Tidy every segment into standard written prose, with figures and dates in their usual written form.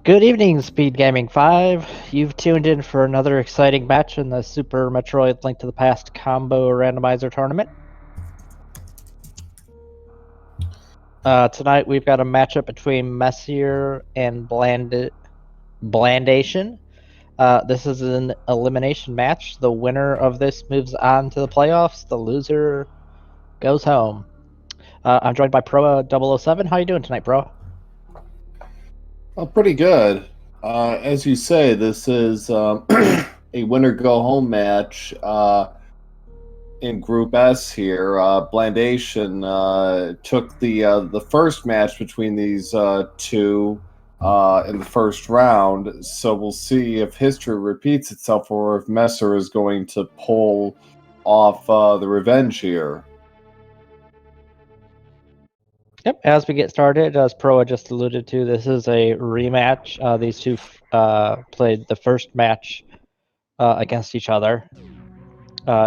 Good evening, SpeedGaming 5. You've tuned in for another exciting match in the Super Metroid Link to the Past Combo Randomizer Tournament. Tonight we've got a matchup between Mesyr and Blandation. This is an elimination match. The winner of this moves on to the playoffs. The loser goes home. I'm joined by Proa007. How you doing tonight, bro? Pretty good. As you say, this is a winner-go-home match in Group S here. Blandation took the first match between these two in the first round, so we'll see if history repeats itself or if Mesyr is going to pull off the revenge here. Yep, as we get started, as Proa just alluded to, this is a rematch. These two played the first match against each other,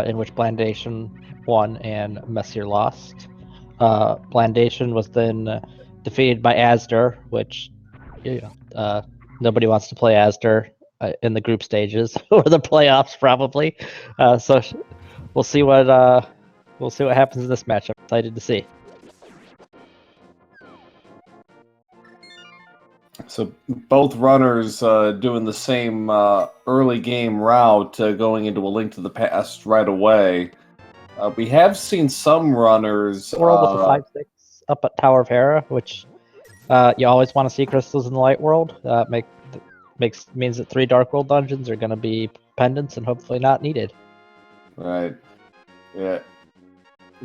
in which Blandation won and Mesyr lost. Blandation was then defeated by Asder, which nobody wants to play Asder in the group stages or the playoffs, probably. So we'll see what happens in this match. I'm excited to see. So both runners doing the same early game route, going into a Link to the Past right away. We have seen some runners World with the 5-6 up at Tower of Hera, which you always want to see crystals in the light world. Means that 3 Dark World dungeons are going to be pendants and hopefully not needed. Right. Yeah.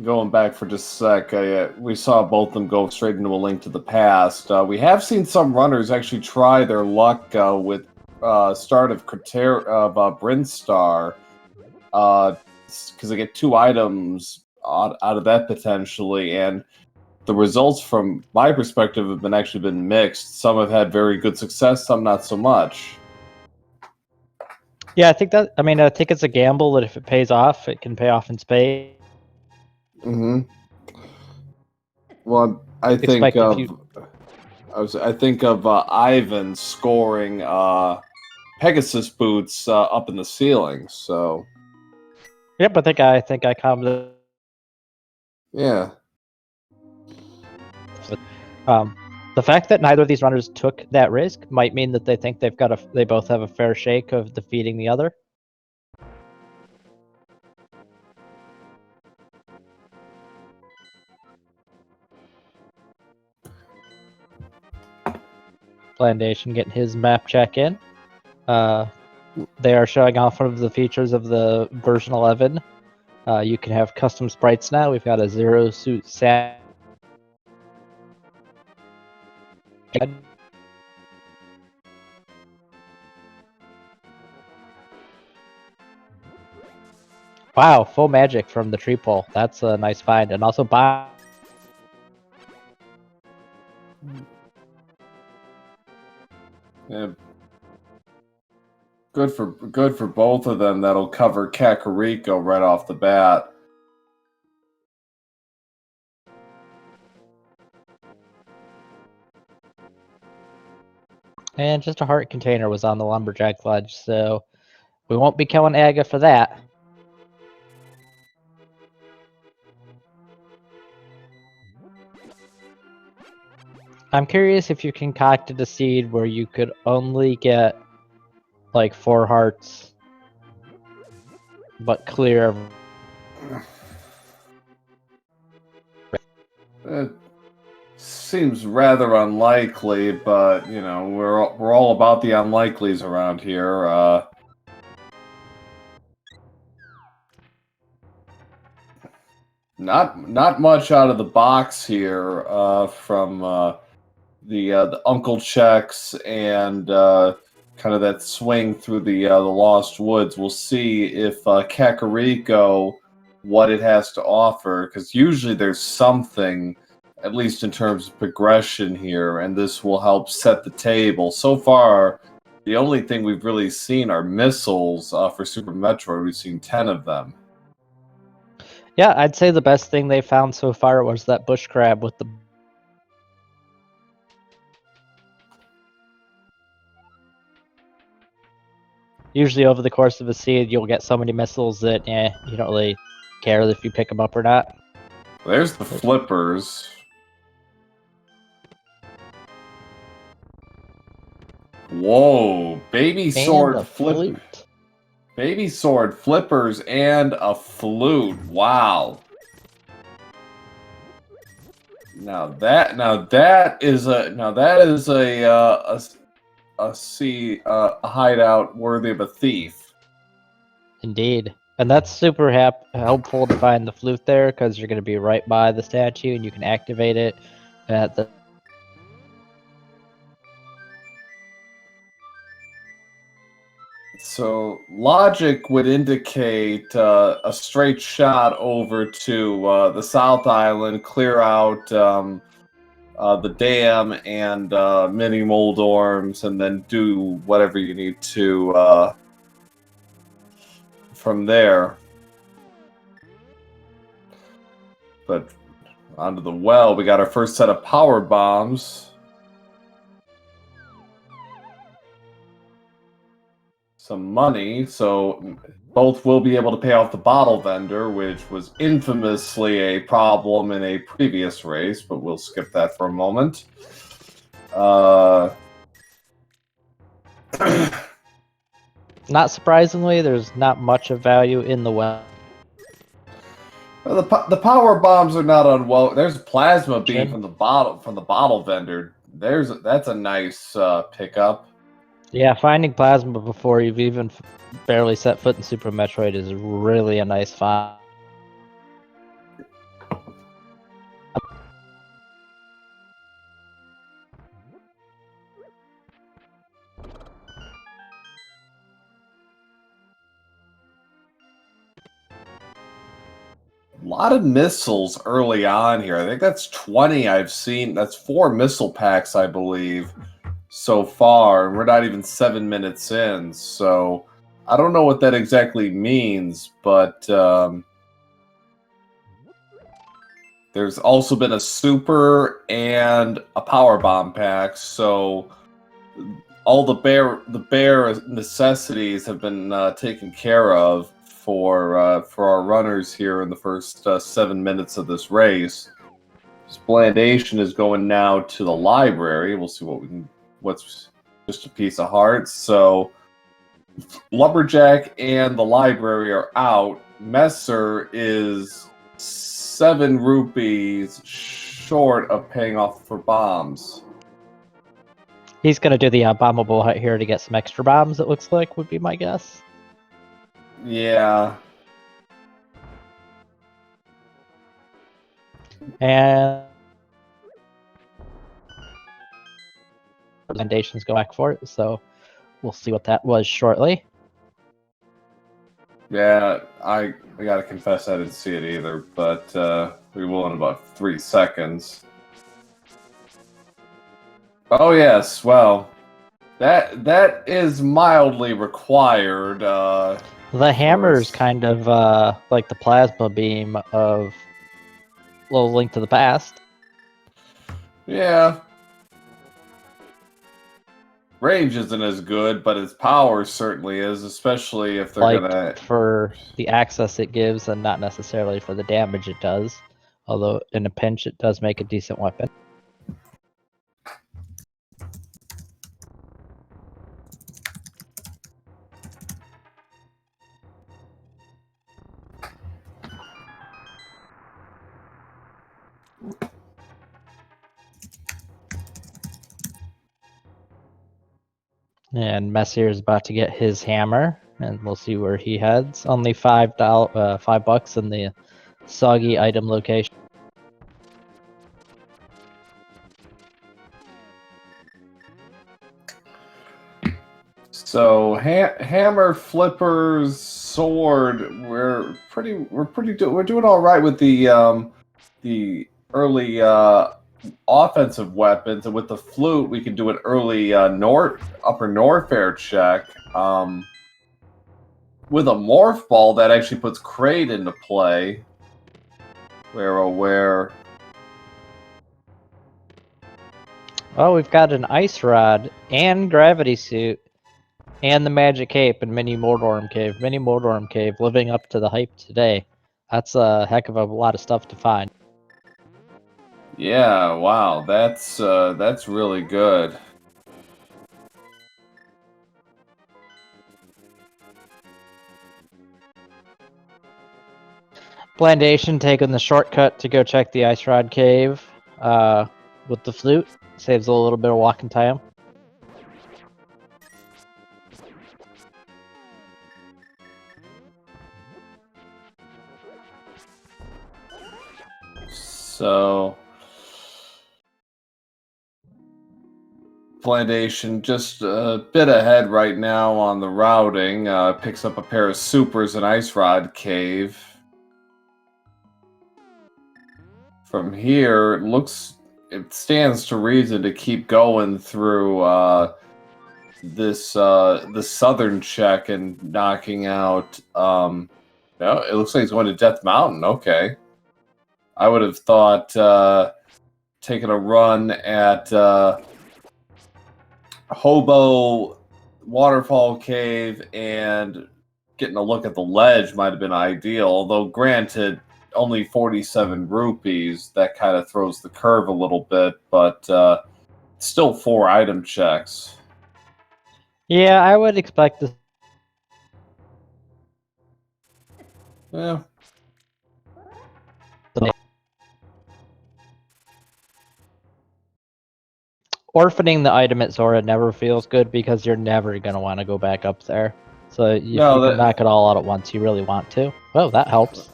Going back for just a sec, we saw both of them go straight into a Link to the Past. We have seen some runners actually try their luck with start of Brinstar, because they get 2 items out of that potentially, and the results from my perspective have actually been mixed. Some have had very good success, some not so much. Yeah, I think it's a gamble that if it pays off, it can pay off in spades. Well, I think of Ivan scoring Pegasus boots up in the ceiling. So. Yep, I think I commented. Yeah. The fact that neither of these runners took that risk might mean that they think they both have a fair shake of defeating the other. Blandation getting his map check in. They are showing off one of the features of the version 11. You can have custom sprites now. We've got a Zero Suit Sad. Wow, full magic from the tree pole. That's a nice find. And also Yeah. Good for both of them. That'll cover Kakariko right off the bat. And just a heart container was on the lumberjack ledge, so we won't be killing Aga for that. I'm curious if you concocted a seed where you could only get like 4 hearts, but clear. It seems rather unlikely, but you know we're all about the unlikelies around here. Not much out of the box here from the uncle checks and kind of that swing through the Lost Woods. We'll see if Kakariko, what it has to offer, because usually there's something, at least in terms of progression here, and this will help set the table. So far, the only thing we've really seen are missiles for Super Metroid. We've seen 10 of them. Yeah, I'd say the best thing they found so far was that bush crab with the... Usually over the course of a seed, you'll get so many missiles that you don't really care if you pick them up or not. There's the flippers. Whoa, baby sword flip. Baby sword flippers and a flute. Wow. Now that is a hideout worthy of a thief. Indeed. And that's super helpful to find the flute there, because you're going to be right by the statue and you can activate it at the... So logic would indicate a straight shot over to the South Island, clear out the dam and mini Moldorms, and then do whatever you need to from there. But onto the well, we got our first set of power bombs. Some money, so both will be able to pay off the bottle vendor, which was infamously a problem in a previous race, but we'll skip that for a moment. Not surprisingly, there's not much of value in the well. Well, the power bombs are not unwelcome. There's plasma beam from the bottle vendor. That's a nice pickup. Yeah, finding plasma before you've even barely set foot in Super Metroid is really a nice find. A lot of missiles early on here. I think that's 20 I've seen. That's 4 missile packs, I believe, so far. And we're not even 7 minutes in. So I don't know what that exactly means, but there's also been a super and a power bomb pack. So all the bare necessities have been taken care of for our runners here in the first 7 minutes of this race. Blandation is going now to the library. We'll see what's just a piece of heart. So Lumberjack and the library are out. Mesyr is 7 rupees short of paying off for bombs. He's going to do the bombable hut here to get some extra bombs, it looks like, would be my guess. Yeah. And Blandation's go back for it, so we'll see what that was shortly. Yeah, I gotta confess I didn't see it either, but we will in about 3 seconds. Oh yes, well, that is mildly required. The hammer's kind of like the plasma beam of Little Link to the Past. Yeah. Range isn't as good, but its power certainly is, especially if they're gonna... for the access it gives and not necessarily for the damage it does. Although in a pinch it does make a decent weapon. And Mesyr is about to get his hammer, and we'll see where he heads. Only $5 in the soggy item location. So hammer, flippers, sword. We're doing all right with the early offensive weapons, and with the flute we can do an early upper north air check. With a morph ball, that actually puts Kraid into play. We're aware. Oh, we've got an ice rod and gravity suit. And the Magic Cape and Mini Mordorm Cave. Mini Mordorm Cave living up to the hype today. That's a heck of a lot of stuff to find. Yeah, wow, that's really good. Blandation taking the shortcut to go check the Ice Rod Cave with the flute. Saves a little bit of walking time. So, Blandation just a bit ahead right now on the routing. Picks up a pair of supers in Ice Rod Cave. From here, it stands to reason to keep going through this southern check and knocking out. No, it looks like he's going to Death Mountain. Okay, I would have thought taking a run at Hobo Waterfall Cave and getting a look at the ledge might have been ideal. Although, granted, only 47 rupees, that kind of throws the curve a little bit, but still 4 item checks. Yeah, I would expect this. Yeah. Orphaning the item at Zora never feels good because you're never going to want to go back up there. So if you can knock it all out at once, you really want to. Oh, that helps.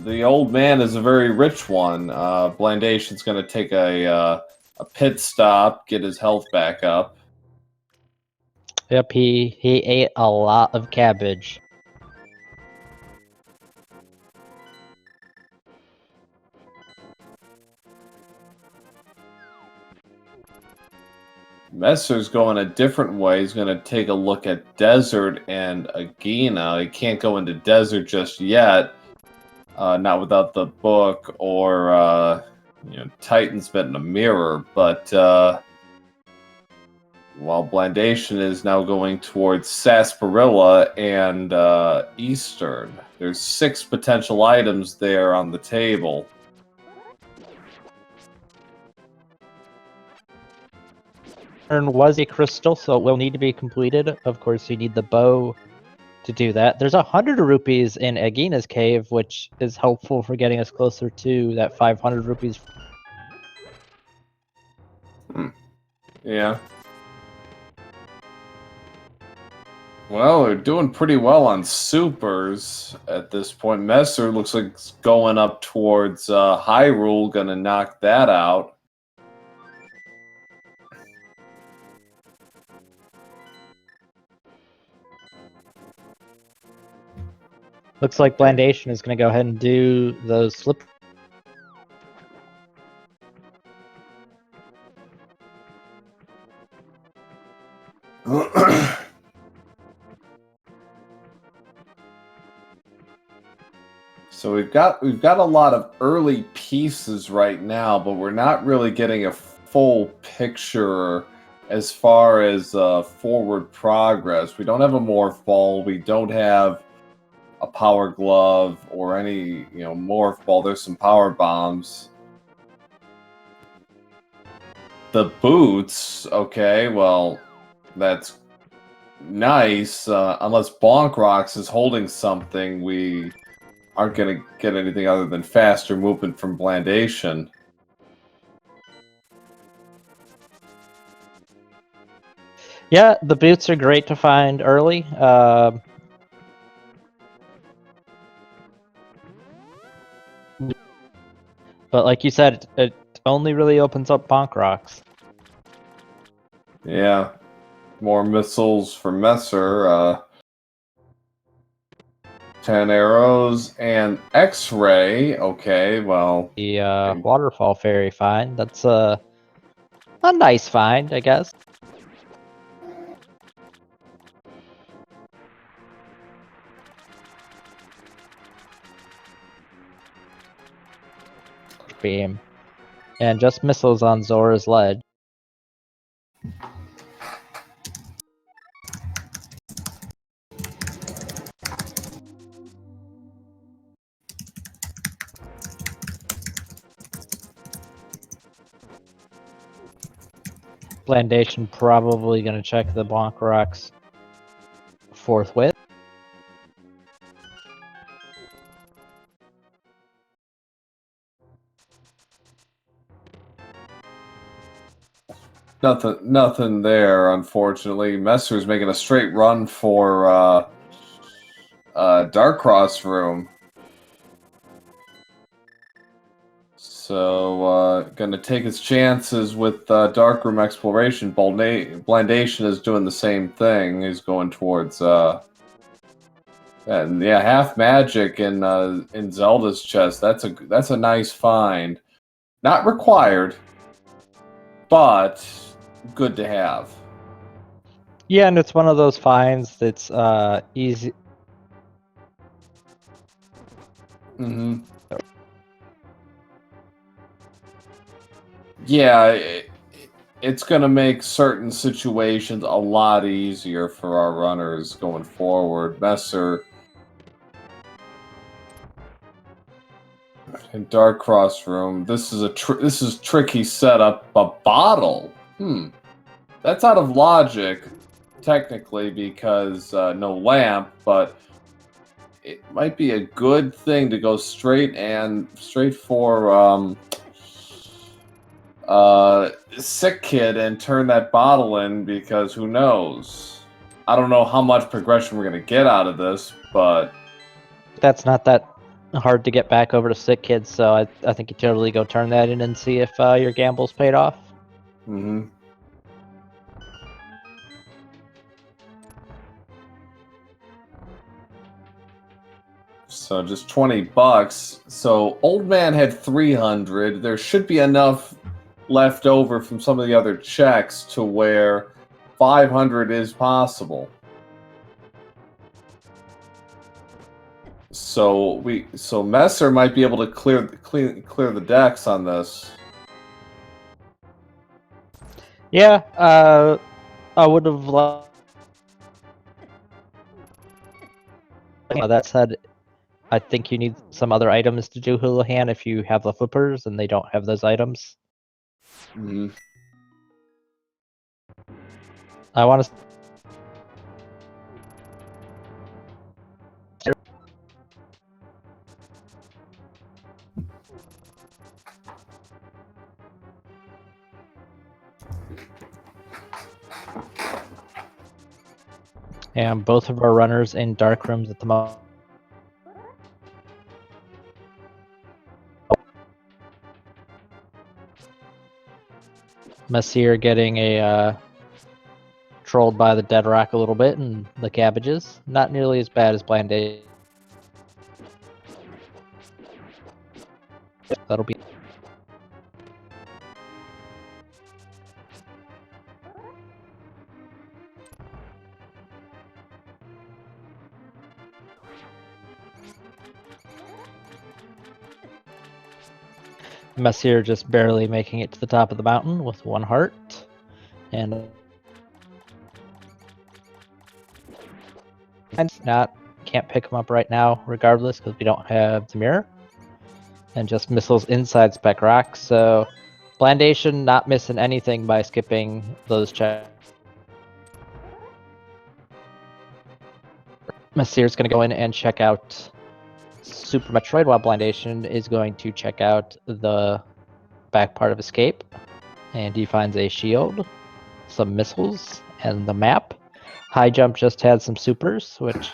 The old man is a very rich one. Blandation's going to take a pit stop, get his health back up. Yep, he ate a lot of cabbage. Mesyr's going a different way. He's going to take a look at Desert and Agina. He can't go into Desert just yet. Not without the book or Titan's been in a mirror, but while Blandation is now going towards Sarsaparilla and Eastern. There's 6 potential items there on the table. Was a crystal, so it will need to be completed. Of course, you need the bow to do that. There's 100 rupees in Agina's cave, which is helpful for getting us closer to that 500 rupees. Yeah. Well, they're doing pretty well on supers at this point. Mesyr looks like it's going up towards Hyrule, gonna knock that out. Looks like Blandation is going to go ahead and do those slip. So we've got a lot of early pieces right now, but we're not really getting a full picture as far as forward progress. We don't have a morph ball. We don't have a power glove or any morph ball. There's some power bombs. The boots, okay, well, that's nice. Unless Bonk Rocks is holding something, we aren't going to get anything other than faster movement from Blandation. Yeah, the boots are great to find early. But like you said, it only really opens up Bonk Rocks. Yeah. More missiles for Mesyr. 10 arrows and X-ray. Okay, well. The waterfall fairy find. That's a nice find, I guess. Beam. And just missiles on Zora's ledge. Blandation probably going to check the Blanc rocks forthwith. Nothing there, unfortunately. Mesyr's making a straight run for Dark Cross room. So, gonna take his chances with Dark Room exploration. Blandation is doing the same thing. He's going towards and yeah, half magic in Zelda's chest. That's a nice find. Not required, but good to have. Yeah, and it's one of those finds that's easy. Mm-hmm. Yeah, it's going to make certain situations a lot easier for our runners going forward. Mesyr in Dark Cross room. This is tricky setup. A bottle. That's out of logic, technically, because no lamp. But it might be a good thing to go straight for Sick Kid and turn that bottle in, because who knows? I don't know how much progression we're gonna get out of this, but That's not that hard to get back over to Sick Kid, so I think you totally go turn that in and see if your gamble's paid off. mm-hmm. So just $20. So Old Man had 300. There should be enough left over from some of the other checks to where 500 is possible. So Mesyr might be able to clear the decks on this. Yeah, I would have loved. That said, I think you need some other items to do Houlihan if you have the flippers and they don't have those items. Mm-hmm. I want to. And both of our runners in dark rooms at the moment. Mesyr getting a trolled by the dead rock a little bit and the cabbages. Not nearly as bad as Blandation. That'll be. Mesyr just barely making it to the top of the mountain with 1 heart. And can't pick him up right now regardless because we don't have the mirror. And just missiles inside spec rock, so Blandation not missing anything by skipping those checks. Mesyr's going to go in and check out Super Metroid, while Blandation is going to check out the back part of Escape. And he finds a shield, some missiles, and the map. High Jump just had some supers, which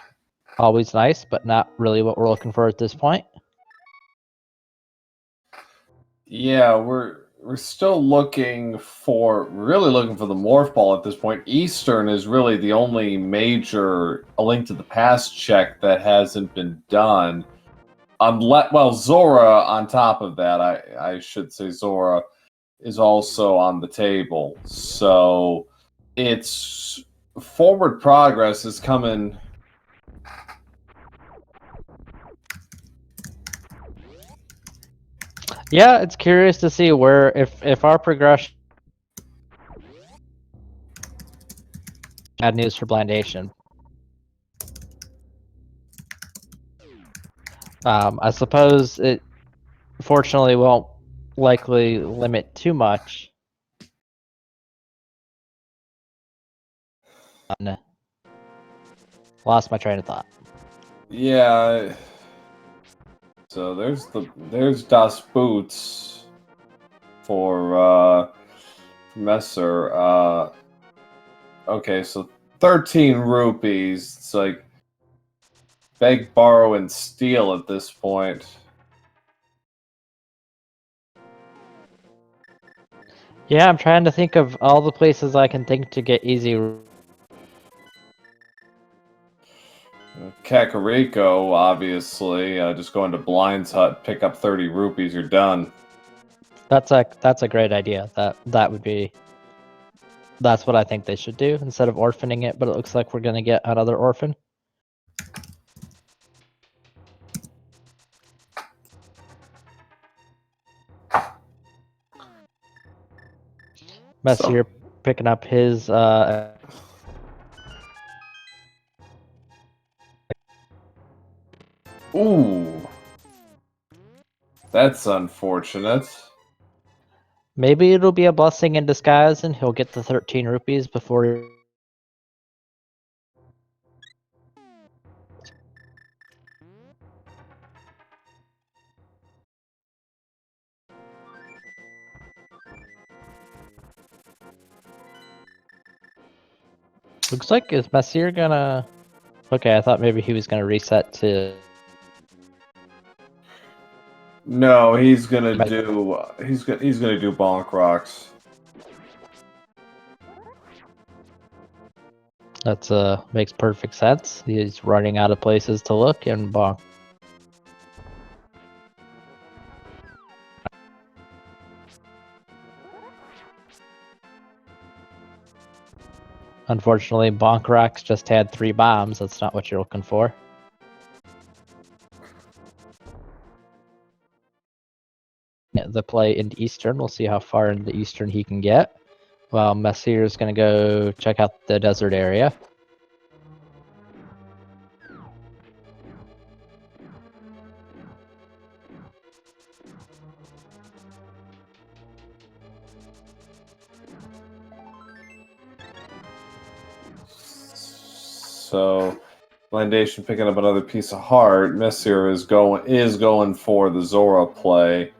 always nice, but not really what we're looking for at this point. Yeah, we're still looking for the morph ball at this point. Eastern is really the only major A Link to the Past check that hasn't been done. Well, Zora on top of that, I should say Zora is also on the table. So it's forward progress is coming. Yeah, it's curious to see where if our progression. Bad news for Blandation. I suppose it fortunately won't likely limit too much. Lost my train of thought. Yeah. So there's Das Boots for Mesyr. Okay, so 13 rupees. It's like beg, borrow, and steal at this point. Yeah, I'm trying to think of all the places I can think to get easy. Kakariko, obviously. Just going to Blind's Hut, pick up 30 rupees, you're done. That's a great idea. That would be. That's what I think they should do instead of orphaning it. But it looks like we're gonna get another orphan. Mesyr picking up his. Ooh. That's unfortunate. Maybe it'll be a blessing in disguise, and he'll get the 13 rupees before. Looks like is Mesyr gonna. Okay, I thought maybe he was gonna reset to. No, he's gonna do. He's gonna do bonk rocks. That's makes perfect sense. He's running out of places to look and bonk. Unfortunately, bonk rocks just had 3 bombs. That's not what you're looking for. The play into Eastern. We'll see how far into Eastern he can get. Well, Mesyr is going to go check out the desert area. So, Blandation picking up another piece of heart. Mesyr is going for the Zora play,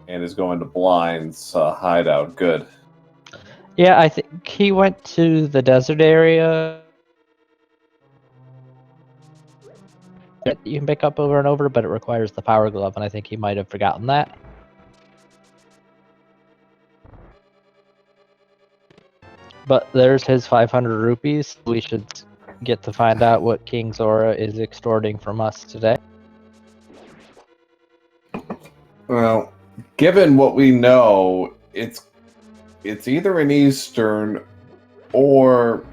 and is going to Blind's hideout. Good. Yeah, I think he went to the desert area. You can pick up over and over, but it requires the power glove, and I think he might have forgotten that. But there's his 500 rupees. We should get to find out what King Zora is extorting from us today. Well, given what we know, it's either in Eastern or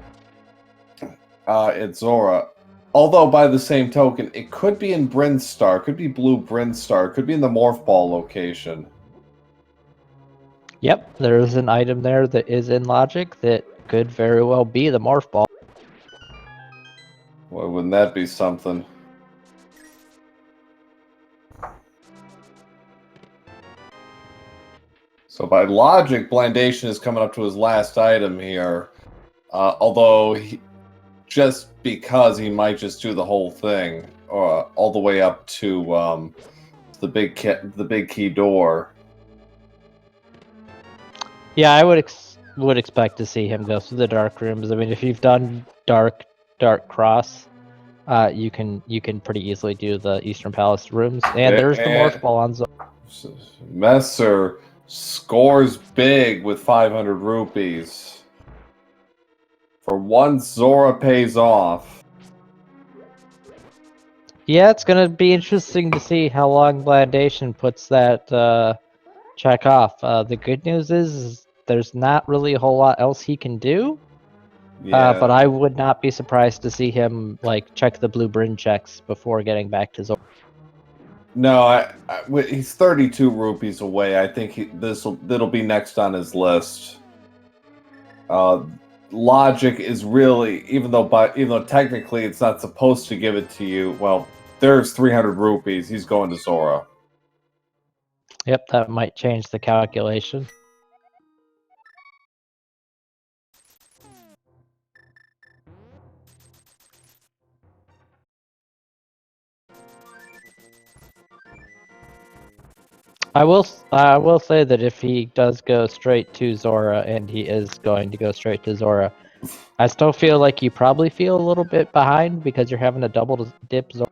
it's Zora. Although, by the same token, it could be in Brinstar, could be Blue Brinstar, could be in the Morph Ball location. Yep, there is an item there that is in logic that could very well be the Morph Ball. Why wouldn't that be something? So by logic, Blandation is coming up to his last item here. Although, just because he might just do the whole thing, all the way up to the big key door. Yeah, I would expect to see him go through the dark rooms. I mean, if you've done dark cross, you can pretty easily do the Eastern Palace rooms. And there's the Morph Ball on Zora. Mesyr scores big with 500 rupees. For once, Zora pays off. Yeah, it's gonna be interesting to see how long Blandation puts that check off. The good news is there's not really a whole lot else he can do. Yeah. But I would not be surprised to see him like check the blue Bryn checks before getting back to Zora. No, he's 32 rupees away. I think that'll be next on his list. Logic is really, even though technically it's not supposed to give it to you. Well, there's 300 rupees. He's going to Zora. Yep, that might change the calculation. I will say that if he does go straight to Zora, and he is going to go straight to Zora, I still feel like you probably feel a little bit behind because you're having to double dip Zora.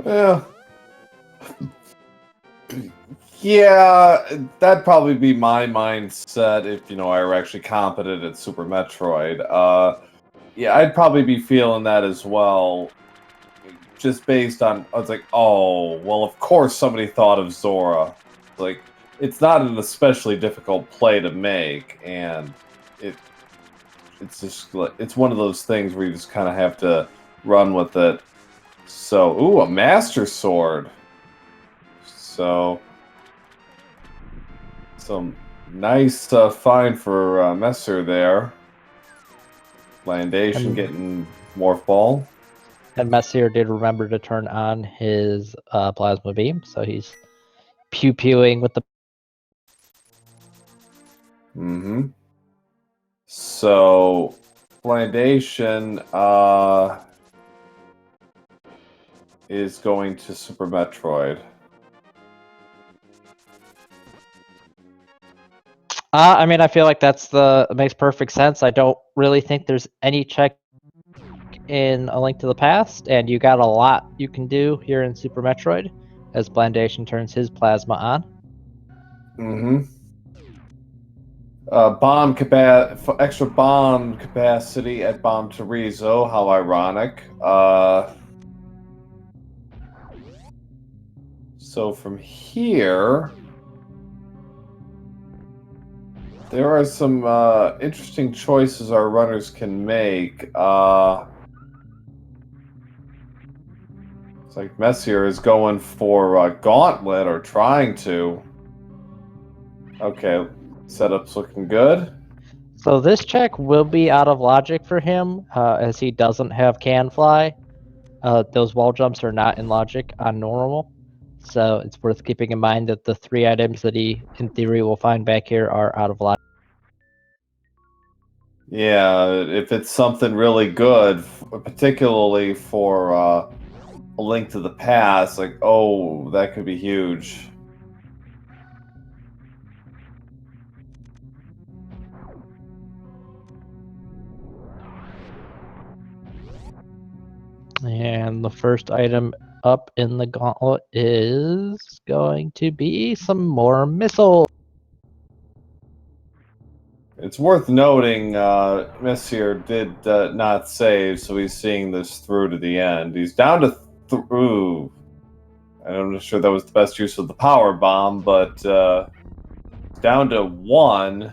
Yeah. Yeah, that'd probably be my mindset if, I were actually competent at Super Metroid. Yeah, I'd probably be feeling that as well. Just based on, I was like, oh, well, of course somebody thought of Zora. Like, it's not an especially difficult play to make, and it's just like, it's one of those things where you just kind of have to run with it. So, ooh, a Master Sword. So, some nice find for Mesyr there. Blandation getting Morph Ball. And Mesyr did remember to turn on his plasma beam, so he's pew-pewing with the. Mm-hmm. So, Blandation is going to Super Metroid. I mean, I feel like it makes perfect sense. I don't really think there's any check in A Link to the Past, and you got a lot you can do here in Super Metroid as Blandation turns his plasma on. Mm-hmm. Extra bomb capacity at Bomb Terizo. How ironic. So from here, there are some interesting choices our runners can make. It's like Mesyr is going for Gauntlet, or trying to. Okay, setup's looking good. So this check will be out of logic for him, as he doesn't have Can Fly. Those wall jumps are not in logic on normal, so it's worth keeping in mind that the 3 items that he, in theory, will find back here are out of logic. Yeah, if it's something really good, particularly for A Link to the Past, like, oh, that could be huge. And the first item up in the gauntlet is going to be some more missiles. It's worth noting, Mesyr did not save, so he's seeing this through to the end. He's down to ooh. I'm not sure that was the best use of the power bomb, but down to 1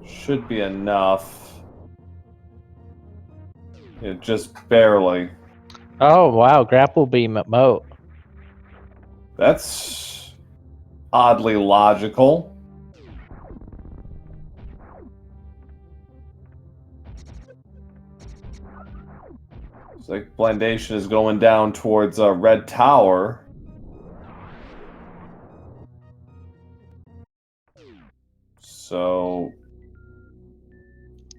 should be enough. Just barely. Oh wow, grapple beam at Moat. That's oddly logical. It's like Blandation is going down towards Red Tower. So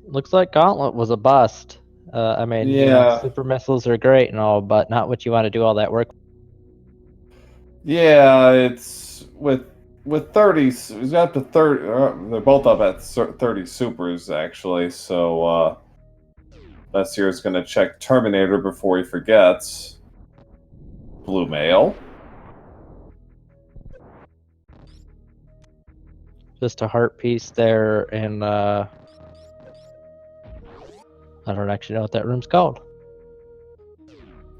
Looks like Gauntlet was a bust. I mean, yeah, super missiles are great and all, but not what you want to do all that work. yeah, it's with 30. He's got up to 30. They're both up at 30 supers actually. So Mesyr is going to check Terminator before he forgets. Blue Mail. Just a heart piece there, and I don't actually know what that room's called.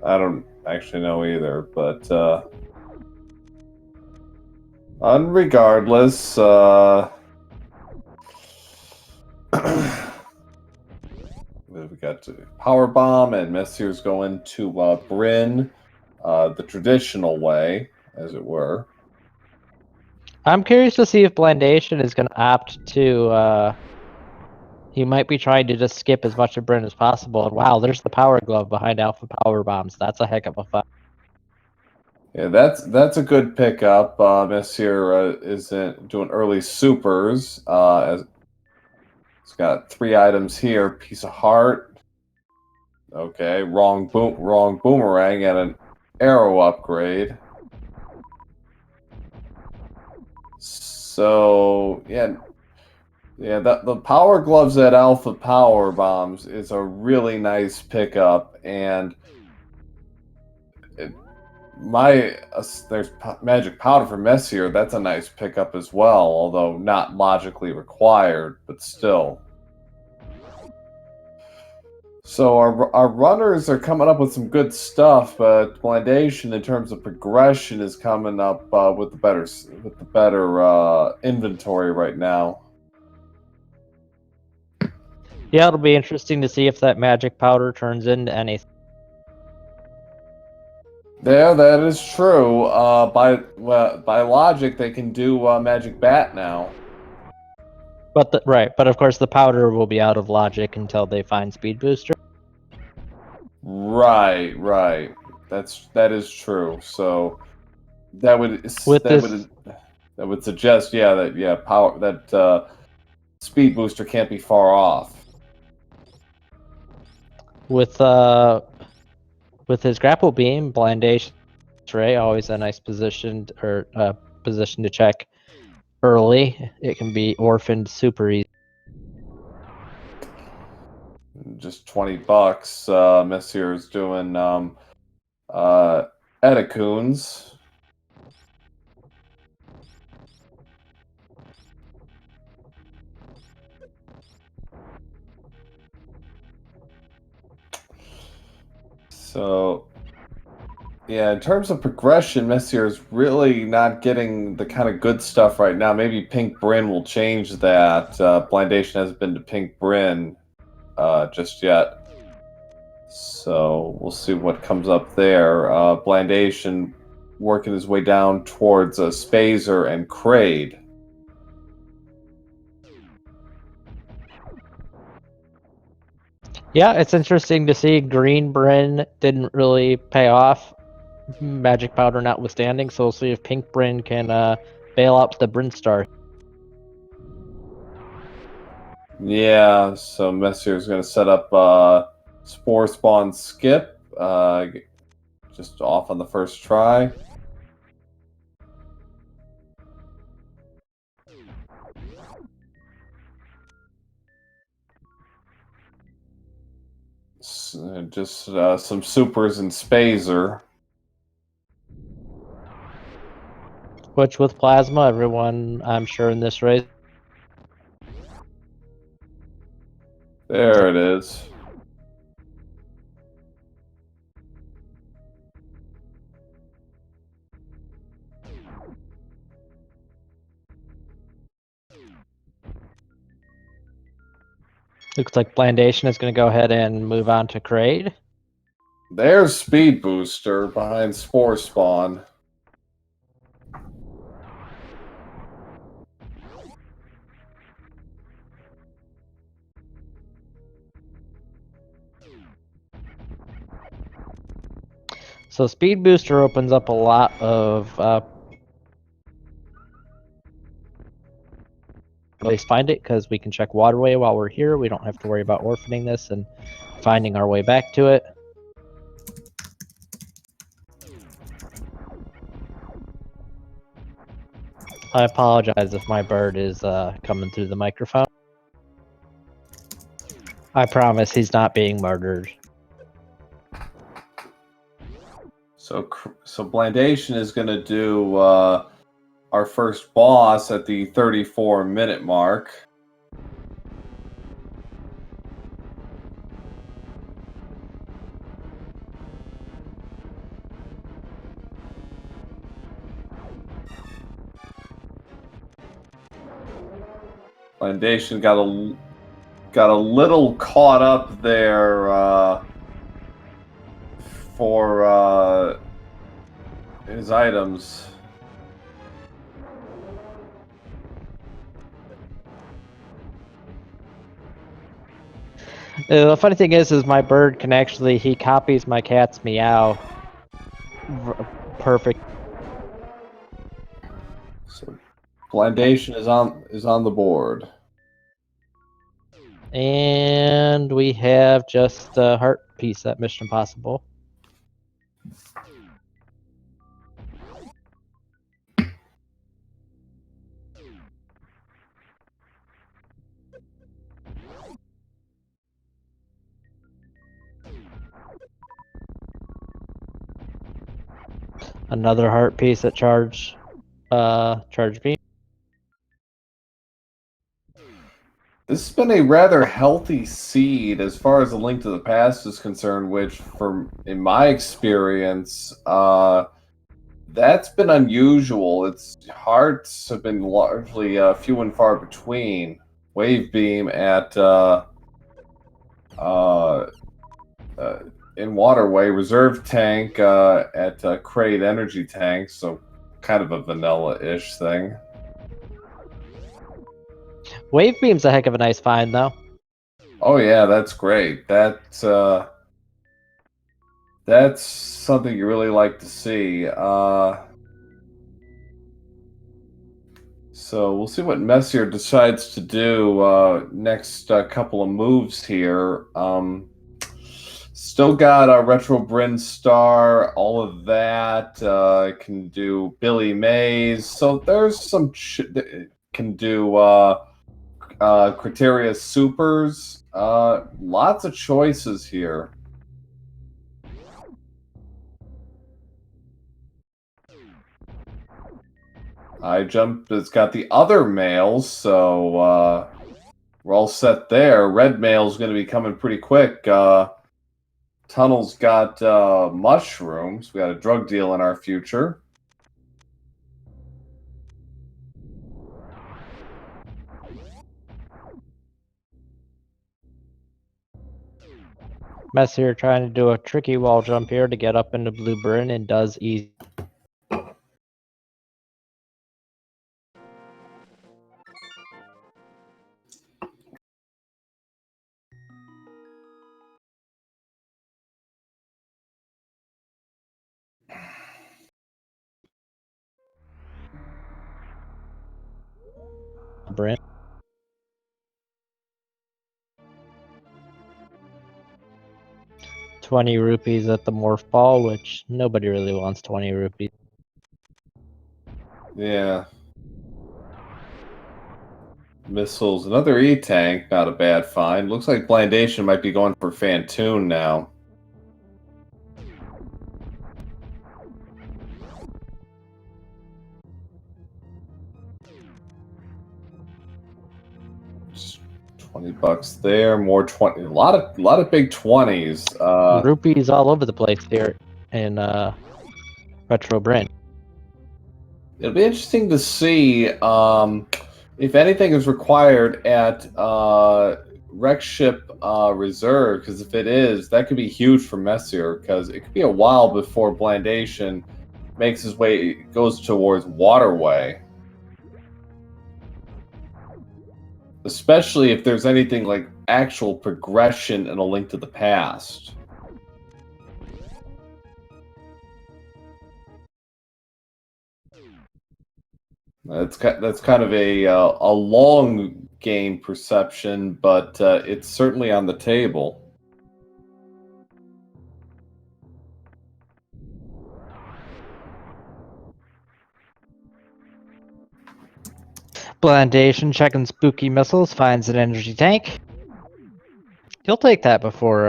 I don't actually know either, but regardless, we got Power Bomb, and Mesyr's going to Bryn, the traditional way, as it were. I'm curious to see if Blandation is going to opt to. He might be trying to just skip as much of Bryn as possible. And wow, there's the Power Glove behind Alpha Power Bombs. That's a heck of a fight. Yeah, that's a good pickup. Mesyr isn't doing early supers. As it's got 3 items here: piece of heart. Okay, wrong boomerang and an arrow upgrade. So yeah, the power gloves at Alpha Power Bombs is a really nice pickup, and there's magic powder for Mesyr. That's a nice pickup as well, although not logically required, but still. So our runners are coming up with some good stuff, but Blandation, in terms of progression, is coming up with the better inventory right now. Yeah, it'll be interesting to see if that magic powder turns into anything. Yeah, that is true. By logic, they can do magic bat now. But but of course the powder will be out of logic until they find speed booster. Right. That is true. So that would With that this, would that would suggest, that speed booster can't be far off. with his grapple beam, Blandation Ray, always a nice position to check early. It can be orphaned super easy. Just $20. Mesyr is doing Etacoons. So yeah, in terms of progression, Mesyr is really not getting the kind of good stuff right now. Maybe Pink Bryn will change that. Blandation hasn't been to Pink Bryn just yet. So we'll see what comes up there. Blandation working his way down towards Spazer and Kraid. Yeah, it's interesting to see Green Bryn didn't really pay off, magic powder notwithstanding. So we'll see if Pink Bryn can bail out the Bryn Star. Yeah, so Mesyr is going to set up Spore Spawn Skip, just off on the first try. Just some supers and Spazer. Which with Plasma, everyone I'm sure in this race. There it is. Looks like Blandation is going to go ahead and move on to Kraid. There's Speed Booster behind Spore Spawn. So Speed Booster opens up a lot of at least find it, because we can check waterway while we're here. We don't have to worry about orphaning this and finding our way back to it. I apologize if my bird is coming through the microphone. I promise he's not being murdered. So Blandation is going to do our first boss at the 34-minute mark. Blandation got a little caught up there for his items. The funny thing is my bird can actually, he copies my cat's meow. Perfect. So Blandation is on the board. And we have just a heart piece at Mission Impossible. Another heart piece at charge beam. This has been a rather healthy seed as far as the Link to the Past is concerned, which, in my experience, that's been unusual. Its hearts have been largely few and far between. Wave beam at in Waterway, reserve tank at Crate Energy Tank, so kind of a vanilla-ish thing. Wave beam's a heck of a nice find, though. Oh yeah, that's great. That's something you really like to see. So we'll see what Mesyr decides to do next couple of moves here. Still got a Retro Bryn Star, all of that. Can do Billy Mays. So there's some can do Criteria Supers. Lots of choices here. It's got the other males, so we're all set there. Red male's going to be coming pretty quick. Tunnel's got mushrooms. We got a drug deal in our future. Mesyr trying to do a tricky wall jump here to get up into Blue Bryn and does easy. Bryn. 20 rupees at the morph ball, which nobody really wants 20 rupees. Yeah. Missiles, another E-Tank, not a bad find. Looks like Blandation might be going for Fantoon now. $20 there, more 20. A lot of big 20s. Rupees all over the place here in Retro Bryn. It'll be interesting to see if anything is required at Wreck Ship Reserve, because if it is, that could be huge for Mesyr, because it could be a while before Blandation makes his way, goes towards Waterway. Especially if there's anything like actual progression in A Link to the Past. That's kind of a long game perception, but it's certainly on the table. Blandation checking spooky missiles, finds an energy tank. He'll take that before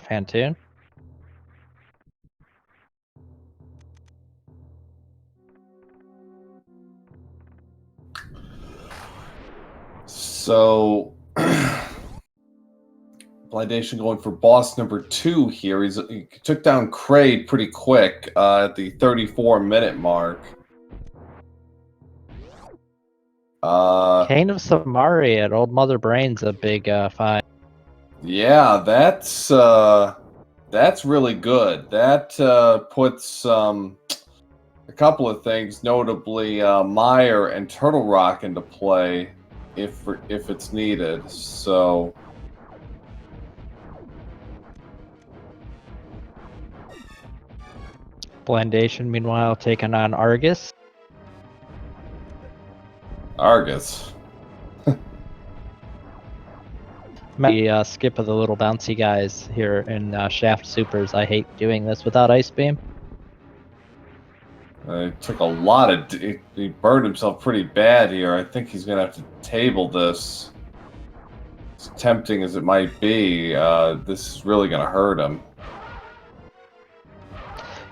Fantoon. So, Blandation going for boss number 2 here. He took down Kraid pretty quick at the 34-minute mark. Cane of Samari at Old Mother Brain's a big find. Yeah, that's really good. That puts a couple of things, notably Meyer and Turtle Rock, into play if it's needed. So. Blandation, meanwhile, taking on Argus. Argus. The skip of the little bouncy guys here in Shaft Supers. I hate doing this without Ice Beam. He took a lot of... He burned himself pretty bad here. I think he's going to have to table this. As tempting as it might be, this is really going to hurt him.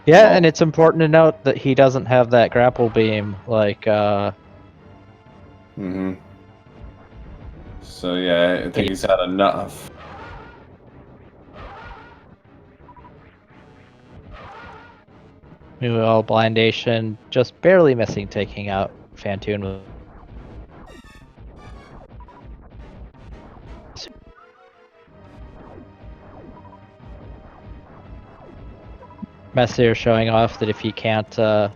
Yeah, Well, and it's important to note that he doesn't have that grapple beam like mm-hmm. So yeah, I think he's had enough. Meanwhile, Blandation just barely missing taking out Fantoon with Mesyr showing off that if he can't get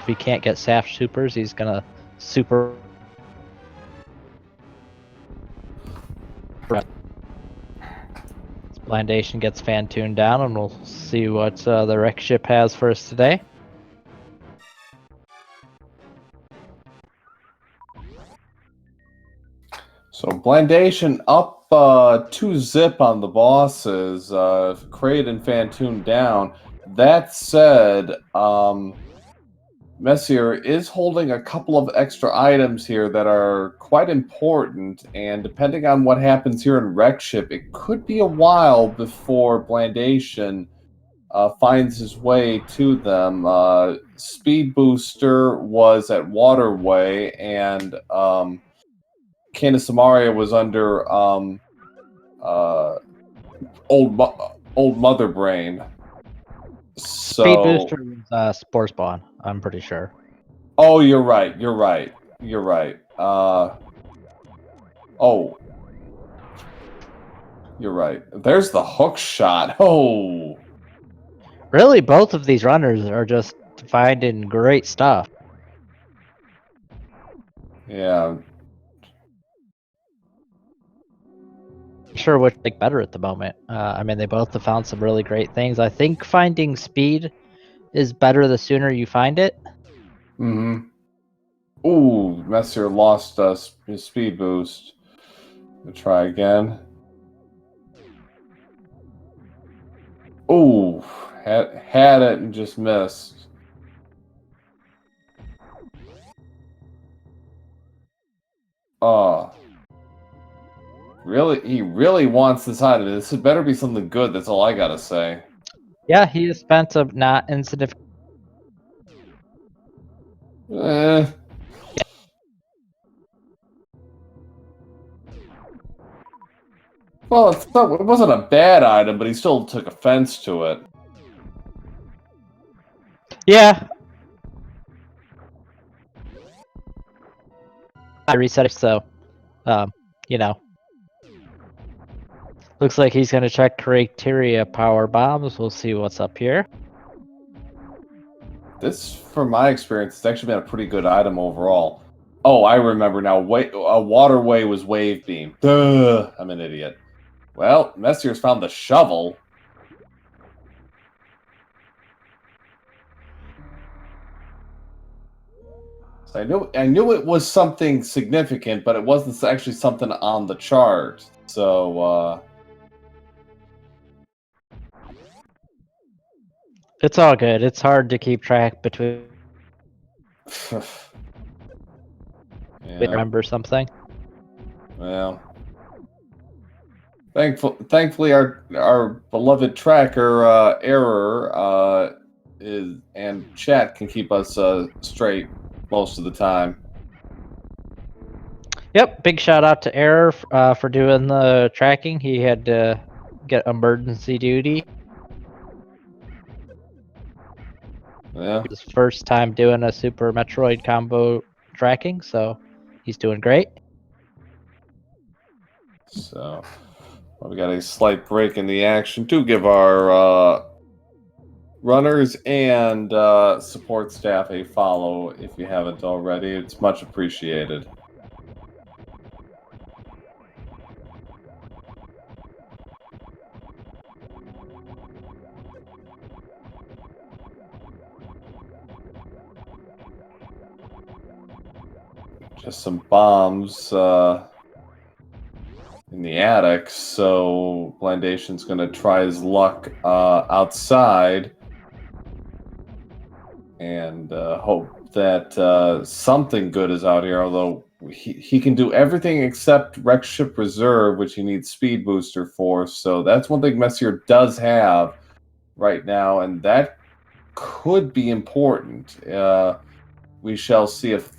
Saf supers, he's gonna super. Blandation gets Fantoon down, and we'll see what the wreck ship has for us today. So Blandation up 2-zip on the bosses. Kraid and Fantoon down. That said, Mesyr is holding a couple of extra items here that are quite important, and depending on what happens here in Wreck Ship, it could be a while before Blandation finds his way to them. Speed Booster was at Waterway, and Candace Samaria was under old Mother Brain. So, Speed Booster was Spore Spawn, I'm pretty sure. oh, you're right. Oh, you're right. There's the hook shot. Oh, Really, both of these runners are just finding great stuff. yeah. Sure which like better at the moment. I mean, they both have found some really great things. I think finding speed is better the sooner you find it. Mm-hmm. Ooh, Mesyr lost his speed boost. We'll try again. Ooh, had it and just missed. Oh. Really? He really wants this item. This had better be something good. That's all I gotta say. Yeah, he has spent a not insignificant. Eh. Well, it wasn't a bad item, but he still took offense to it. Yeah. I reset it, so, you know. Looks like he's going to check criteria power bombs. We'll see what's up here. This, from my experience, has actually been a pretty good item overall. Oh, I remember now. A Waterway was Wave Beam. Duh, I'm an idiot. Well, Mesyr's found the shovel. So I knew it was something significant, but it wasn't actually something on the chart. So, It's all good. It's hard to keep track between. yeah. Remember something? Well, thankfully, our beloved tracker error and chat can keep us straight most of the time. Yep, big shout out to Error for doing the tracking. He had to get emergency duty. Yeah. His first time doing a Super Metroid combo tracking, so he's doing great. So we got a slight break in the action to give our runners and support staff a follow if you haven't already. It's much appreciated. Just some bombs in the attic, so Blandation's going to try his luck outside and hope that something good is out here, although he can do everything except Wreck Ship Reserve, which he needs Speed Booster for, so that's one thing Mesyr does have right now, and that could be important. We shall see if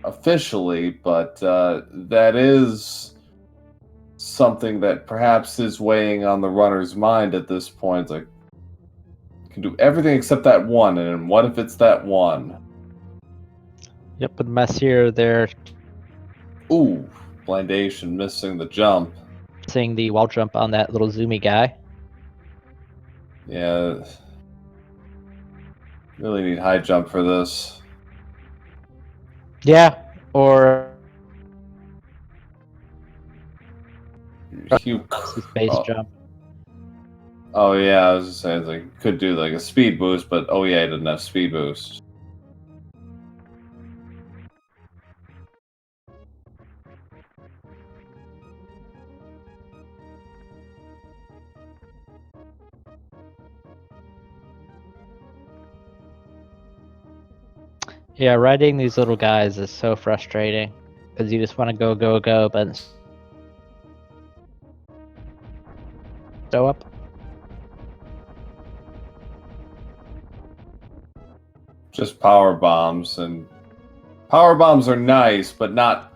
officially, but that is something that perhaps is weighing on the runner's mind at this point. It's like, can do everything except that one, and what if it's that one? Yep, and Mesyr there Ooh, Blandation missing the jump. seeing the wall jump on that little zoomy guy. Yeah, really need high jump for this. Yeah, or Hugh, his base oh, jump. oh yeah, I was just saying, like, could do like a speed boost, but oh yeah, he doesn't have speed boost. Yeah, riding these little guys is so frustrating because you just want to go, go, go, but so up. Just power bombs, and power bombs are nice, but not,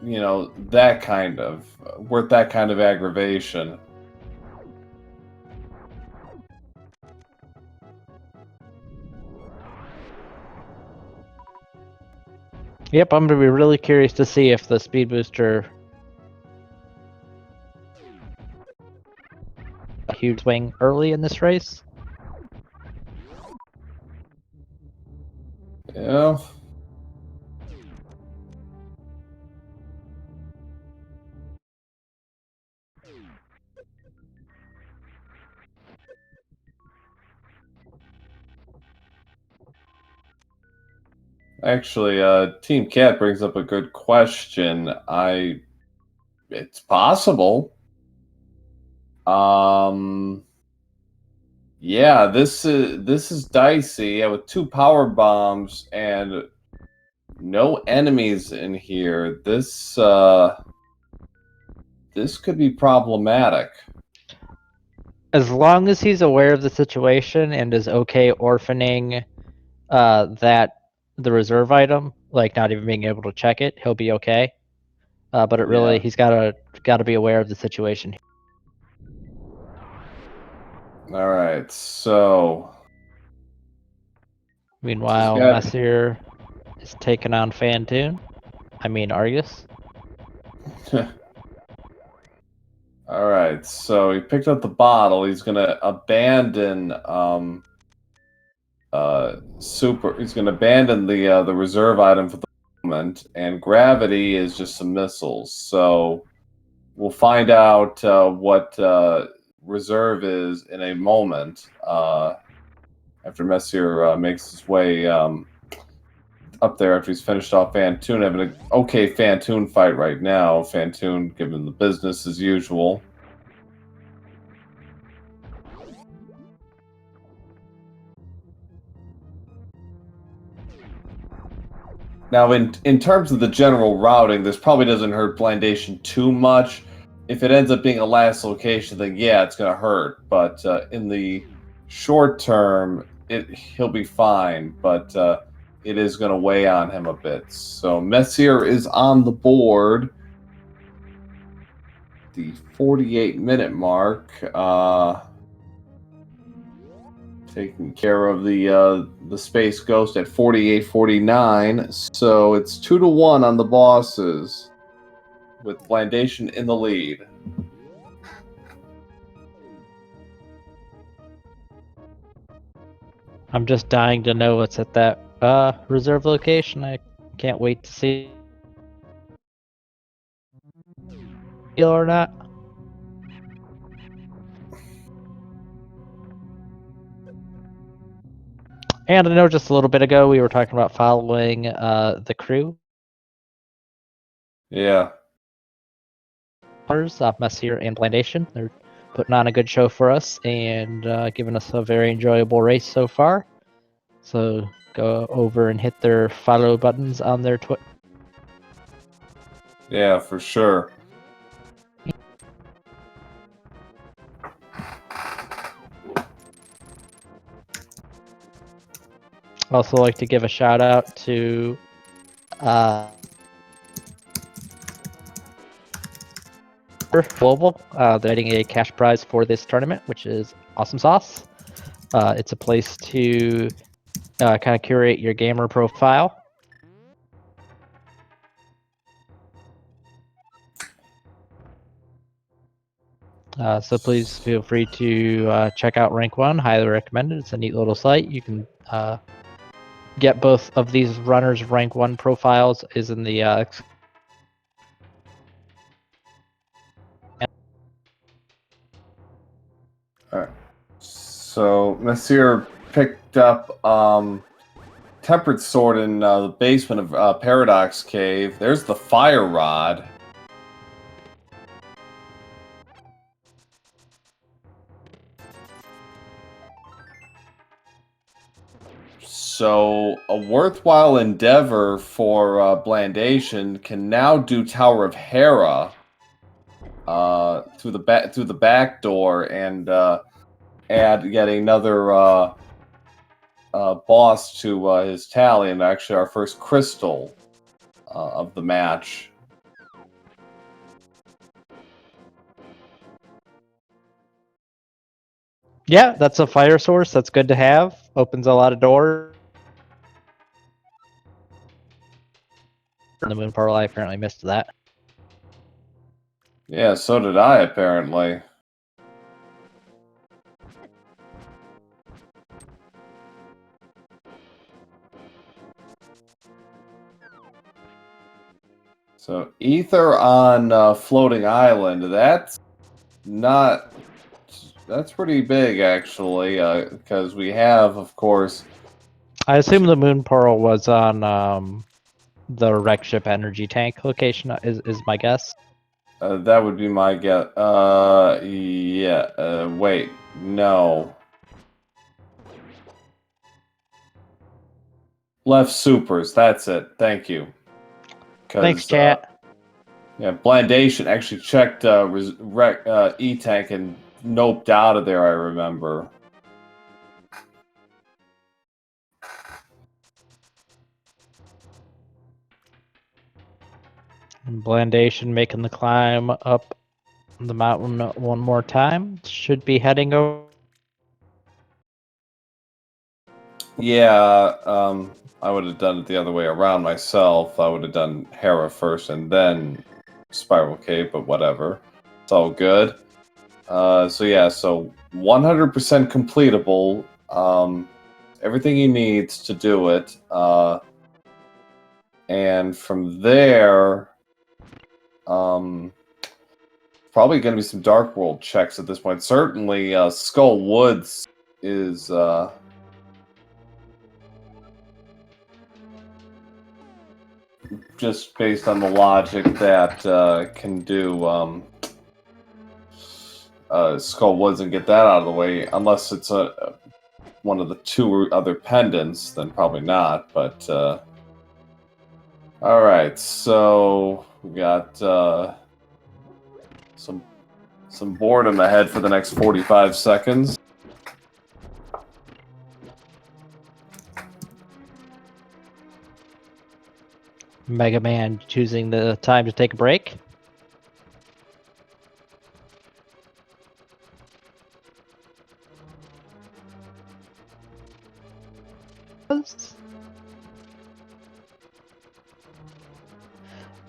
you know, that kind of worth that kind of aggravation. Yep, I'm gonna be really curious to see if the speed booster a huge swing early in this race. Yeah. Actually, Team Cat brings up a good question. It's possible. Um, yeah, this is dicey. Yeah, with two power bombs and no enemies in here. This could be problematic. As long as he's aware of the situation and is okay orphaning that the reserve item, like not even being able to check it, he'll be okay. But it really, Yeah. he's gotta be aware of the situation. All right. So he's Meanwhile, got. Mesyr is taking on Fantoon. I mean Argus. All right. So he picked up the bottle. He's gonna abandon He's gonna abandon the reserve item for the moment, and gravity is just some missiles. So we'll find out what reserve is in a moment after Mesyr makes his way up there after he's finished off Fantoon. Having an okay Fantoon fight right now. Fantoon giving the business as usual. Now, in terms of the general routing, this probably doesn't hurt Blandation too much. If it ends up being a last location, then yeah, it's going to hurt. But in the short term, he'll be fine. But it is going to weigh on him a bit. So Mesyr is on the board. The 48-minute mark. Taking care of the Space Ghost at 48-49. So it's 2-1 on the bosses, with Blandation in the lead. I'm just dying to know what's at that reserve location. I can't wait to see it or not. And I know just a little bit ago we were talking about following the crew. Yeah. Mesyr and Blandation. They're putting on a good show for us and giving us a very enjoyable race so far. So go over and hit their follow buttons on their Twitter. Yeah, for sure. Also like to give a shout out to Global. They're getting a cash prize for this tournament, which is awesome sauce. It's a place to kind of curate your gamer profile. So please feel free to check out Rank 1. Highly recommended. It's a neat little site. You can get both of these runners' Rank 1 profiles is in the Alright. So Mesyr picked up Tempered Sword in the basement of Paradox Cave. There's the Fire Rod. So a worthwhile endeavor for Blandation can now do Tower of Hera through the back door and add yet another boss to his tally, and actually our first crystal of the match. yeah, that's a fire source. That's good to have. Opens a lot of doors. The Moon Pearl, I apparently missed that. Yeah, so did I, apparently. So, Ether on Floating Island, that's pretty big, actually, because we have, of course... I assume the Moon Pearl was on the wreck ship energy tank location, is my guess. That would be my guess. Yeah, wait, no. Left supers, that's it, thank you. Thanks, chat. Yeah, Blandation actually checked E-Tank and noped out of there, I remember. Blandation making the climb up the mountain one more time. Should be heading over. Yeah, I would have done it the other way around myself. I would have done Hera first and then Spiral Cave, but whatever. It's all good. So yeah, so 100% completable. Everything he needs to do it. And from there, probably going to be some Dark World checks at this point. Certainly, Skull Woods is... just based on the logic that can do Skull Woods and get that out of the way, unless it's one of the two other pendants, then probably not. But all right, so we got some boredom ahead for the next 45 seconds. Mega Man choosing the time to take a break.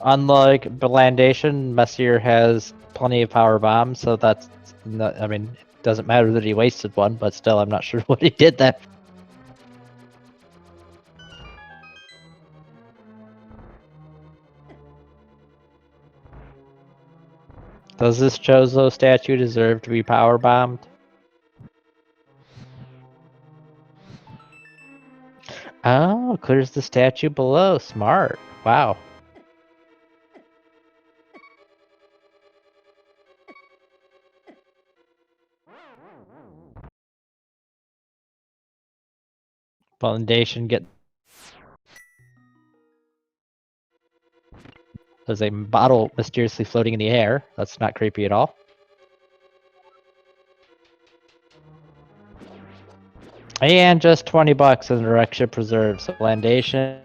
Unlike Blandation, Mesyr has plenty of power bombs, so that's not, I mean, it doesn't matter that he wasted one, but still, I'm not sure what he did that. Does this Chozo statue deserve to be power bombed? Oh, clears the statue below. Smart. Wow. Foundation get. There's a bottle mysteriously floating in the air. That's not creepy at all. And just $20 in direct ship preserve. So Blandation.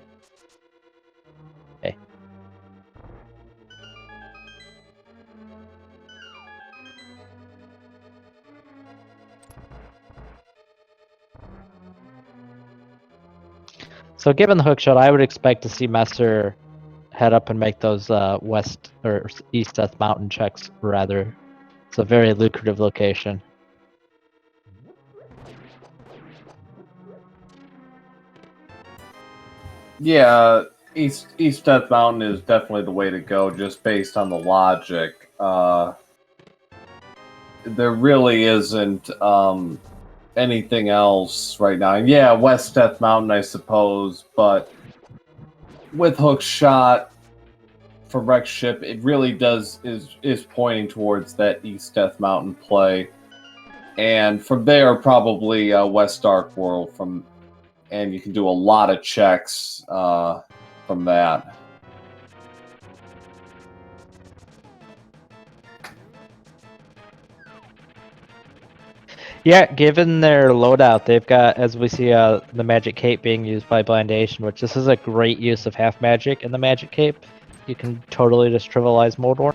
Okay. So given the hook shot, I would expect to see Mesyr head up and make those west or east Death Mountain checks rather. It's a very lucrative location. Yeah, East Death Mountain is definitely the way to go, just based on the logic. There really isn't anything else right now. Yeah, West Death Mountain, I suppose, but with hook shot from Wreck Ship, it really is pointing towards that East Death Mountain play, and from there probably West Dark World and you can do a lot of checks from that. Yeah, given their loadout, they've got, as we see, the Magic Cape being used by Blandation, which this is a great use of half magic in the Magic Cape. You can totally just trivialize Mold War.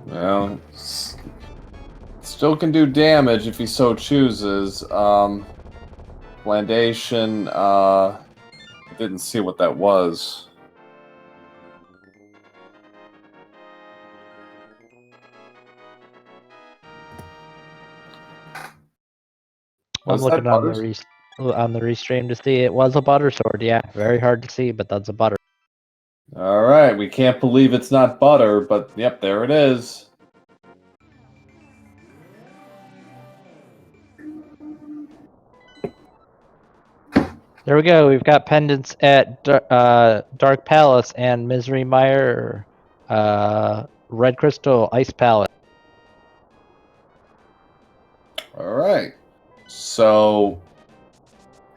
Well, still can do damage if he so chooses. Blandation, I didn't see what that was. I'm looking on the restream to see. It was a butter sword. Yeah, very hard to see, but that's a butter. All right, we can't believe it's not butter, but yep, there it is. There we go. We've got pendants at Dark Palace and Misery Mire, Red Crystal, Ice Palace. All right, so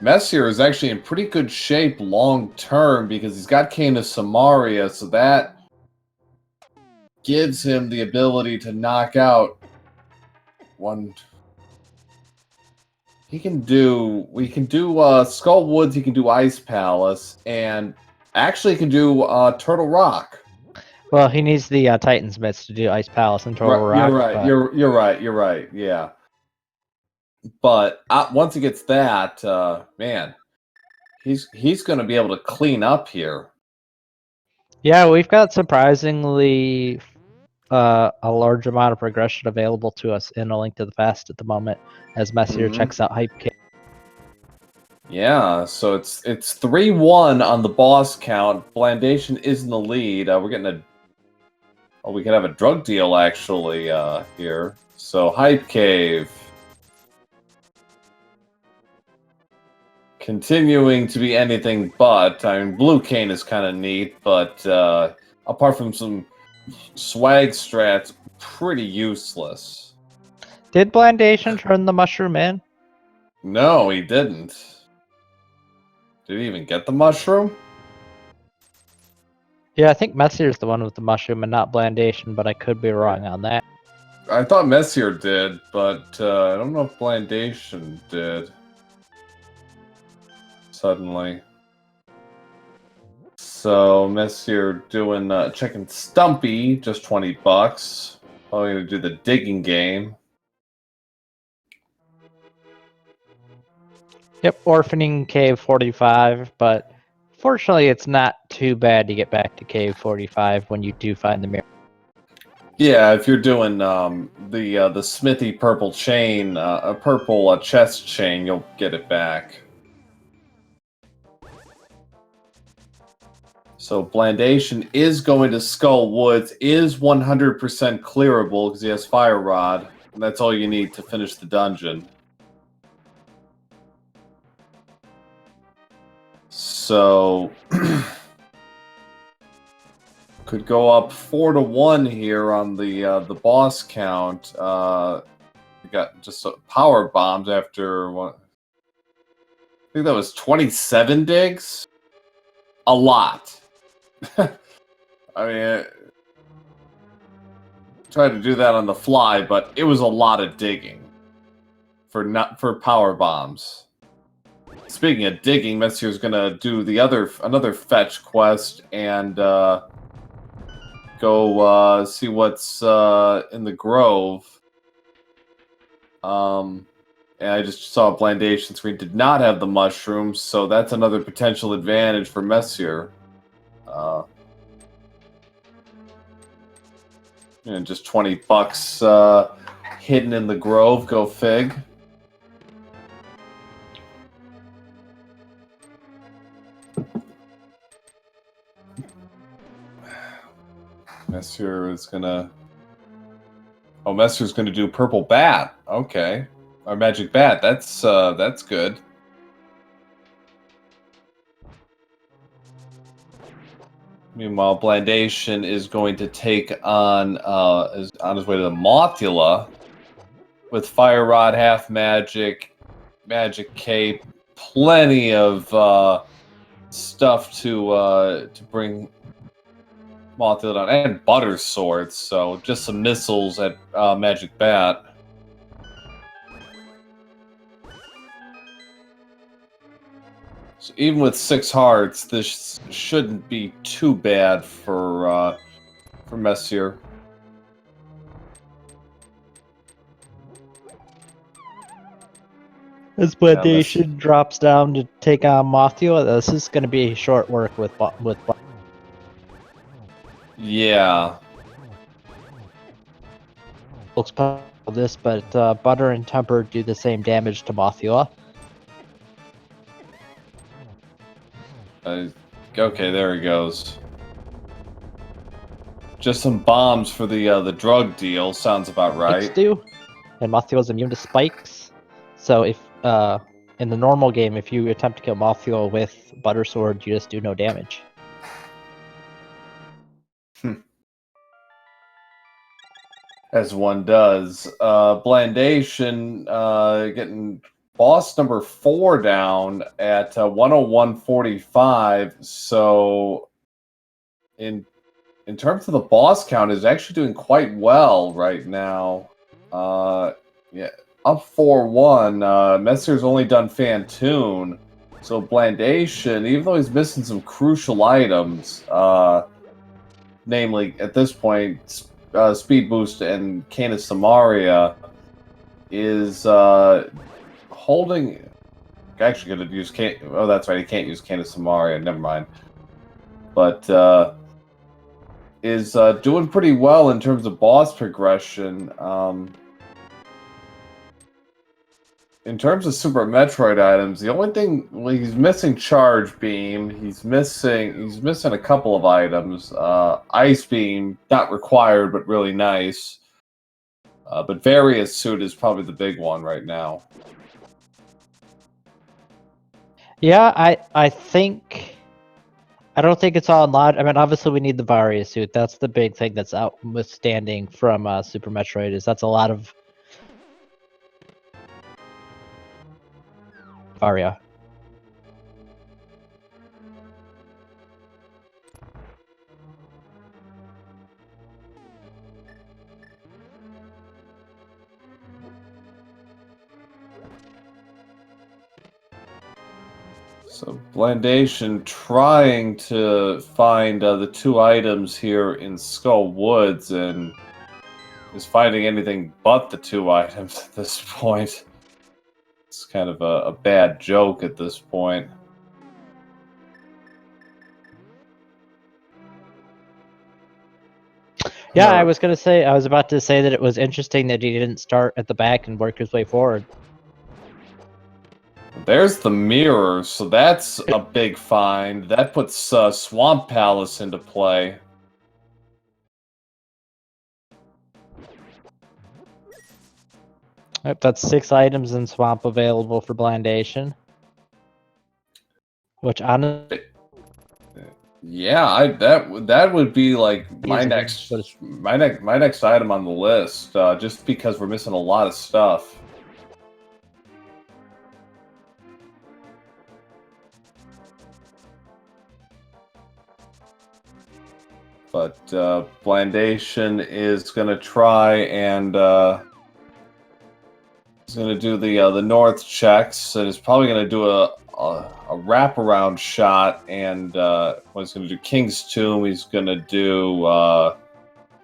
Mesyr is actually in pretty good shape long term because he's got Cane of Samaria, so that gives him the ability to knock out one. We can do Skull Woods, he can do Ice Palace, and actually can do Turtle Rock. Well, he needs the Titan's Mitts to do Ice Palace and Total Rock. You're right. But... You're right. Yeah. But once he gets that, man, he's going to be able to clean up here. Yeah, we've got surprisingly a large amount of progression available to us in A Link to the Past at the moment, as Mesyr checks out Hype Kit. Yeah, so it's 3-1 on the boss count. Blandation is in the lead. We're getting we could have a drug deal actually here. So Hype Cave continuing to be anything but. I mean, Blue Cane is kind of neat, but apart from some swag strats, pretty useless. Did Blandation turn the mushroom in? No, he didn't. Did he even get the mushroom? Yeah, I think Mesyr's the one with the mushroom and not Blandation, but I could be wrong on that. I thought Mesyr did, but I don't know if Blandation did. Suddenly. So Mesyr doing checking Stumpy, just $20. Probably gonna do the digging game. Yep, Orphaning Cave 45, but fortunately it's not too bad to get back to Cave 45 when you do find the mirror. Yeah, if you're doing the Smithy purple chain, a purple chest chain, you'll get it back. So Blandation is going to Skull Woods, is 100% clearable because he has Fire Rod, and that's all you need to finish the dungeon. So could go up 4-1 here on the boss count. We got just power bombs after what? I think that was 27 digs. A lot. I mean, tried to do that on the fly, but it was a lot of digging. for power bombs. Speaking of digging, Messy's gonna do another fetch quest and go see what's in the grove. And I just saw Blandation screen did not have the mushrooms, so that's another potential advantage for Mesyr. And just $20 hidden in the grove. Go fig. Mesyr is gonna. Oh, Mesyr's gonna do purple bat. Okay, or magic bat. That's good. Meanwhile, Blandation is going to take on is on his way to the Mothula with Fire Rod, half magic, magic cape, plenty of stuff to bring Mothula down, and butter swords. So just some missiles at magic bat. So even with 6 hearts, this shouldn't be too bad for Mesyr. As Blandation drops down to take on Mothula, this is going to be short work with. Yeah. Looks this, but Butter and Temper do the same damage to Mothula. Okay, there he goes. Just some bombs for the drug deal. Sounds about right. Do, and Mothula's immune to spikes. So if in the normal game, if you attempt to kill Mothula with Butter Sword, you just do no damage. As one does. Blandation getting boss number 4 down at 101.45. So in terms of the boss count, is actually doing quite well right now. Yeah, up 4-1. Mesyr's only done Fantoon. So Blandation, even though he's missing some crucial items, namely at this point Speed Boost and Canis Samaria, is holding. Actually, going to use oh, that's right. He can't use Canis Samaria. Never mind. But is doing pretty well in terms of boss progression. In terms of Super Metroid items, the only thing, well, he's missing Charge Beam. He's missing a couple of items. Ice Beam, not required, but really nice. But Various Suit is probably the big one right now. Yeah, I think. I don't think it's all unlocked. I mean, obviously we need the Varia suit. That's the big thing that's outstanding from Super Metroid. Is that's a lot of Varia. So Blandation trying to find the 2 items here in Skull Woods, and is finding anything but the 2 items at this point. It's kind of a bad joke at this point. Yeah, I was about to say that it was interesting that he didn't start at the back and work his way forward. There's the mirror, so that's a big find. That puts Swamp Palace into play. Yep, that's 6 items in Swamp available for Blandation. Which honestly, yeah, that would be like my next item on the list, just because we're missing a lot of stuff. But Blandation is going to try and He's going to do the north checks, and he's probably going to do a wraparound shot, and he's going to do King's Tomb. He's going to do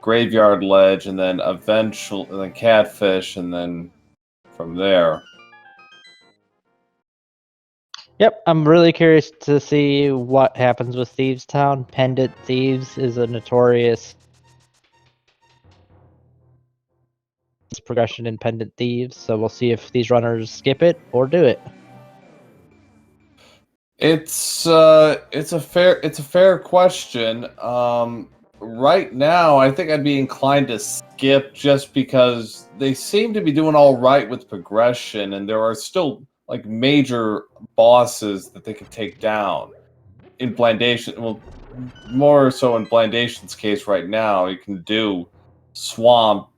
Graveyard Ledge, and then eventually, and then Catfish, and then from there. Yep, I'm really curious to see what happens with Thieves Town. Pendant Thieves is a notorious progression in Pendant Thieves, so we'll see if these runners skip it or do it. It's a fair question. Right now, I think I'd be inclined to skip just because they seem to be doing all right with progression, and there are still like major bosses that they can take down in Blandation. Well, more so in Blandation's case right now, you can do Swamp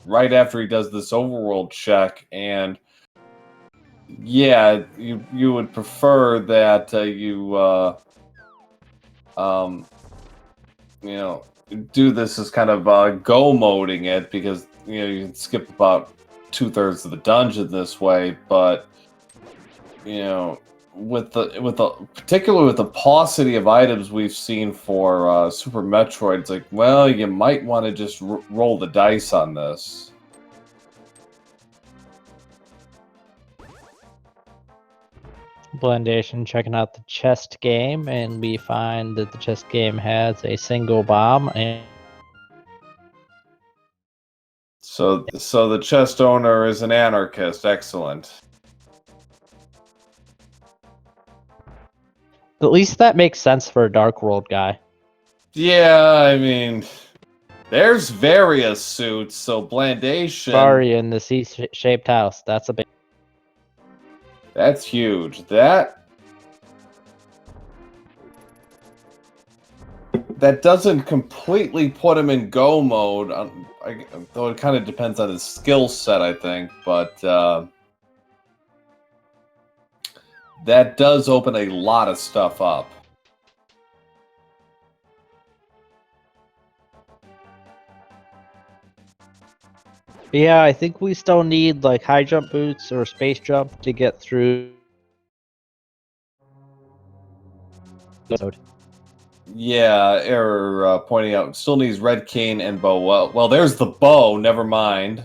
right after he does this overworld check, and yeah, you would prefer that you know, do this as kind of go moding it, because you can skip about 2/3 of the dungeon this way, but with the particularly with the paucity of items we've seen for Super Metroid, it's like, well, you might want to just roll the dice on this. Blandation checking out the chest game, and we find that the chest game has a single bomb, and So the chest owner is an anarchist. Excellent. at least that makes sense for a Dark World guy. Yeah, I mean, there's various suits, so Blandation. Sorry, in the C-shaped house. That's a big. That's huge. That doesn't completely put him in go mode, though it kind of depends on his skill set, I think. But that does open a lot of stuff up. Yeah, I think we still need like high jump boots or space jump to get through. Yeah, error pointing out still needs red cane and bow. Well, there's the bow. Never mind.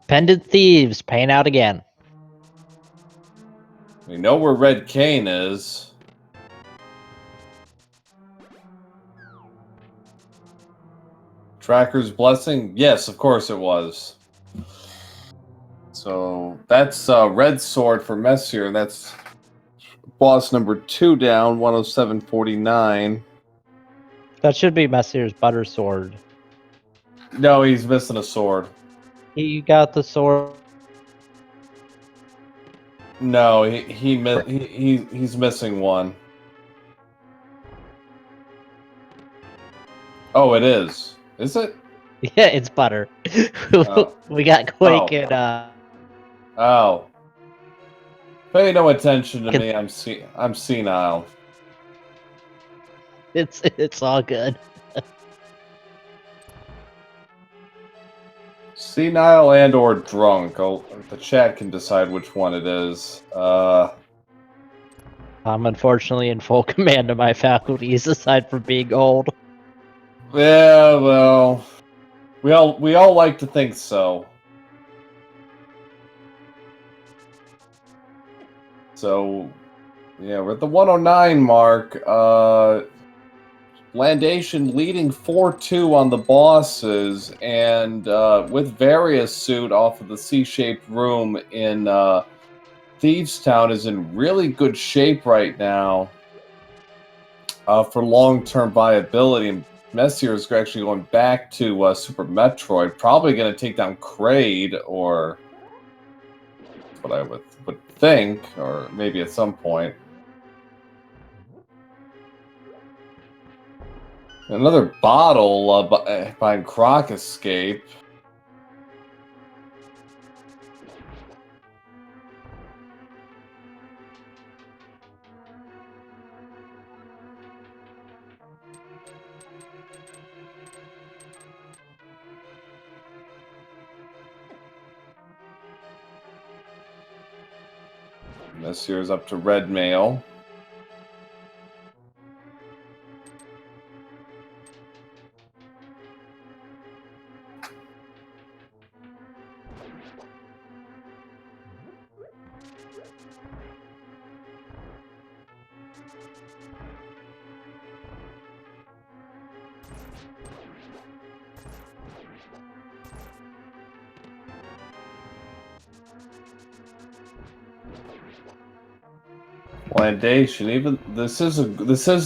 Pendant Thieves, paying out again. We know where red cane is. Tracker's Blessing? Yes, of course it was. So that's red sword for Mesyr, and that's boss number 2 down, 107.49. That should be Mesyr's butter sword. No, he's missing a sword. He got the sword. No, he's missing one. Oh, it is. Is it? Yeah, it's butter. Oh. We got Quake and Oh. Pay no attention to me. I'm senile. It's all good. Senile and or drunk. The chat can decide which one it is. I'm unfortunately in full command of my faculties, aside from being old. Yeah, well, we all like to think so. So, yeah, we're at the 109 mark. Blandation leading 4-2 on the bosses, and with Various suit off of the C-shaped room in Thieves Town is in really good shape right now for long-term viability. And Mesyr is actually going back to Super Metroid, probably going to take down Kraid, or what I would think, or maybe at some point. Another bottle behind Croc Escape. Mesyr is up to red mail. Blandation. Even this is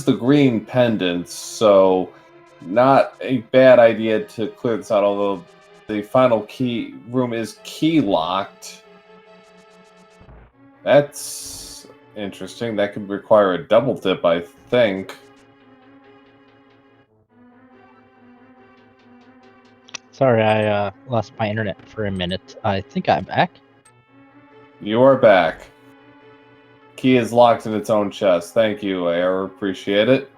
the green pendant, so not a bad idea to clear this out. Although the final key room is key locked. That's interesting. That could require a double dip, I think. Sorry, I lost my internet for a minute. I think I'm back. You are back. Key is locked in its own chest. Thank you, Air. Appreciate it.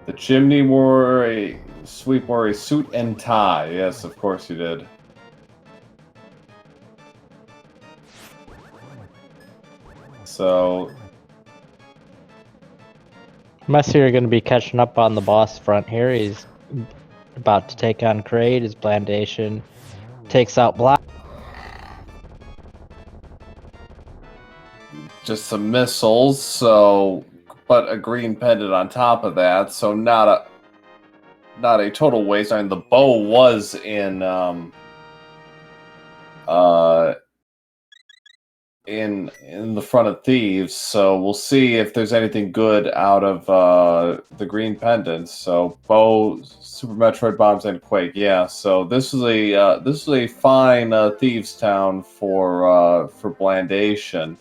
The chimney wore a sweep wore a suit and tie. Yes, of course you did. So Mesyr going to be catching up on the boss front here. He's about to take on Kraid. His Blandation takes out Black. just some missiles, so but a green pendant on top of that, so not a total waste. I mean, the bow was in the front of thieves, so we'll see if there's anything good out of the green pendants. So bow, Super Metroid bombs, and Quake. Yeah, so this is a fine thieves town for Blandation.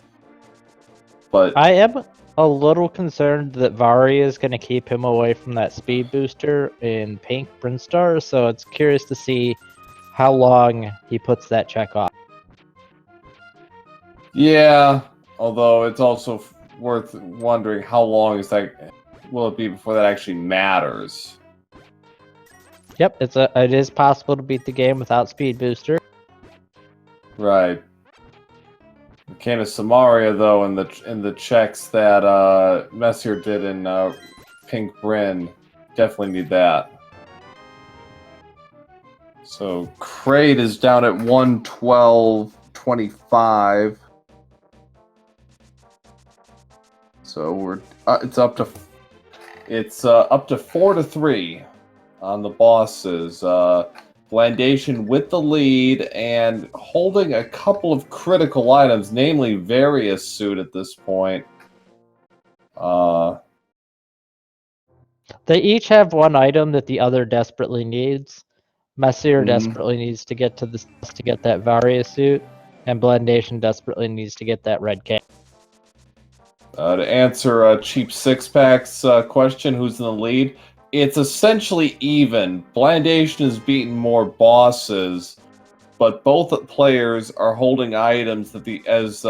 But I am a little concerned that Vari is going to keep him away from that speed booster in Pink Brinstar, so it's curious to see how long he puts that check off. yeah, although it's also worth wondering how long will it be before that actually matters. Yep, it is possible to beat the game without speed booster. Right. Arcana Samaria, though, in the checks that Mesyr did in Pink Bryn, definitely need that. So Kraid is down at 112.25. So it's up to 4-3 on the bosses. Blandation with the lead and holding a couple of critical items, namely Various Suit at this point. They each have one item that the other desperately needs. Mesyr desperately needs to get to get that Various suit, and Blandation desperately needs to get that red cap. To answer Cheap Six Pack's question, who's in the lead? It's essentially even. Blandation has beaten more bosses, but both players are holding items that as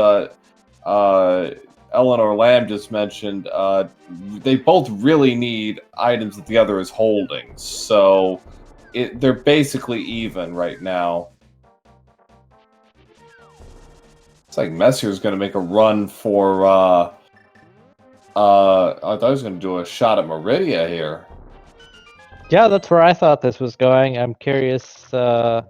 Eleanor Lamb just mentioned, they both really need items that the other is holding. So they're basically even right now. It's like Mesyr's going to make a run for... I thought he was going to do a shot at Meridia here. Yeah, that's where I thought this was going. I'm curious. Well,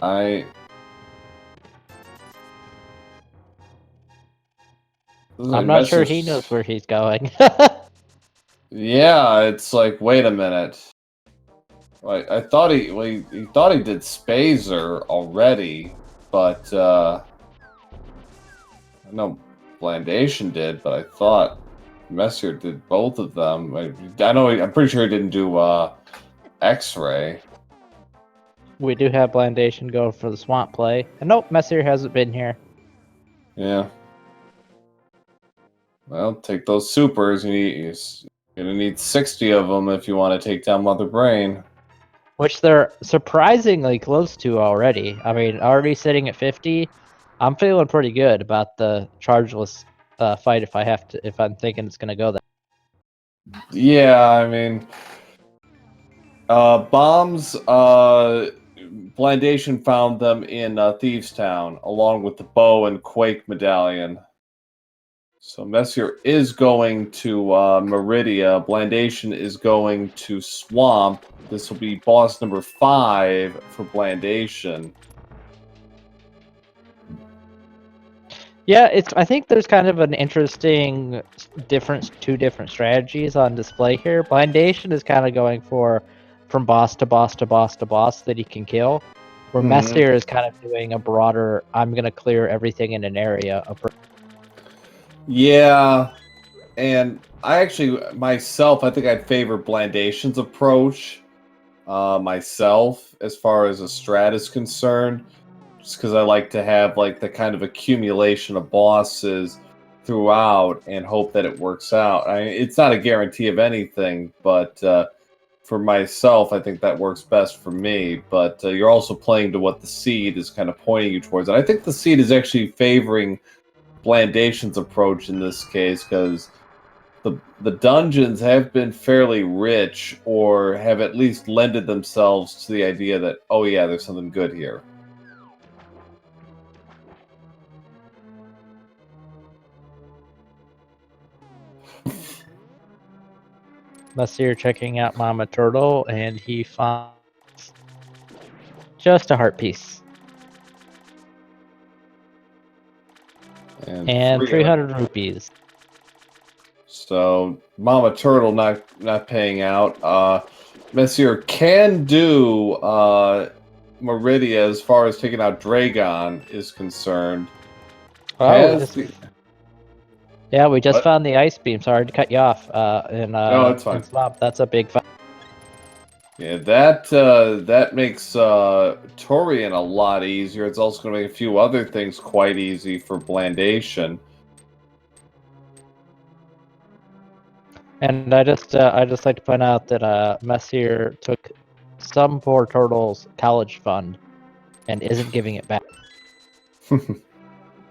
I'm not sure he knows where he's going. Yeah, it's like, wait a minute. I thought he thought he did Spazer already, but I know Blandation did, but I thought Mesyr did both of them. I know I'm pretty sure he didn't do X-Ray. We do have Blandation going for the swamp play. And nope, Mesyr hasn't been here. Yeah. Well, take those supers. You're gonna need 60 of them if you want to take down Mother Brain. Which they're surprisingly close to already. I mean, already sitting at 50. I'm feeling pretty good about the chargeless fight if I'm thinking it's gonna go there. Yeah, I mean, bombs. Blandation found them in Thieves Town, along with the bow and Quake medallion. So Mesyr is going to Meridia. Blandation is going to Swamp. This will be boss number 5 for Blandation. Yeah, I think there's kind of an interesting two different strategies on display here. Blandation is kind of going for from boss to boss to boss to boss that he can kill, where Mesyr is kind of doing a broader, I'm going to clear everything in an area approach. Yeah, and I actually, myself, I think I'd favor Blandation's approach, myself, as far as a strat is concerned, just because I like to have, like, the kind of accumulation of bosses throughout and hope that it works out. I mean, it's not a guarantee of anything, but for myself, I think that works best for me. But you're also playing to what the seed is kind of pointing you towards. And I think the seed is actually favoring Blandation's approach in this case, because the dungeons have been fairly rich, or have at least lended themselves to the idea that, oh yeah, there's something good here. Mesyr checking out Mama Turtle, and he finds just a heart piece. And 300 rupees. So Mama Turtle not paying out. Mesyr can do Meridia as far as taking out Dragon is concerned. Oh, yeah, we just found the ice beam. Sorry to cut you off. No, it's fine. In Swamp, that's a big fight. Yeah, that makes Torian a lot easier. It's also going to make a few other things quite easy for Blandation. And I just like to point out that Mesyr took some poor turtle's college fund and isn't giving it back.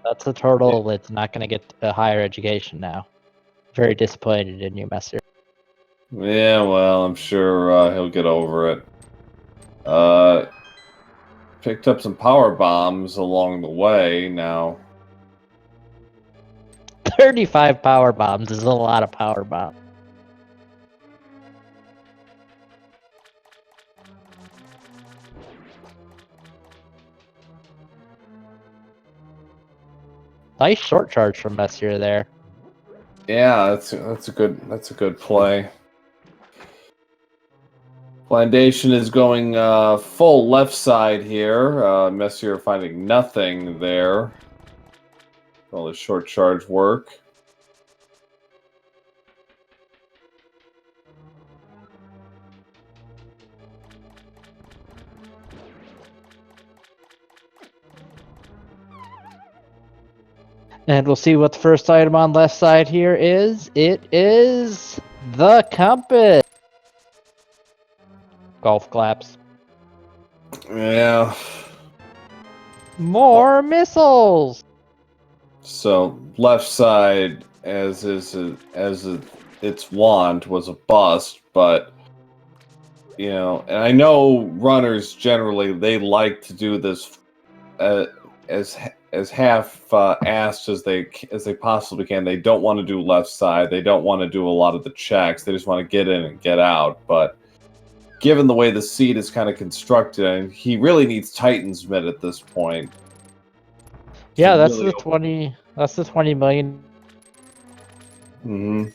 That's a turtle that's not going to get a higher education now. Very disappointed in you, Mesyr. Yeah, well, I'm sure he'll get over it. Picked up some power bombs along the way. Now, 35 power bombs is a lot of power bombs. Nice short charge from Mesyr there. yeah, that's a good play. Blandation is going full left side here. Mesyr finding nothing there. All the short charge work. And we'll see what the first item on left side here is. It is the compass. Golf claps. Yeah. More missiles. So left side, its wand was a bust, but you know, and I know runners generally they like to do this as half-assed as they possibly can. They don't want to do left side. They don't want to do a lot of the checks. They just want to get in and get out. But given the way the seat is kind of constructed, and he really needs Titan's mid at this point. Yeah, that's really the 20. That's the 20 million. Mm-hmm.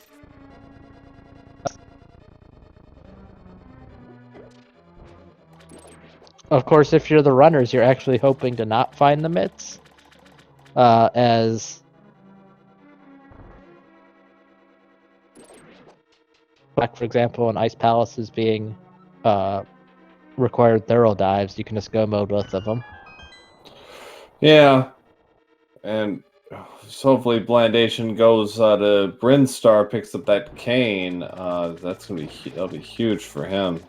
Of course, if you're the runners, you're actually hoping to not find the mitts, as like for example, in Ice Palace is being required thorough dives. You can just go mode both of them. Yeah, and so hopefully Blandation goes to Brinstar, picks up that cane. That'll be huge for him.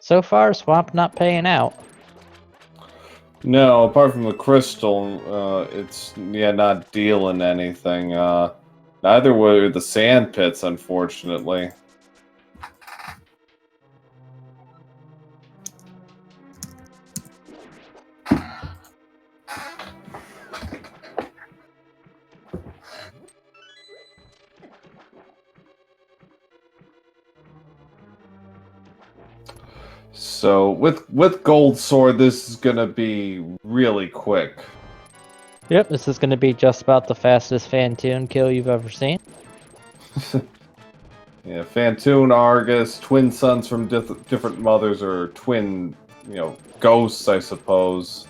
So far, Swamp not paying out. No, apart from the crystal, it's not dealing anything. Neither were the sand pits, unfortunately. So with Gold Sword, this is gonna be really quick. Yep, this is going to be just about the fastest Fantoon kill you've ever seen. Yeah, Fantoon, Argus, twin sons from different mothers, or twin, ghosts, I suppose.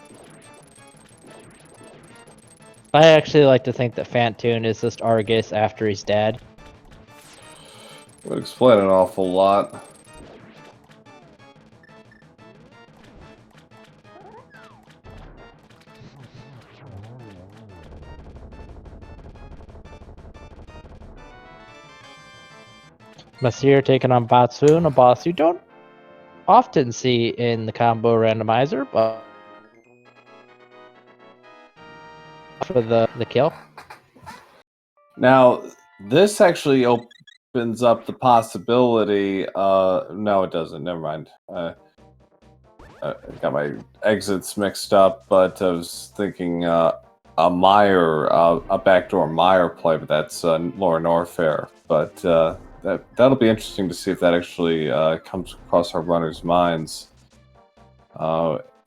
I actually like to think that Fantoon is just Argus after he's dead. Would explain an awful lot. Mesyr taking on Batsoon, a boss you don't often see in the combo randomizer, but for the kill. Now, this actually opens up the possibility. No, it doesn't. Never mind. I got my exits mixed up, but I was thinking a backdoor Meyer play, but that's Laura Norfair. But that'll be interesting to see if that actually comes across our runners' minds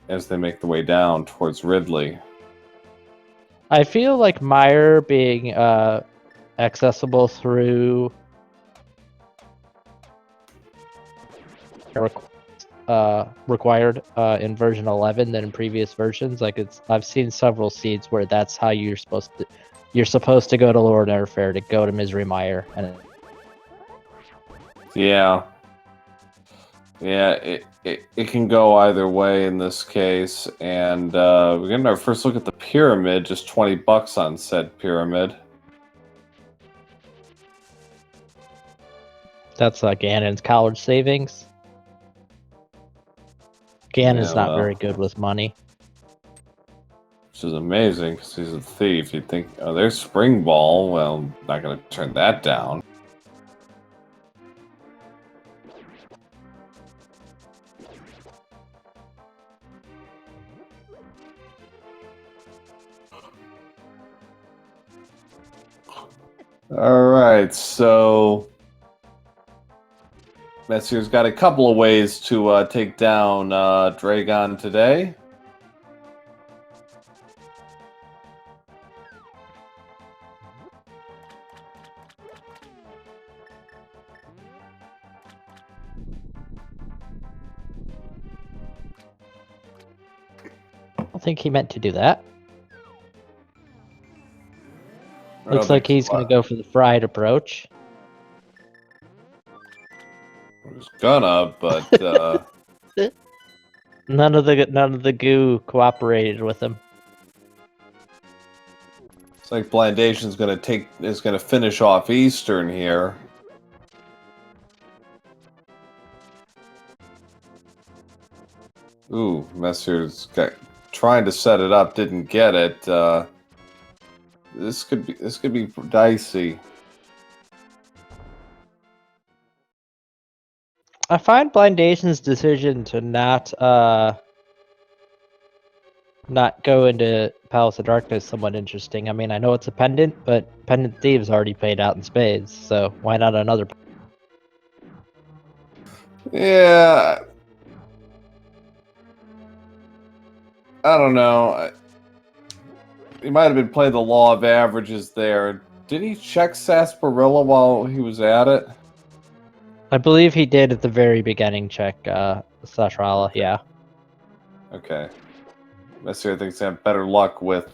as they make the way down towards Ridley. I feel like Meyer being accessible through required in version 11 than in previous versions. Like I've seen several seeds where that's how you're supposed to go to Lord Airfare to go to Misery Meyer, and Yeah, it can go either way in this case, and we're getting our first look at the pyramid. Just $20 on said pyramid. that's Ganon's college savings. Ganon's Yeah, not well, very good with money. which is amazing because he's a thief. You'd think, oh, there's Spring Ball. Well, not going to turn that down. All right, so Mesyr's got a couple of ways to take down Dragon today. I don't think he meant to do that. I Looks don't like think he's going to go for the fried approach. I was gonna, but None of the goo cooperated with him. it's like Blandation's gonna finish off Eastern here. Ooh, Messer's trying to set it up, didn't get it. This could be dicey. I find Blandation's decision to not go into Palace of Darkness somewhat interesting. I mean, I know it's a pendant, but Pendant Thieves already paid out in spades, so why not another? Yeah, I don't know. He might have been playing the law of averages there. Did he check Sarsaparilla while he was at it? I believe he did at the very beginning check Sashrala, Okay. yeah. Okay. Mesyr thinks they have better luck with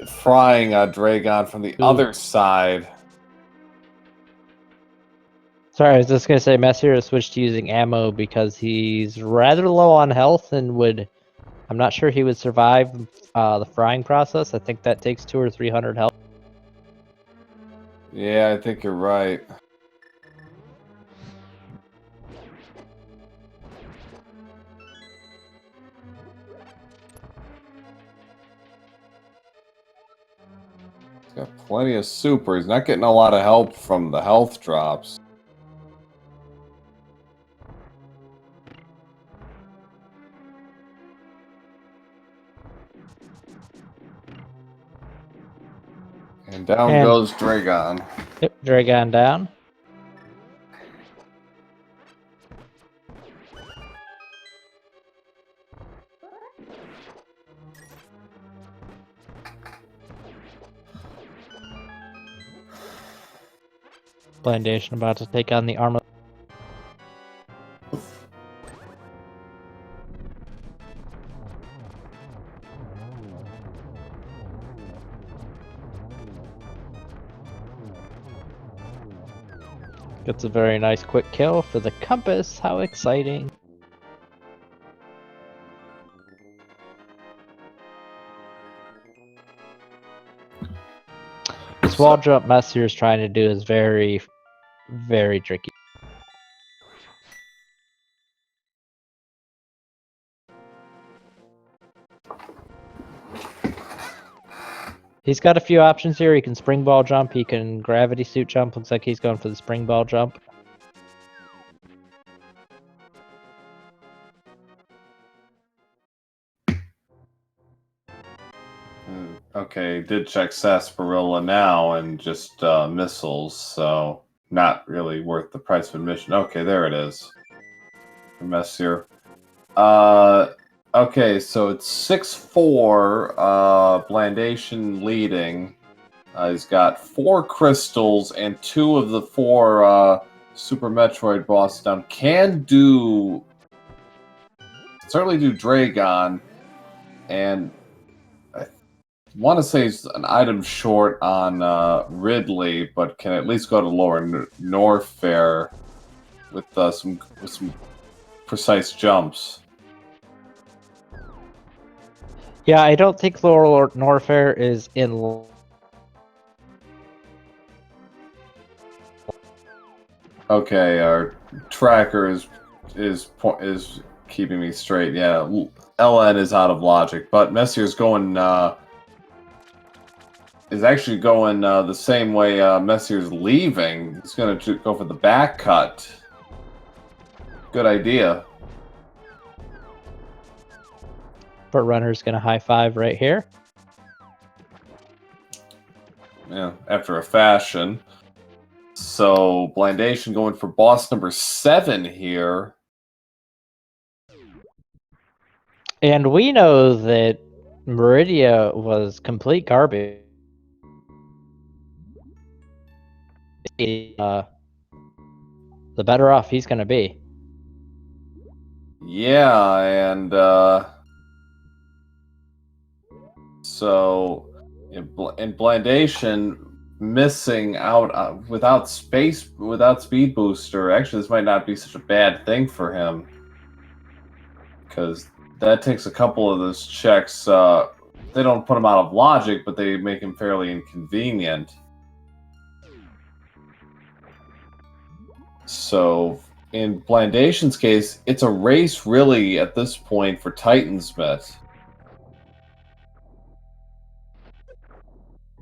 frying Dragon from the other side. Sorry, I was just gonna say Mesyr has switched to using ammo because he's rather low on health and I'm not sure he would survive the frying process. I think that takes 200 or 300 health. Yeah, I think you're right. plenty of super. He's not getting a lot of help from the health drops. And down goes Dragon. Yep, Dragon down. Blandation about to take on the armor. Gets a very nice quick kill for the compass. How exciting. This wall jump Mesyr is trying to do is very, very tricky. He's got a few options here. He can spring ball jump. He can gravity suit jump. Looks like he's going for the spring ball jump. Okay, did check sarsaparilla now and just missiles, so not really worth the price of admission. Okay, there it is. Mesyr. Okay, so it's 6-4, Blandation leading. He's got 4 crystals and 2 of the 4 Super Metroid bosses down. Can certainly do Dragon, and I want to say he's an item short on Ridley, but can at least go to lower Norfair with some precise jumps. Yeah, I don't think lower Norfair is in. Okay, our tracker is keeping me straight. Yeah, LN is out of logic, but Mesyr's going is actually going the same way Mesyr's leaving. He's going to go for the back cut. Good idea. But Runner's going to high five right here. Yeah, after a fashion. So, Blandation going for boss number 7 here. And we know that Meridia was complete garbage. The better off he's going to be. Yeah, and so in Blandation missing out without speed booster. Actually, this might not be such a bad thing for him, because that takes a couple of those checks. They don't put him out of logic, but they make him fairly inconvenient. So in Blandation's case, it's a race really at this point for Titansmith,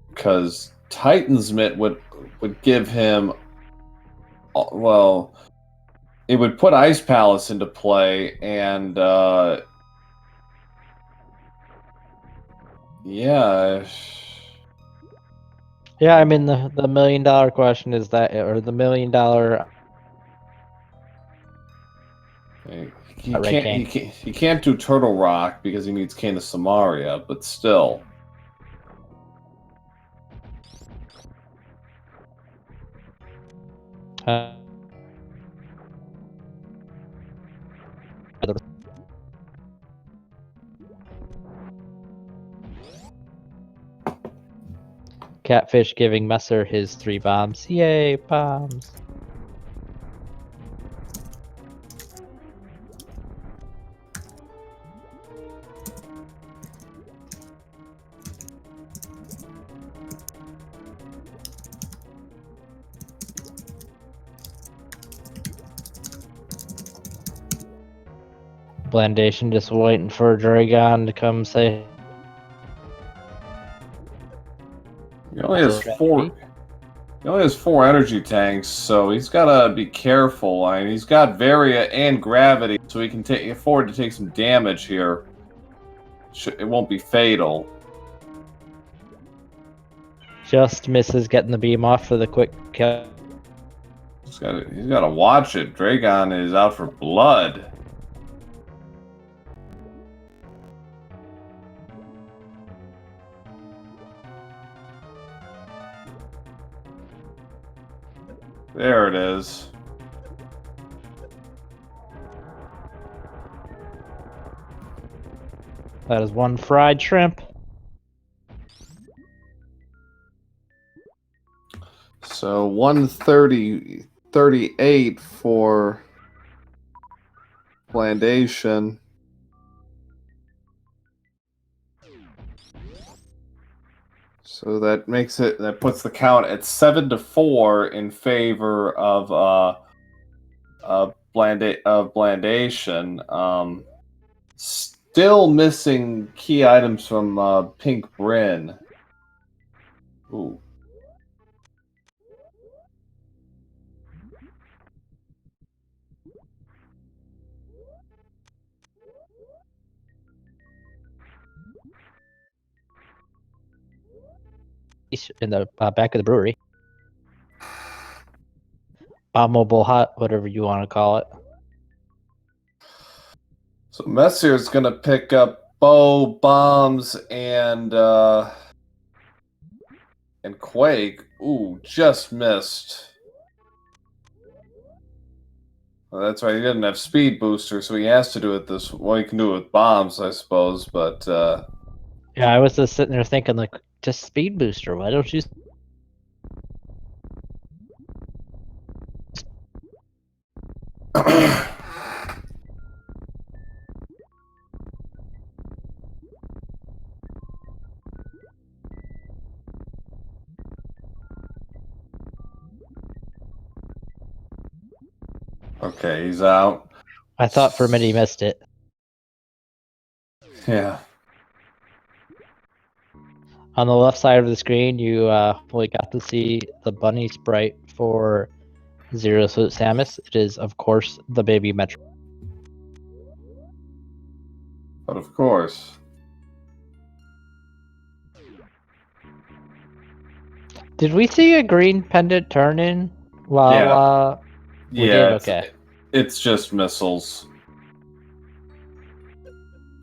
because Titansmith would give him, well, it would put Ice Palace into play, and yeah. Yeah, I mean the $1 million question is that, or the $1 million. He can't do Turtle Rock because he needs Cane of Samaria, but still. Catfish giving Mesyr his 3 bombs. Yay, bombs. Blandation just waiting for Dragon to come say. You only only has four. He only has 4 energy tanks, so he's gotta be careful. I mean, he's got Varia and Gravity, so he can afford to take some damage here. It won't be fatal. Just misses getting the beam off for the quick kill. He's gotta watch it. Dragon is out for blood. There it is. That is 1 fried shrimp. So 130.38 for Blandation. So that puts the count at 7-4 in favor of Blandation. Still missing key items from Pink Bryn. Ooh. In the back of the brewery. Bombable hut, whatever you want to call it. So Mesyr is going to pick up bow, bombs, and Quake. Ooh, just missed. Well, that's right. He didn't have speed booster, so he has to do it this. Well, he can do it with bombs, I suppose. But yeah, I was just sitting there thinking, like, just speed booster. Why don't you? Okay, he's out. I thought for a minute he missed it. Yeah. On the left side of the screen, you only got to see the bunny sprite for Zero Suit Samus. It is, of course, the baby Metroid. But of course. Did we see a green pendant turn in while we did? Okay. It's just missiles.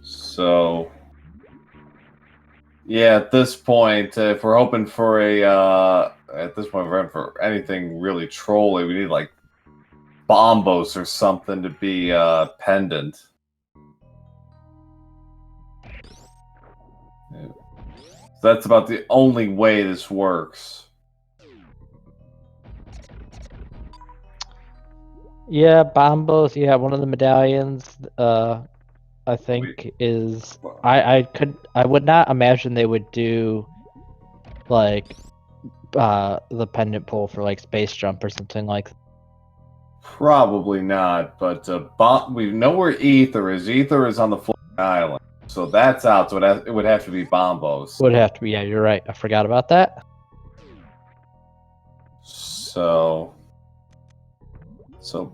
So yeah, at this point, if we're hoping for for anything really trolly, we need like Bombos or something to be pendant. Yeah. That's about the only way this works. Yeah, Bombos. Yeah, one of the medallions. I think is I would not imagine they would do like the pendant pull for like space jump or something like that. Probably not, but we know where Ether is. Ether is on the floating island, so that's out. So it would have to be Bombos. Would have to be. Yeah, you're right. I forgot about that. So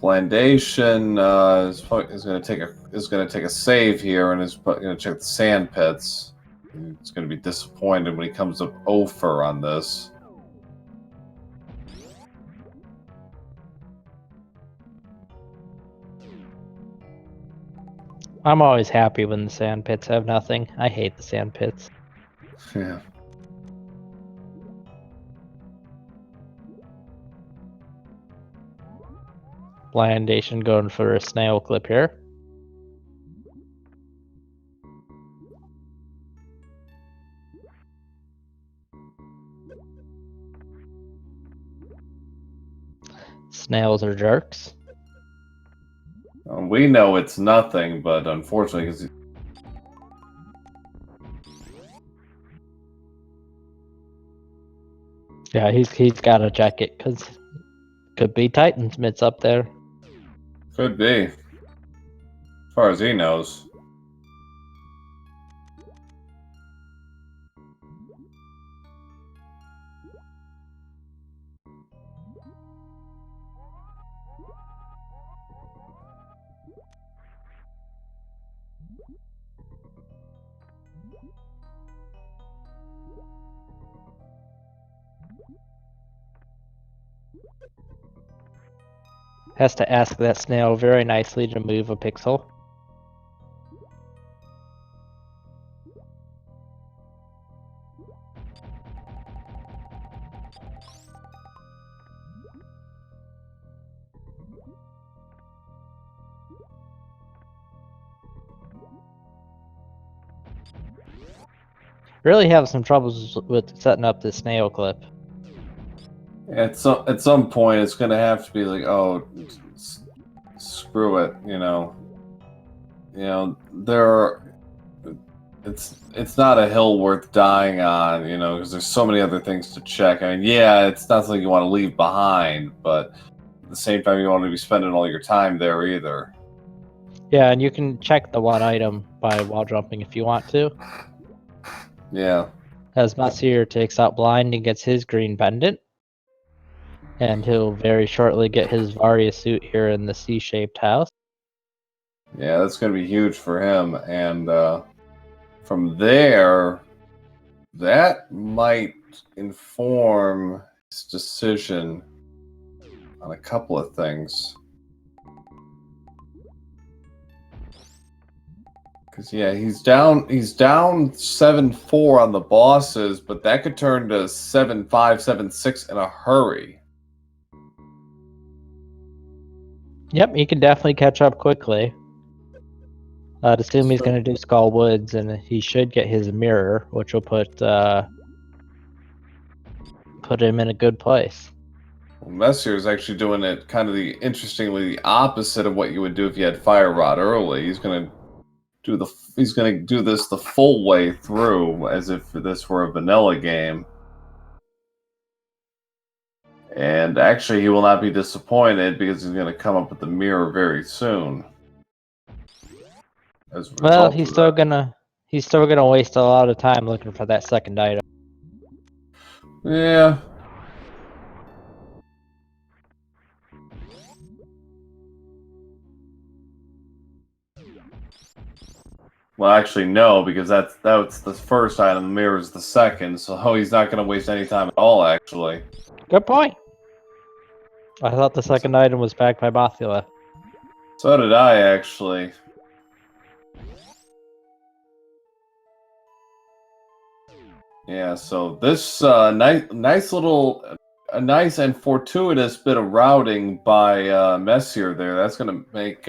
Blandation is going to take a save here, and is going to check the sand pits. It's going to be disappointed when he comes up Ofer on this. I'm always happy when the sand pits have nothing. I hate the sand pits. Yeah. Blandation going for a snail clip here. Snails are jerks. We know it's nothing, but unfortunately, yeah, he's got to check it because could be Titan's mitts up there. Could be, as far as he knows. Has to ask that snail very nicely to move a pixel. Really have some troubles with setting up the snail clip. At some point, it's gonna have to be like, oh, screw it, you know. It's not a hill worth dying on, you know, because there's so many other things to check. I mean, yeah, it's not something you want to leave behind, but at the same time, you don't want to be spending all your time there either. Yeah, and you can check the one item by wall jumping if you want to. Yeah. As Mesyr takes out Blind and gets his green pendant. And he'll very shortly get his Varia suit here in the C-shaped house. Yeah, that's going to be huge for him. And from there, that might inform his decision on a couple of things. Because yeah, he's down 7-4 on the bosses, but that could turn to 7-5, 7-6 in a hurry. Yep, he can definitely catch up quickly. I'd assume he's going to do Skull Woods, and he should get his mirror, which will put him in a good place. Well, Mesyr is actually doing it kind of interestingly the opposite of what you would do if you had Fire Rod early. He's going to do this the full way through, as if this were a vanilla game. And actually, he will not be disappointed because he's going to come up with the mirror very soon. Well, he's still gonna waste a lot of time looking for that second item. Yeah. Well, actually, no, because that's the first item. The mirror is the second, so he's not going to waste any time at all. Actually, good point. I thought the second item was backed by Bothula. So did I, actually. Yeah, so this nice and fortuitous bit of routing by Mesyr there. That's going to make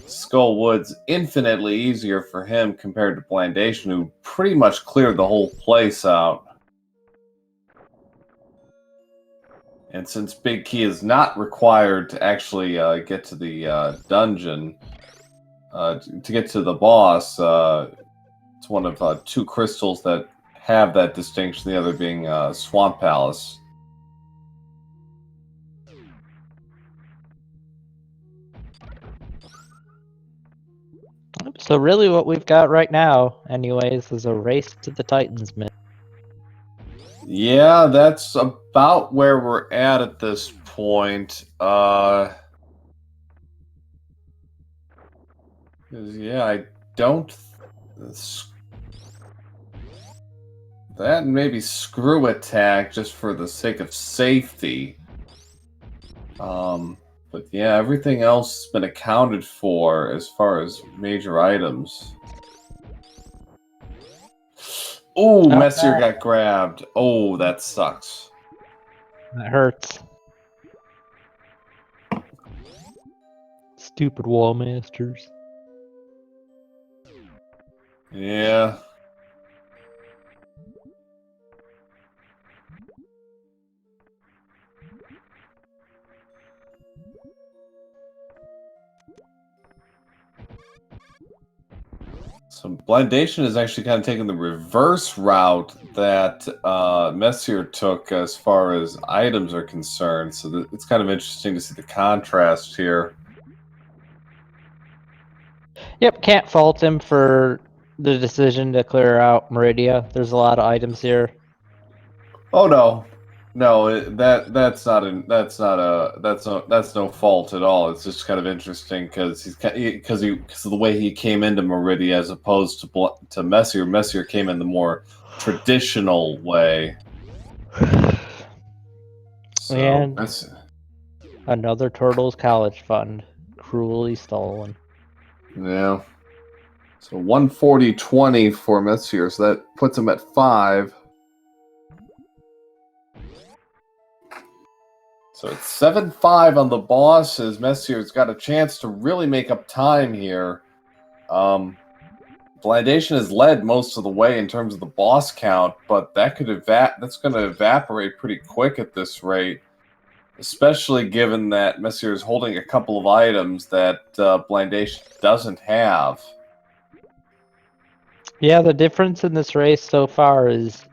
Skull Woods infinitely easier for him compared to Blandation, who pretty much cleared the whole place out. And since Big Key is not required to actually get to the dungeon, to get to the boss, it's one of two crystals that have that distinction, the other being Swamp Palace. So really what we've got right now, anyways, is a race to the Titans, man. Yeah, that's about where we're at this point. Yeah, I don't... That and maybe screw attack just for the sake of safety. But yeah, everything else has been accounted for as far as major items. Oh, Mesyr got grabbed. Oh, that sucks. That hurts. Stupid wall masters. Yeah. So Blandation is actually kind of taking the reverse route that Mesyr took as far as items are concerned. So it's kind of interesting to see the contrast here. Yep, can't fault him for the decision to clear out Meridia. There's a lot of items here. Oh no, that's no fault at all. It's just kind of interesting because because of the way he came into Meridia as opposed to Mesyr. Mesyr came in the more traditional way. So And that's another Turtles College Fund, cruelly stolen. yeah. So 140.20 for Mesyr, so that puts him at 5. So it's 7-5 on the boss as Mesyr's got a chance to really make up time here. Blandation has led most of the way in terms of the boss count, but that's going to evaporate pretty quick at this rate, especially given that Mesyr is holding a couple of items that Blandation doesn't have. Yeah, the difference in this race so far is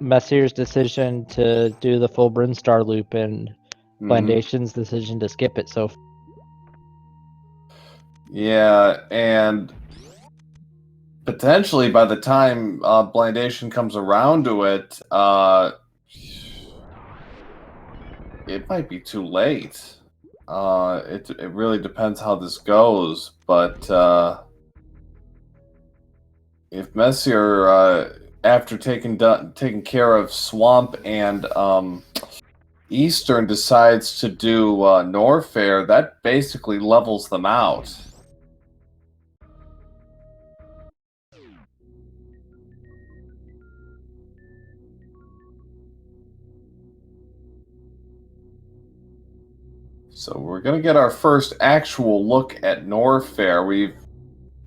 Mesyr's decision to do the full Brinstar loop and Blandation's decision to skip it. So yeah, and potentially by the time Blandation comes around to it, it might be too late. It really depends how this goes, but if Mesyr, after taking care of Swamp and Eastern, decides to do Norfair, that basically levels them out. So we're going to get our first actual look at Norfair. We've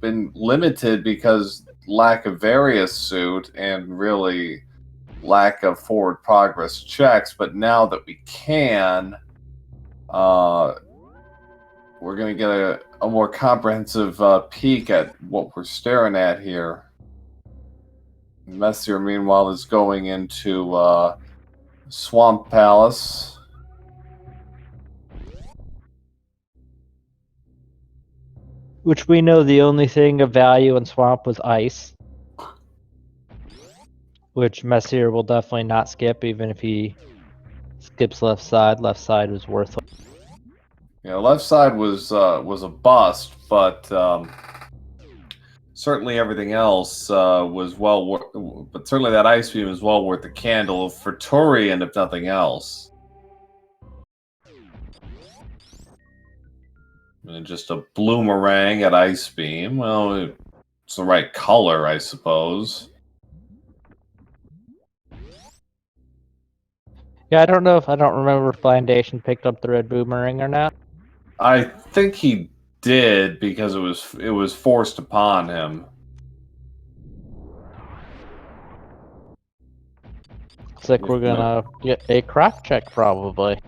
been limited because lack of various suit and really lack of forward progress checks, but now that we can, we're going to get a more comprehensive peek at what we're staring at here. Mesyr, meanwhile, is going into Swamp Palace. which we know the only thing of value in Swamp was ice, which Mesyr will definitely not skip, even if he skips left side. Left side was worthless. Yeah, left side was a bust, but certainly everything else was well worth. But certainly that ice beam is well worth the candle for Turian, if nothing else. And just a bloomerang at ice beam. Well, it's the right color, I suppose. Yeah, I don't remember if Blandation picked up the red boomerang or not. I think he did because it was forced upon him. Looks like we're gonna get a craft check probably.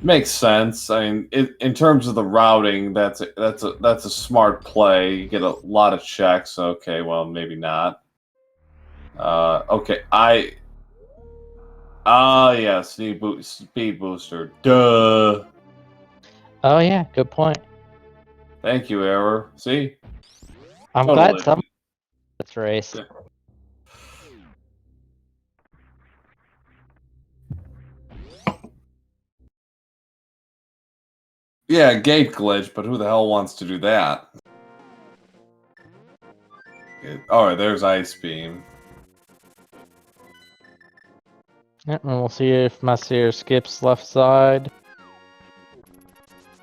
Makes sense. I mean, in terms of the routing, that's a smart play. You get a lot of checks. Okay, well, maybe not. Okay, yeah, speed booster. Duh. Oh yeah, good point. Thank you, Error. See, I'm glad some this race. Yeah. Yeah, gate glitch, but who the hell wants to do that? Alright, there's Ice Beam. Yeah, and we'll see if Mesyr skips left side.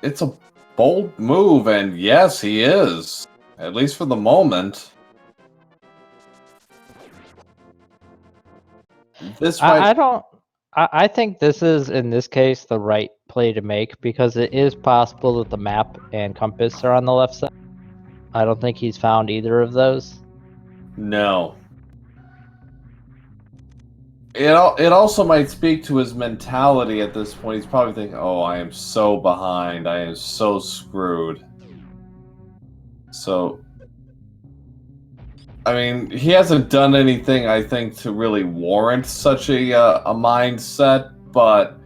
It's a bold move, and yes, he is. At least for the moment. This might... I think this is, in this case, the right play to make, because it is possible that the map and compass are on the left side. I don't think he's found either of those. No. It also might speak to his mentality at this point. He's probably thinking, oh, I am so behind. I am so screwed. So, I mean, he hasn't done anything, I think, to really warrant such a mindset, but,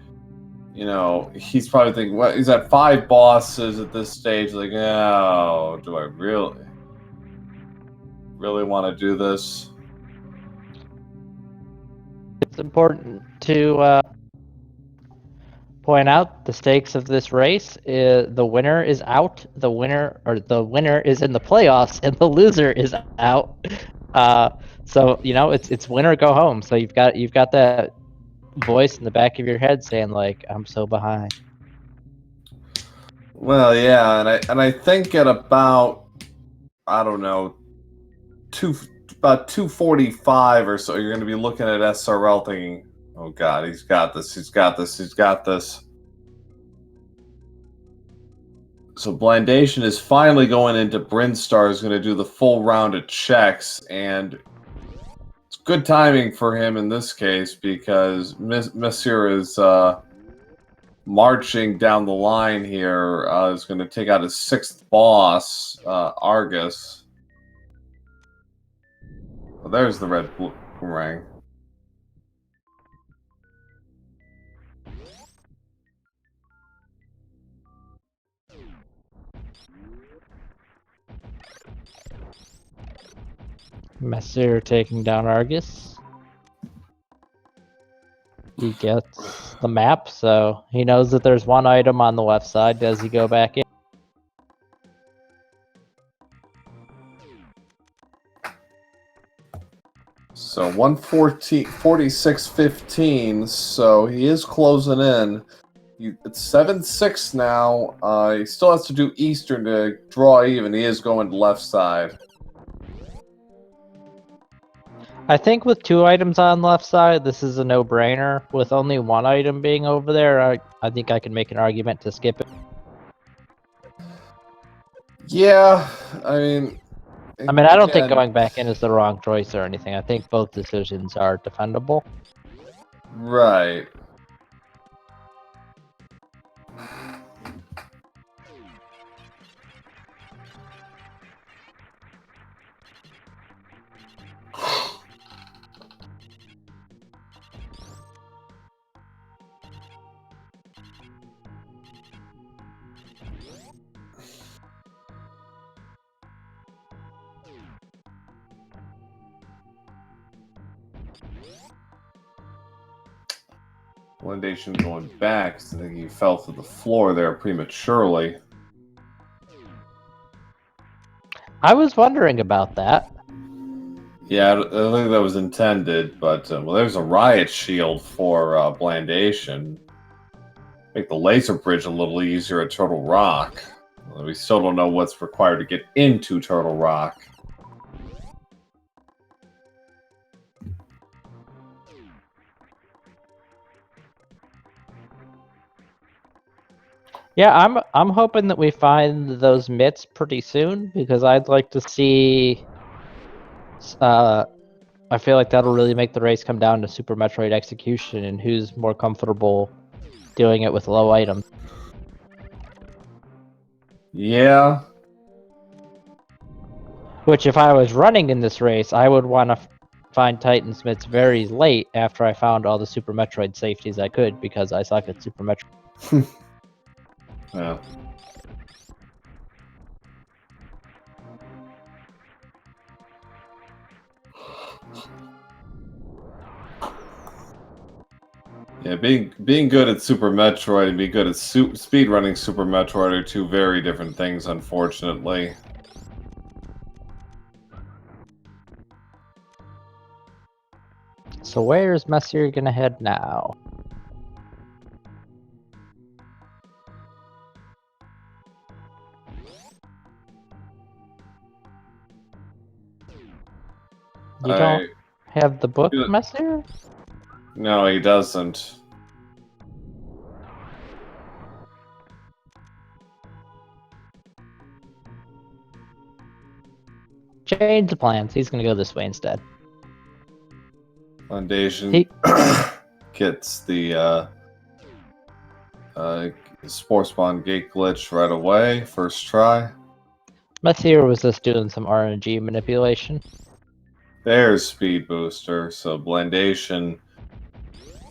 you know, he's probably thinking, well, he's at 5 bosses at this stage, like, oh, do I really want to do this? It's important to point out the stakes of this race. The winner is out. The winner is in the playoffs, and the loser is out. So you know it's win or go home. So you've got that voice in the back of your head saying like, "I'm so behind." Well, yeah, and I think at about, I don't know, about 2:45 or so, you're going to be looking at SRL thinking, "Oh God, he's got this, he's got this, he's got this." So Blandation is finally going into Brinstar, is going to do the full round of checks, and it's good timing for him in this case because Mesyr is marching down the line here. Is going to take out his 6th boss, Argus. Well, there's the red boomerang. Mesyr taking down Argus. He gets the map, so he knows that there's one item on the left side. Does he go back in? So 1:46:15. So he is closing in. It's 7-6 now. He still has to do Eastern to draw even. He is going to left side. I think with 2 items on the left side, this is a no-brainer. With only 1 item being over there, I think I can make an argument to skip it. Yeah, I mean, I don't think going back in is the wrong choice or anything. I think both decisions are defendable. Right. Blandation going back, so I think he fell to the floor there prematurely. I was wondering about that. Yeah, I think that was intended, but well, there's a riot shield for Blandation. Make the laser bridge a little easier at Turtle Rock. Well, we still don't know what's required to get into Turtle Rock. Yeah, I'm hoping that we find those mitts pretty soon because I'd like to see. I feel like that'll really make the race come down to Super Metroid execution and who's more comfortable doing it with low items. Yeah. Which, if I was running in this race, I would want to find Titan Smiths very late after I found all the Super Metroid safeties I could because I suck at Super Metroid. Yeah. Yeah, being good at Super Metroid and being good at speedrunning Super Metroid are 2 very different things, unfortunately. So where's Mesyr gonna head now? You don't have the book, Mesyr? No, he doesn't. Change the plans. He's gonna go this way instead. Blandation gets the Spore Spawn gate glitch right away, first try. Mesyr was just doing some RNG manipulation. There's Speed Booster, so Blandation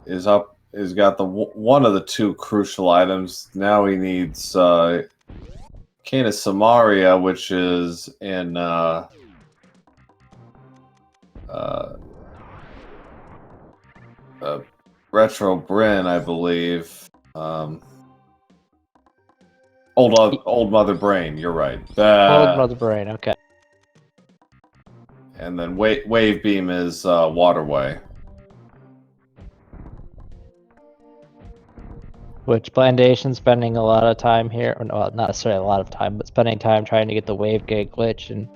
is up. Has got the one of the 2 crucial items. Now he needs Cane of Samaria, which is in Retro Bryn, I believe. Old Mother Brain. You're right. Old Mother Brain. Okay. And then Wave Beam is Waterway. Which Blandation spending a lot of time here, or well, not necessarily a lot of time, but spending time trying to get the wave gate glitch, and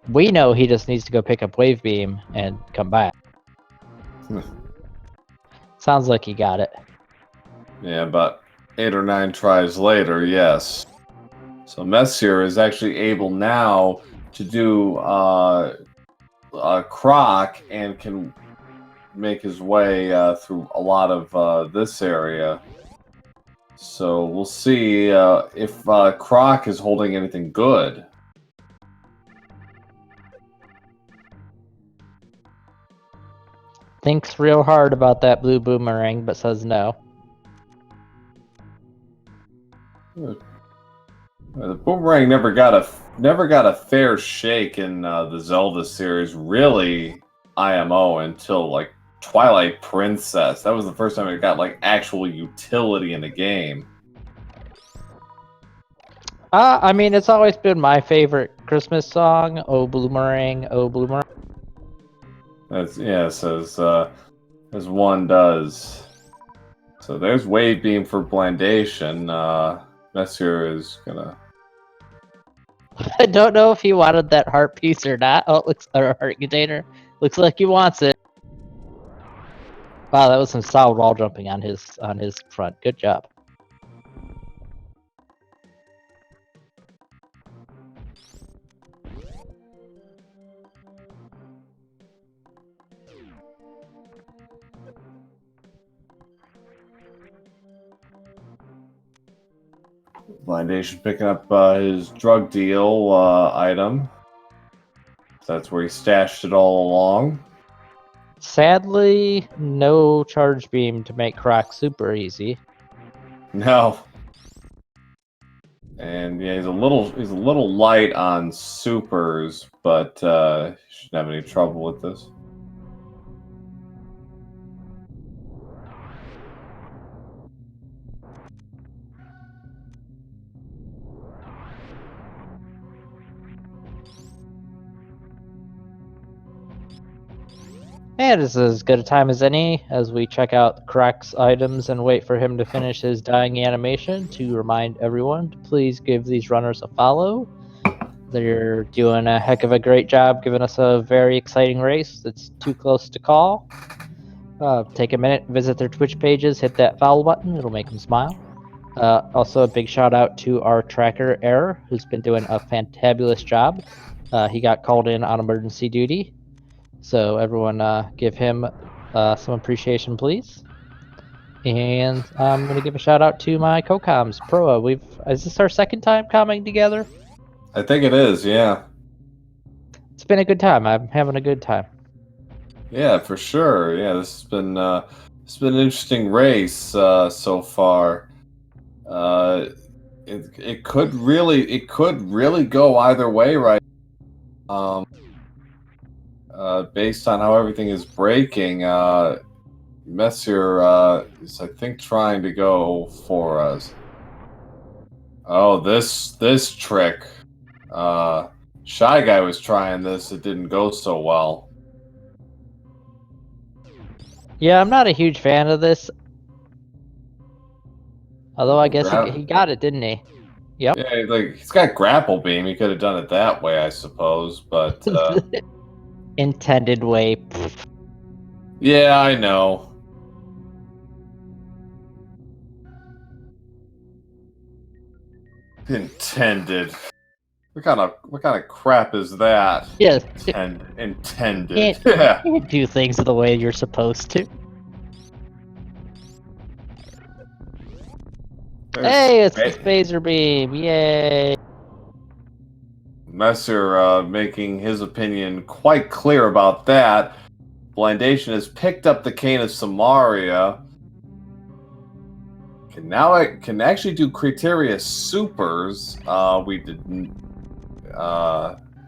we know he just needs to go pick up wave beam and come back. Sounds like he got it. Yeah, about 8 or 9 tries later, yes. So Mesyr is actually able now to do Croc and can make his way through a lot of this area. So we'll see if Croc is holding anything good. Thinks real hard about that blue boomerang, but says no. The boomerang never got a fair shake in the Zelda series. Really, IMO until like Twilight Princess. That was the first time it got like actual utility in the game. I mean, it's always been my favorite Christmas song. Oh Bloomerang, oh Bloomerang. That's yes, as one does. So there's Wave Beam for Blandation. Mesyr is gonna. I don't know if he wanted that heart piece or not. Oh, it looks or heart container. Looks like he wants it. Wow, that was some solid wall jumping on his front. Good job. Blandation picking up his drug deal item. That's where he stashed it all along. Sadly, no charge beam to make Croc super easy. No. And yeah, he's a little light on supers, but he shouldn't have any trouble with this. And it's as good a time as any as we check out Croc's items and wait for him to finish his dying animation to remind everyone to please give these runners a follow. They're doing a heck of a great job giving us a very exciting race that's too close to call. Take a minute, visit their Twitch pages, hit that follow button, it'll make them smile. Also, a big shout out to our tracker, Error, who's been doing a fantabulous job. He got called in on emergency duty. So everyone give him some appreciation, please. And I'm going to give a shout out to my co-coms, Proa. Is this our second time coming together? I think it is, yeah. It's been a good time. I'm having a good time. Yeah, for sure. Yeah, this has been an interesting race so far. It could really go either way, right? Based on how everything is breaking, Mesyr is, I think, trying to go for us. Oh, this trick. Shy Guy was trying this. It didn't go so well. Yeah, I'm not a huge fan of this. Although I guess he got it, didn't he? Yep. Yeah, like he's got grapple beam. He could have done it that way, I suppose. But intended way. yeah, I know. Intended. What kind of crap is that? Yes. Intended. You can't do things the way you're supposed to. Hey, it's the phaser beam! Yay! Mesyr making his opinion quite clear about that. Blandation has picked up the Cane of Samaria. Can actually do Criteria supers. We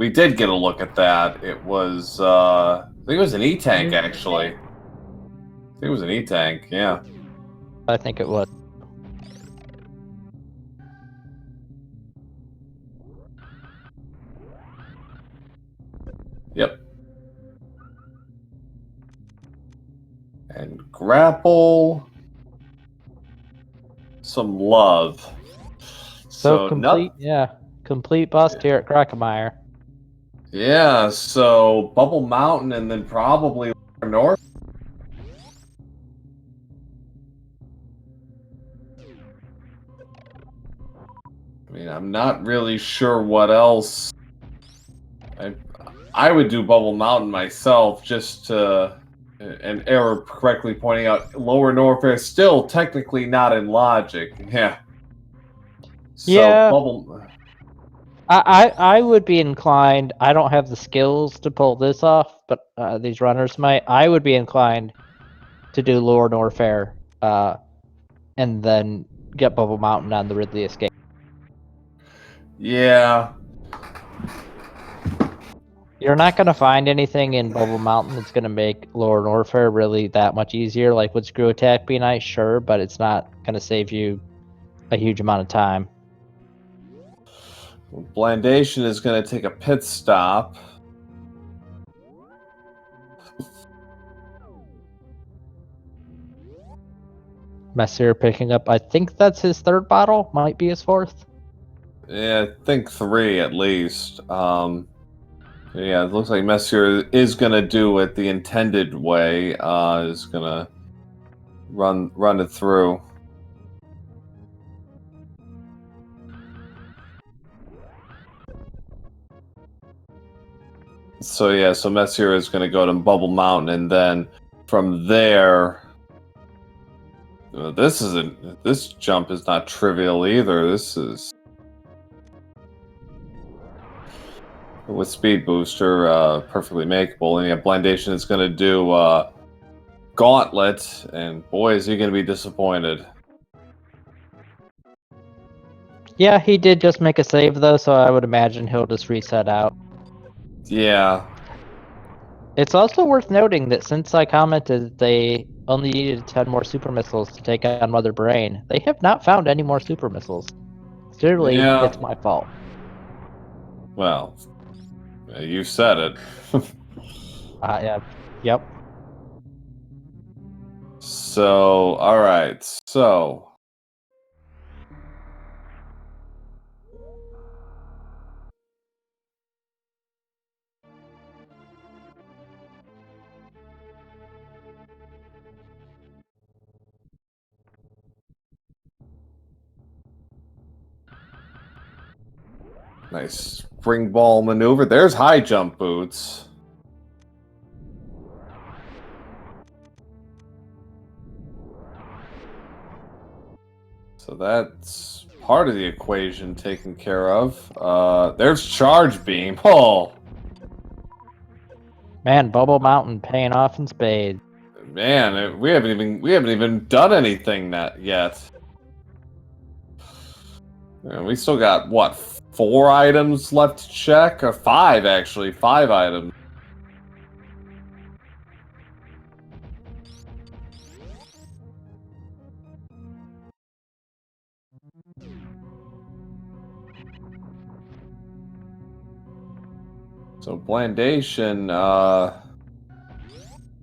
did get a look at that. It was I think it was an E-Tank actually. I think it was an E-Tank, yeah. I think it was. Yep. And grapple. some love. So complete, complete bust here at Crocomire. Yeah, so Bubble Mountain and then probably North. I mean, I'm not really sure what else. I would do Bubble Mountain myself just to, and Error correctly pointing out Lower Norfair is still technically not in logic. Yeah. So Yeah. Bubble. I would be inclined. I don't have the skills to pull this off, but these runners might. I would be inclined to do Lower Norfair, and then get Bubble Mountain on the Ridley Escape. Yeah. You're not going to find anything in Bubble Mountain that's going to make Lower Norfair really that much easier. Like, would Screw Attack be nice? Sure, but it's not going to save you a huge amount of time. Blandation is going to take a pit stop. Mesyr picking up, I think that's his third bottle, might be his fourth. Yeah, I think 3 at least. Yeah, it looks like Mesyr is going to do it the intended way. Is going to run it through. So yeah, so Mesyr is going to go to Bubble Mountain, and then from there, this jump is not trivial either. This is with Speed Booster, perfectly makeable. And yeah, Blandation is going to do Gauntlet, and boy, is he going to be disappointed. Yeah, he did just make a save though, so I would imagine he'll just reset out. Yeah. It's also worth noting that since I commented they only needed 10 more super missiles to take on Mother Brain, they have not found any more super missiles. Clearly, it's my fault. Well, you said it. Yeah. Yep. So, alright, so... Nice spring ball maneuver. There's high jump boots. So that's part of the equation taken care of. There's charge beam. Oh, man, Bubble Mountain paying off in spades. Man, we haven't even done anything yet. We still got what, 4 items left to check, or 5 actually, 5 items. So Blandation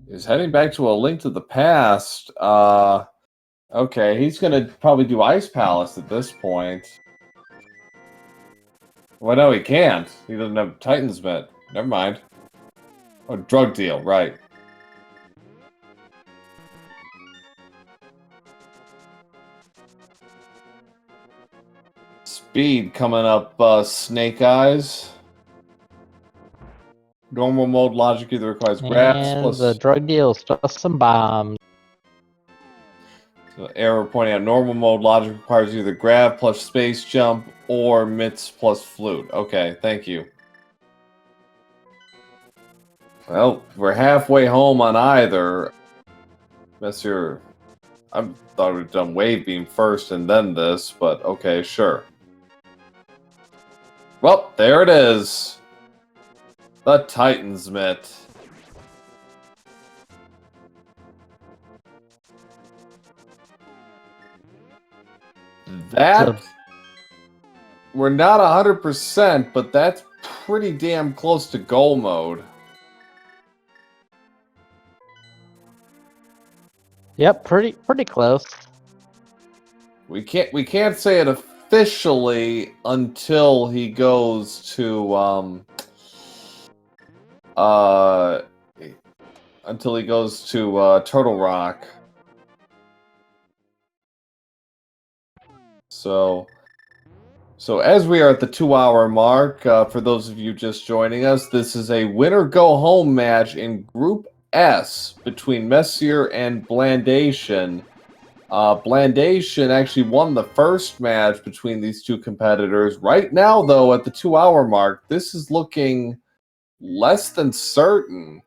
is heading back to A Link to the Past. Okay, he's gonna probably do Ice Palace at this point. Well, no, he can't. He doesn't have Titan's Met. Never mind. Oh, drug deal, right. Speed coming up, Snake Eyes. Normal mode logic either requires grabs plus... the drug deal's just some bombs. So Error pointing out normal mode logic requires either grab plus space jump or mitts plus flute. Okay, thank you. Well, we're halfway home on either. Mesyr, I thought we'd done Wave Beam first and then this, but okay, sure. Well, there it is. The Titan's Mitt. That... We're not 100%, but that's pretty damn close to goal mode. Yep, pretty close. We can't say it officially until he goes to Turtle Rock. So as we are at the 2-hour mark, for those of you just joining us, this is a winner-go-home match in Group S between Mesyr and Blandation. Blandation actually won the first match between these two competitors. Right now, though, at the 2-hour mark, this is looking less than certain.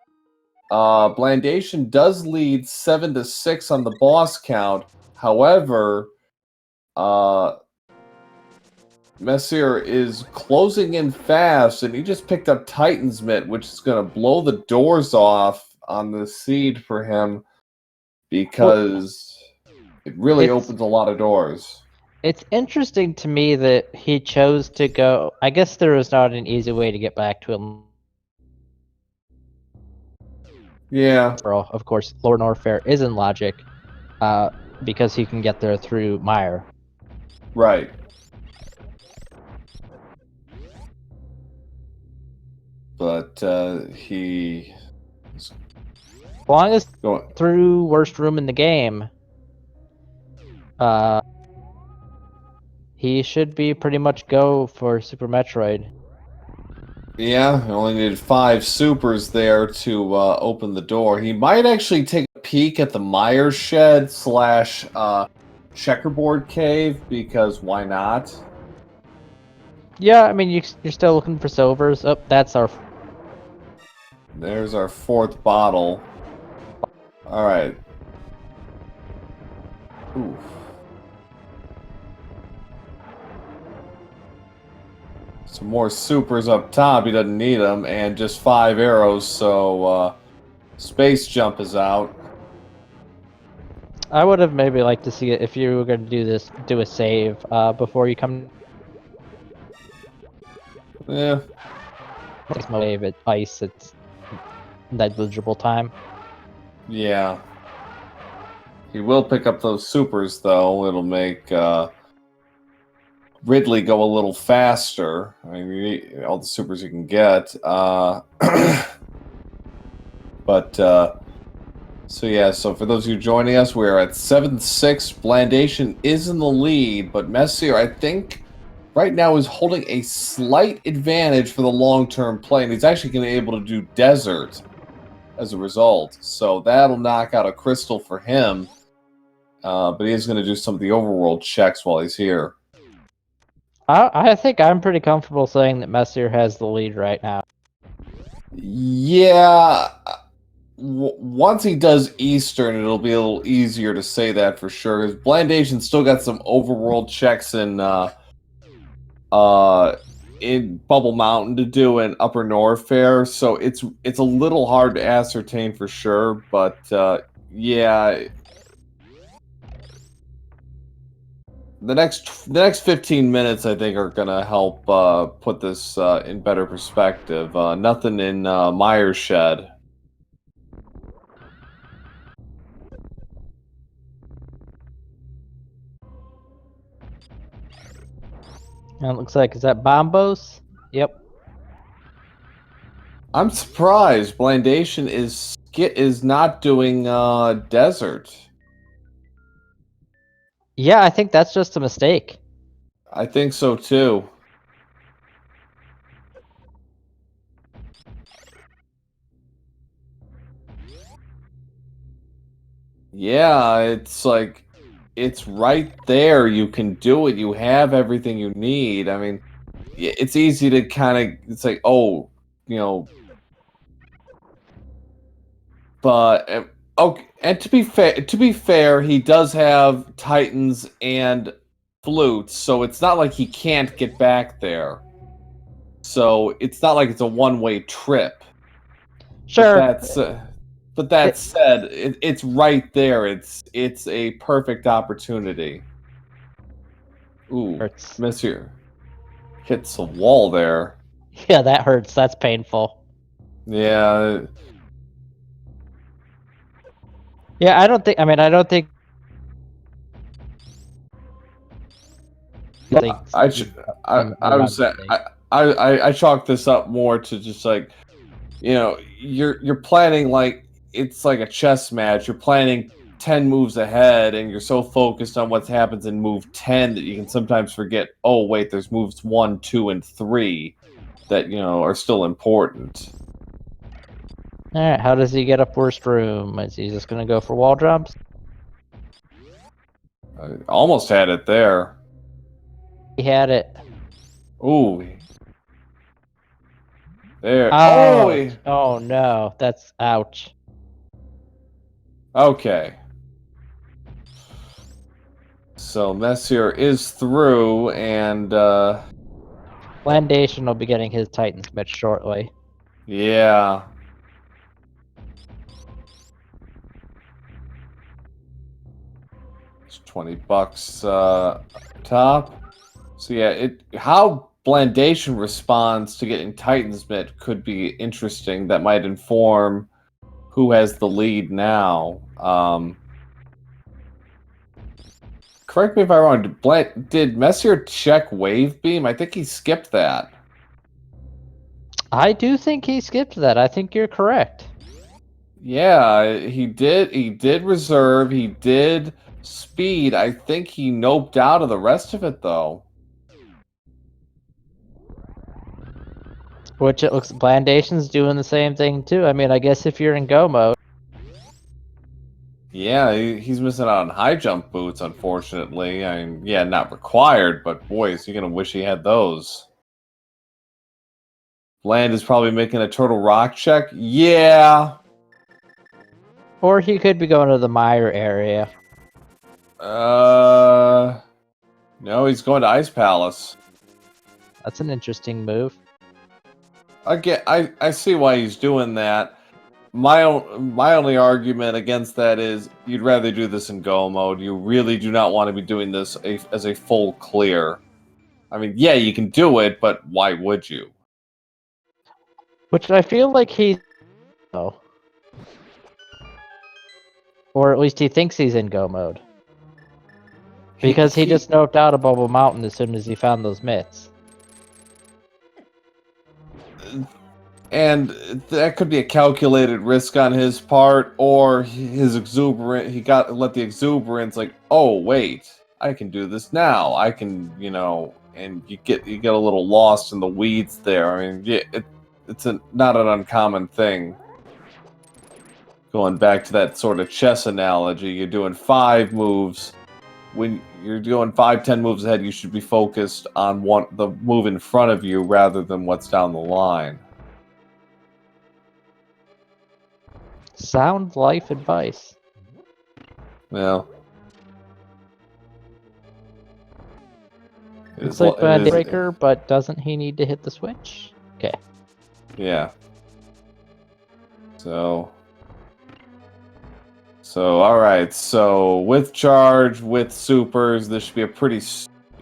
Blandation does lead 7-6 on the boss count. However, Mesyr is closing in fast, and he just picked up Titan's Mitt, which is going to blow the doors off on the seed for him because it really opens a lot of doors. It's interesting to me that he chose to go. I guess there was not an easy way to get back to him. Yeah. Of course, Lower Norfair is in logic, because he can get there through Meyer. Right. But he... As long as through worst room in the game, he should be pretty much go for Super Metroid. Yeah, only needed 5 supers there to open the door. He might actually take a peek at the Meyer shed / checkerboard cave, because why not? Yeah, I mean, you're still looking for silvers. Oh, that's our... There's our 4th bottle. Alright. Oof. Some more supers up top. He doesn't need them, and just 5 arrows, so space jump is out. I would have maybe liked to see it if you were going to do this, do a save before you come. Yeah. Wave at ice, it's negligible time. Yeah. He will pick up those supers, though. It'll make Ridley go a little faster. I mean, you need all the supers you can get. But, so yeah, so for those of you joining us, we're at 7-6. Blandation is in the lead, but Mesyr, I think, right now is holding a slight advantage for the long-term play, and he's actually going to be able to do Desert as a result. So that'll knock out a crystal for him, but he is going to do some of the overworld checks while he's here. I think I'm pretty comfortable saying that Mesyr has the lead right now. Yeah, once he does Eastern, it'll be a little easier to say that for sure. Because Blandation still got some overworld checks in Bubble Mountain to do in Upper Norfair, so it's a little hard to ascertain for sure. But yeah, the next 15 minutes, I think, are gonna help put this in better perspective. Nothing in Meyer's shed. And it looks like, is that Bombos? Yep. I'm surprised Blandation is not doing Desert. Yeah, I think that's just a mistake. I think so too. Yeah, it's like, it's right there. You can do it. You have everything you need. I mean, it's easy to kind of, it's like, oh, you know, but okay. And to be fair, he does have Titans and Flutes, so it's not like he can't get back there. So it's not like it's a one-way trip. Sure. But that said, it's right there. It's a perfect opportunity. Ooh, Hurts. Mesyr hits a wall there. Yeah, that hurts. That's painful. Yeah. Yeah, I don't think. thinks I I'm was ending. I chalk this up more to just like, you know, you're planning like it's like a chess match. You're planning 10 moves ahead, and you're so focused on what happens in move 10 that you can sometimes forget, oh wait, there's moves 1, 2, and 3 that, you know, are still important. All right, how does he get up worst room? Is he just gonna go for wall jumps? I almost had it there. He had it. Ooh. There. Oh, Oh! oh no, that's ouch. Okay. So Mesyr is through, and Blandation will be getting his Titan Smith shortly. yeah. It's $20 top. So yeah, how Blandation responds to getting Titan's Mitt could be interesting. That might inform who has the lead now. Correct me if I'm wrong. Did Mesyr check Wave Beam? I think he skipped that. I do think he skipped that. I think you're correct. Yeah, he did. He did reserve. He did speed. I think he noped out of the rest of it, though. Which it looks Blandation's doing the same thing too. I mean, I guess if you're in go mode. Yeah, he's missing out on high jump boots, unfortunately. I mean, yeah, not required, but boy, is he gonna wish he had those. Bland is probably making a turtle rock check. Yeah. Or he could be going to the Meyer area. No, he's going to Ice Palace. That's an interesting move. I see why he's doing that. My only argument against that is you'd rather do this in go mode. You really do not want to be doing this as a full clear. I mean, yeah, you can do it, but why would you? Which I feel like he... Oh. Or at least he thinks he's in go mode. Because he just noped out of Bubble Mountain as soon as he found those mitts. And that could be a calculated risk on his part, or his exuberant. He let the exuberance like, oh wait, I can do this now. I can, you know, and you get a little lost in the weeds there. I mean, yeah, it's not an uncommon thing. Going back to that sort of chess analogy, you're doing 5 moves. When you're doing 5, 10 moves ahead, you should be focused on the move in front of you rather than what's down the line. Sound life advice. Well, Looks like Band Breaker, but doesn't he need to hit the switch? Okay. Yeah. So all right. So with charge, with supers, this should be a pretty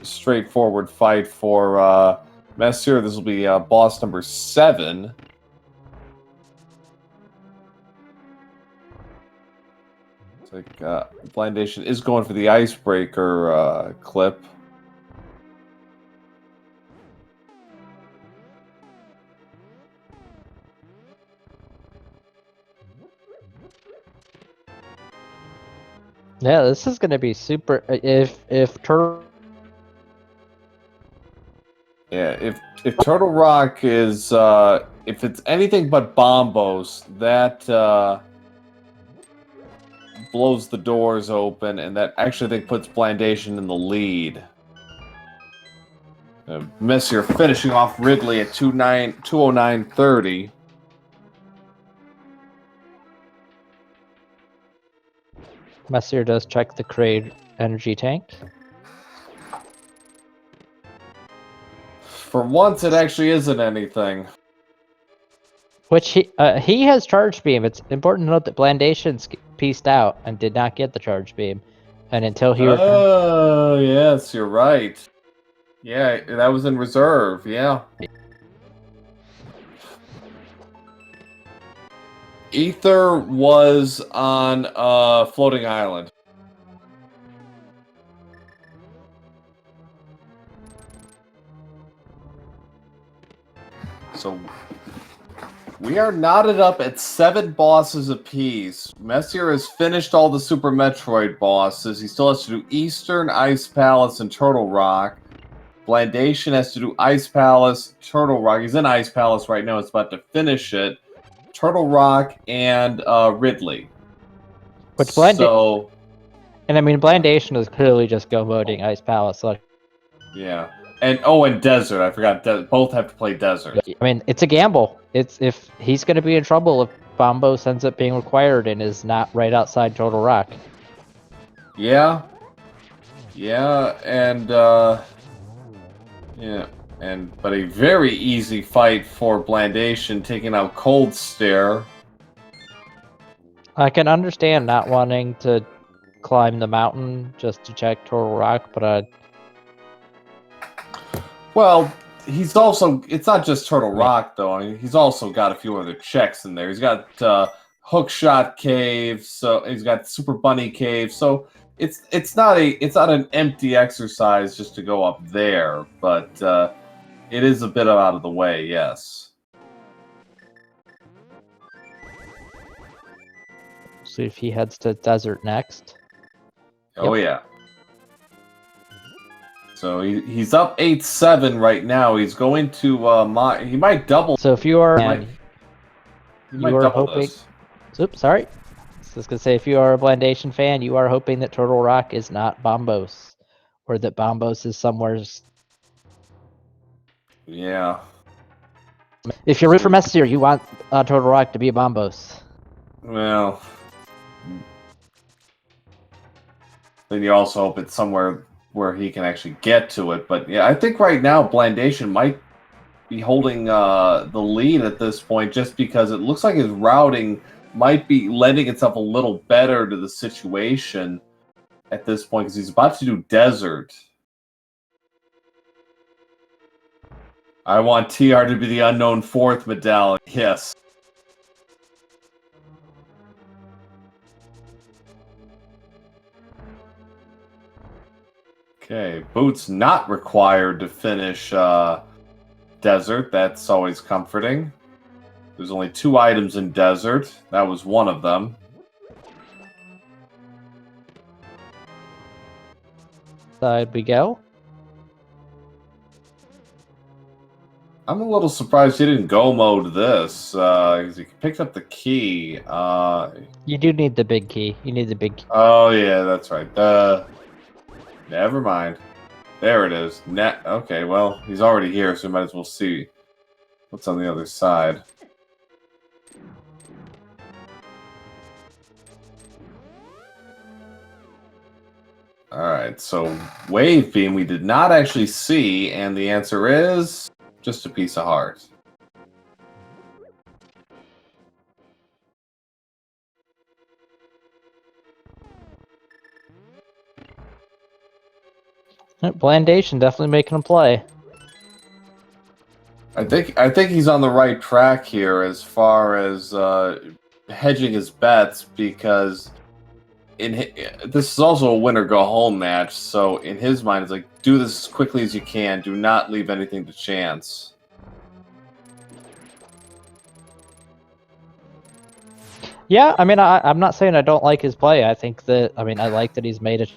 straightforward fight for Mesyr. This will be boss number 7. It's like Blandation is going for the icebreaker clip. Yeah, this is gonna be super. If Turtle. Yeah, if Turtle Rock is if it's anything but Bombos, that blows the doors open, and that actually I think puts Blandation in the lead. Mesyr finishing off Ridley at 209.30. Mesyr does check the Kraid energy tank. For once, it actually isn't anything. Which he has charge beam. It's important to note that Blandation's pieced out and did not get the charge beam, and until he. Oh yes, you're right. Yeah, that was in reserve. Yeah. Ether was on Floating Island. So we are knotted up at 7 bosses apiece. Mesyr has finished all the Super Metroid bosses. He still has to do Eastern, Ice Palace, and Turtle Rock. Blandation has to do Ice Palace, Turtle Rock. He's in Ice Palace right now. It's about to finish it. Turtle Rock and Ridley. Which and I mean, Blandation is clearly just go voting Ice Palace. So yeah, and Desert. I forgot. Both have to play Desert. I mean, it's a gamble. It's if he's going to be in trouble if Bombos ends up being required and is not right outside Turtle Rock. Yeah, and but a very easy fight for Blandation, taking out Cold Stare. I can understand not wanting to climb the mountain just to check Turtle Rock, but well, he's also, it's not just Turtle Rock though. I mean, he's also got a few other checks in there. He's got Hookshot Cave, so he's got Super Bunny Cave. So it's not an empty exercise just to go up there, but it is a bit out of the way, yes. see if he heads to Desert next. Oh yeah. So he's up 8-7 right now. He's going to he might double. So if you are he might double hoping this. Oops, sorry. I was gonna say if you are a Blandation fan, you are hoping that Turtle Rock is not Bombos, or that Bombos is somewhere. Yeah. If you're root for Mesyr, you want Turtle Rock to be a Bombos. Well, then you also hope it's somewhere where he can actually get to it. But yeah, I think right now Blandation might be holding the lead at this point, just because it looks like his routing might be lending itself a little better to the situation at this point, because he's about to do Desert. I want TR to be the unknown 4th medallion. Yes. Okay, Boots not required to finish Desert. That's always comforting. There's only 2 items in Desert. That was one of them. Side we go. I'm a little surprised he didn't go mode this, because he picked up the key. You do need the big key. You need the big key. Oh yeah, that's right. Never mind. There it is. Okay, well, he's already here, so we might as well see what's on the other side. Alright, so Wave Beam we did not actually see, and the answer is just a piece of heart. Blandation definitely making a play. I think he's on the right track here as far as hedging his bets, because this is also a winner-go-home match, so in his mind, it's like, do this as quickly as you can. Do not leave anything to chance. Yeah, I mean, I'm not saying I don't like his play. I think that, I mean, I like that he's made it.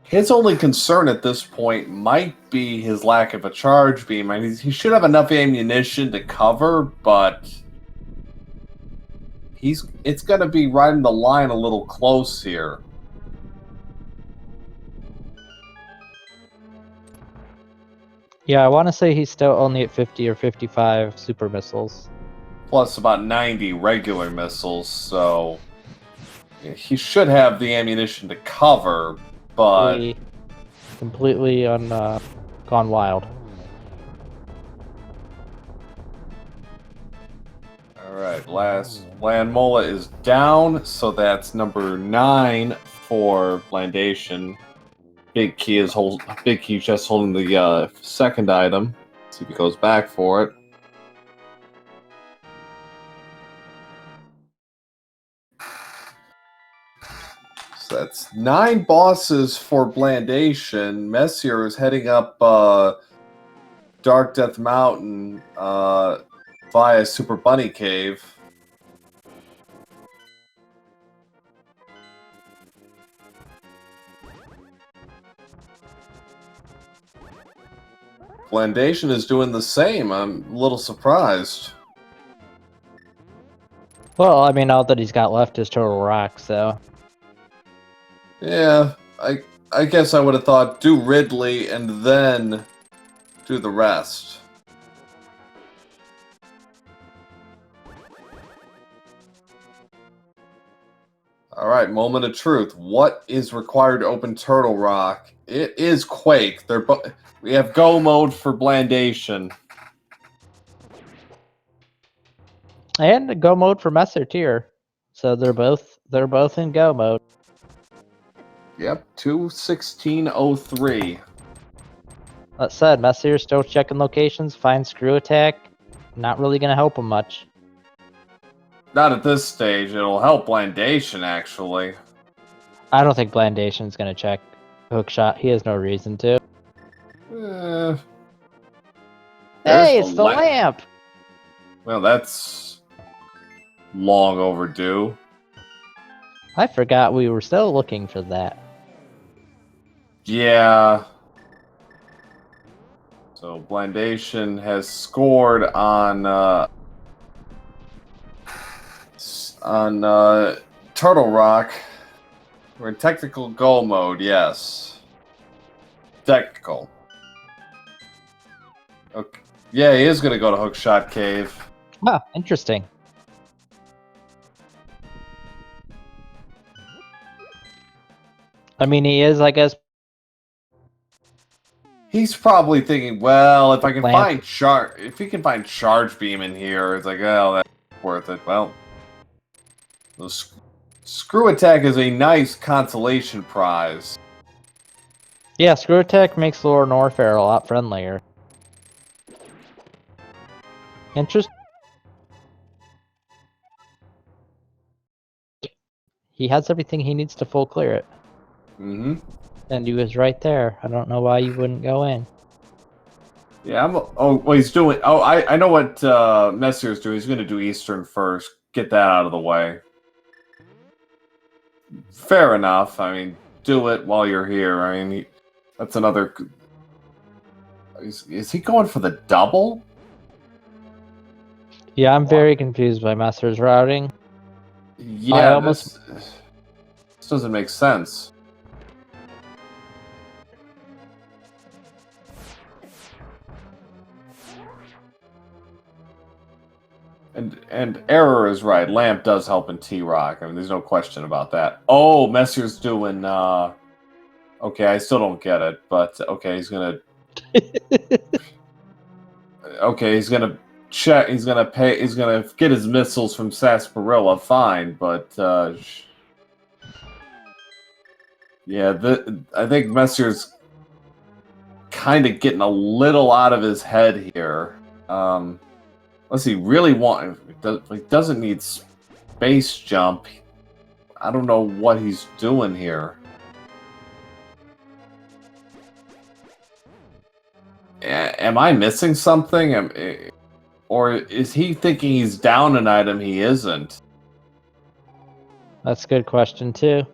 His only concern at this point might be his lack of a charge beam. I mean, he should have enough ammunition to cover, but it's going to be riding the line a little close here. Yeah, I want to say he's still only at 50 or 55 super missiles. Plus about 90 regular missiles, so he should have the ammunition to cover, but completely gone wild. Alright, last Land Mola is down, so that's number 9 for Blandation. Big Key just holding the second item. Let's see if he goes back for it. So that's 9 bosses for Blandation. Mesyr is heading up Dark Death Mountain via Super Bunny Cave. Blandation is doing the same. I'm a little surprised. Well, I mean, all that he's got left is Total Rock, so... Yeah, I guess I would have thought do Ridley and then do the rest. Alright, moment of truth. What is required to open Turtle Rock? It is Quake. We have Go mode for Blandation. And a Go mode for Mesyr too. So they're both in Go mode. Yep, 2:16:03. That said, Mesyr's still checking locations, find Screw Attack. Not really gonna help him much. Not at this stage. It'll help Blandation, actually. I don't think Blandation's gonna check Hookshot. He has no reason to. Hey, it's the lamp! Well, that's long overdue. I forgot we were still looking for that. Yeah. So Blandation has scored on Turtle Rock. We're in technical Go mode, yes. Technical. Okay. Yeah, he is going to go to Hookshot Cave. Ah, interesting. I mean, he is, I guess. He's probably thinking, well, if I can Lamp. find if he can find Charge Beam in here, it's like, oh, that's worth it. Well, the Screw Attack is a nice consolation prize. Yeah, Screw Attack makes Lower Norfair a lot friendlier. Interesting. He has everything he needs to full clear it. Mm-hmm. And he was right there. I don't know why you wouldn't go in. Yeah, well, he's doing... Oh, I know what Mesyr's doing. He's going to do Eastern first. Get that out of the way. Fair enough. I mean, do it while you're here. I mean, that's another... Is he going for the double? Yeah, I'm very confused by Mesyr's routing. Yeah, this doesn't make sense. And Error is right. Lamp does help in T-Rock. I mean, there's no question about that. Oh, Mesyr's doing... Okay, I still don't get it, but okay, he's gonna... Okay, he's gonna check... He's gonna pay... He's gonna get his missiles from Sarsaparilla, fine, but... Yeah, I think Mesyr's kind of getting a little out of his head here. Unless he really he doesn't need space jump. I don't know what he's doing here. Am I missing something? Or is he thinking he's down an item he isn't? That's a good question, too.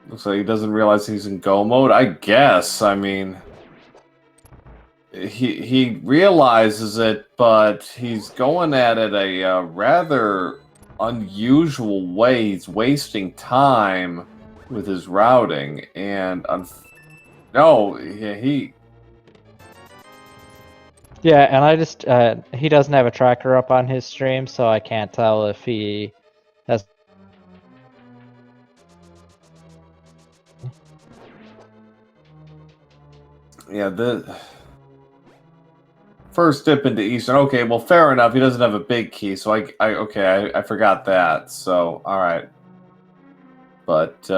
Looks like he doesn't realize he's in Go mode. I guess. I mean, he realizes it, but he's going at it a rather unusual way. He's wasting time with his routing, and no, he. Yeah, and I just he doesn't have a tracker up on his stream, so I can't tell if he has. Yeah, the first dip into Eastern. Okay, well, fair enough. He doesn't have a big key, so I forgot that. So, all right, but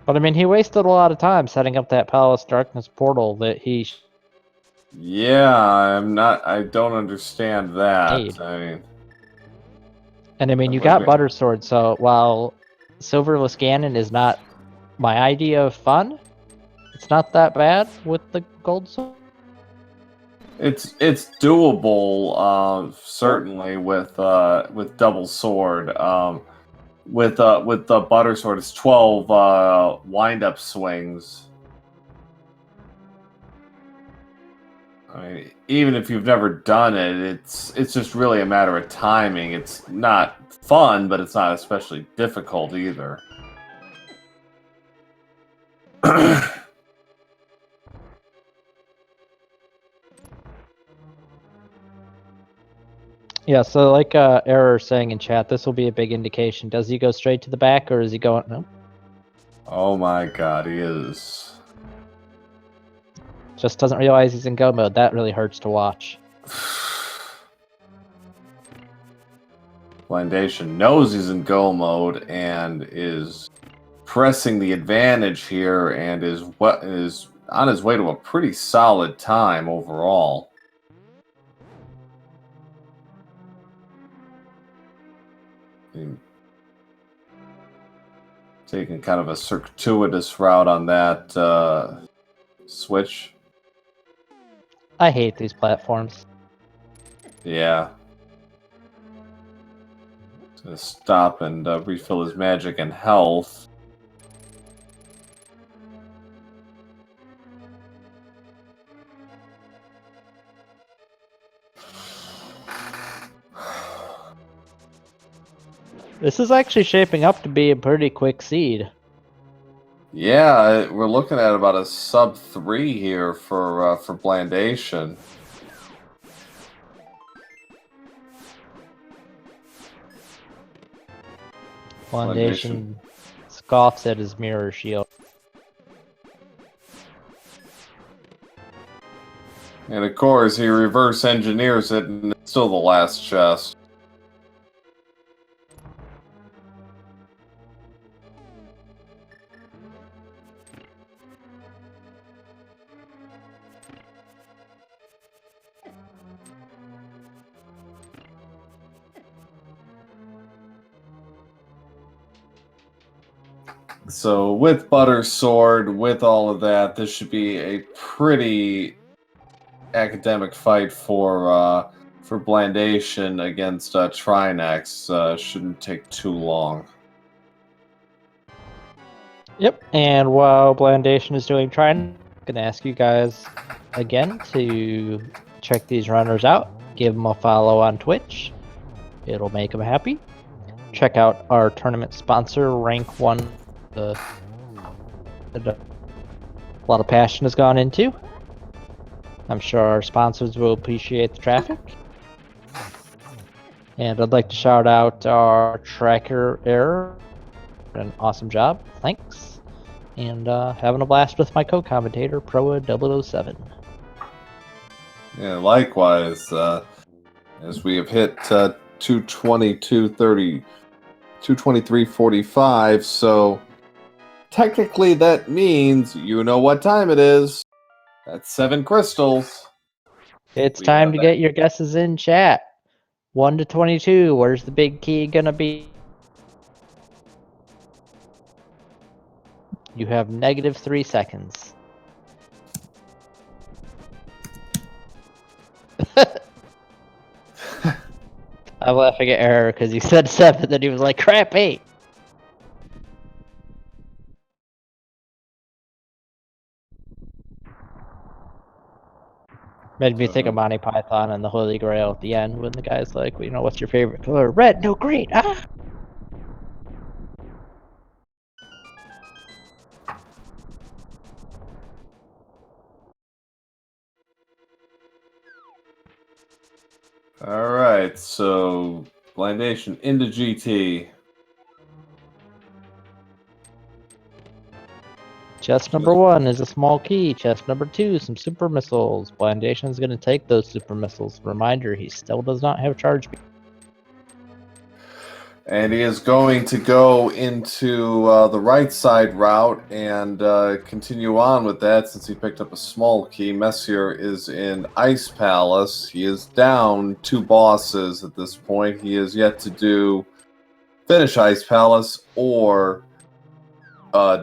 But I mean, he wasted a lot of time setting up that Palace Darkness portal that he Yeah, I'm not. I don't understand that. Aid. I mean, And I mean, you got Butter Sword, so while Silverless Ganon is not my idea of fun, it's not that bad with the Gold Sword. it's doable, certainly with double sword. With the butter sword, it's 12 wind up swings. I mean, even if you've never done it, it's just really a matter of timing. It's not fun, but it's not especially difficult either. Yeah, so like Error saying in chat, this will be a big indication. Does he go straight to the back, or is he going... No. Oh my god, he is. Just doesn't realize he's in go mode. That really hurts to watch. Blandation knows he's in go mode and is pressing the advantage here and is on his way to a pretty solid time overall. Taking kind of a circuitous route on that switch. I hate these platforms. Yeah. He's gonna stop and refill his magic and health. This is actually shaping up to be a pretty quick seed. Yeah, we're looking at about a sub 3 here for Blandation. Blandation scoffs at his mirror shield. And of course, he reverse engineers it, and it's still the last chest. So with Butter Sword, with all of that, this should be a pretty academic fight for Blandation against Trinex. Shouldn't take too long. Yep, and while Blandation is doing I'm going to ask you guys again to check these runners out. Give them a follow on Twitch. It'll make them happy. Check out our tournament sponsor, Rank 1. A lot of passion has gone into. I'm sure our sponsors will appreciate the traffic. And I'd like to shout out our tracker Error. An awesome job. Thanks. And having a blast with my co-commentator, Proa007. Yeah, likewise. As we have hit 220, 230, 223.45, so technically that means you know what time it is. That's 7 crystals. It's time to get your guesses in chat. 1 to 22, where's the big key gonna be? You have -3 seconds. I'm laughing at Error because he said 7, then he was like, crap, 8. Made me think of Monty Python and the Holy Grail at the end when the guy's like, well, you know, what's your favorite color? Red, no, green. Ah! Alright, so Blandation into GT. Chest number 1 is a small key. Chest number 2, some super missiles. Blandation's going to take those super missiles. Reminder, he still does not have charge. And he is going to go into the right side route and continue on with that since he picked up a small key. Mesyr is in Ice Palace. He is down 2 bosses at this point. He is yet to finish Ice Palace or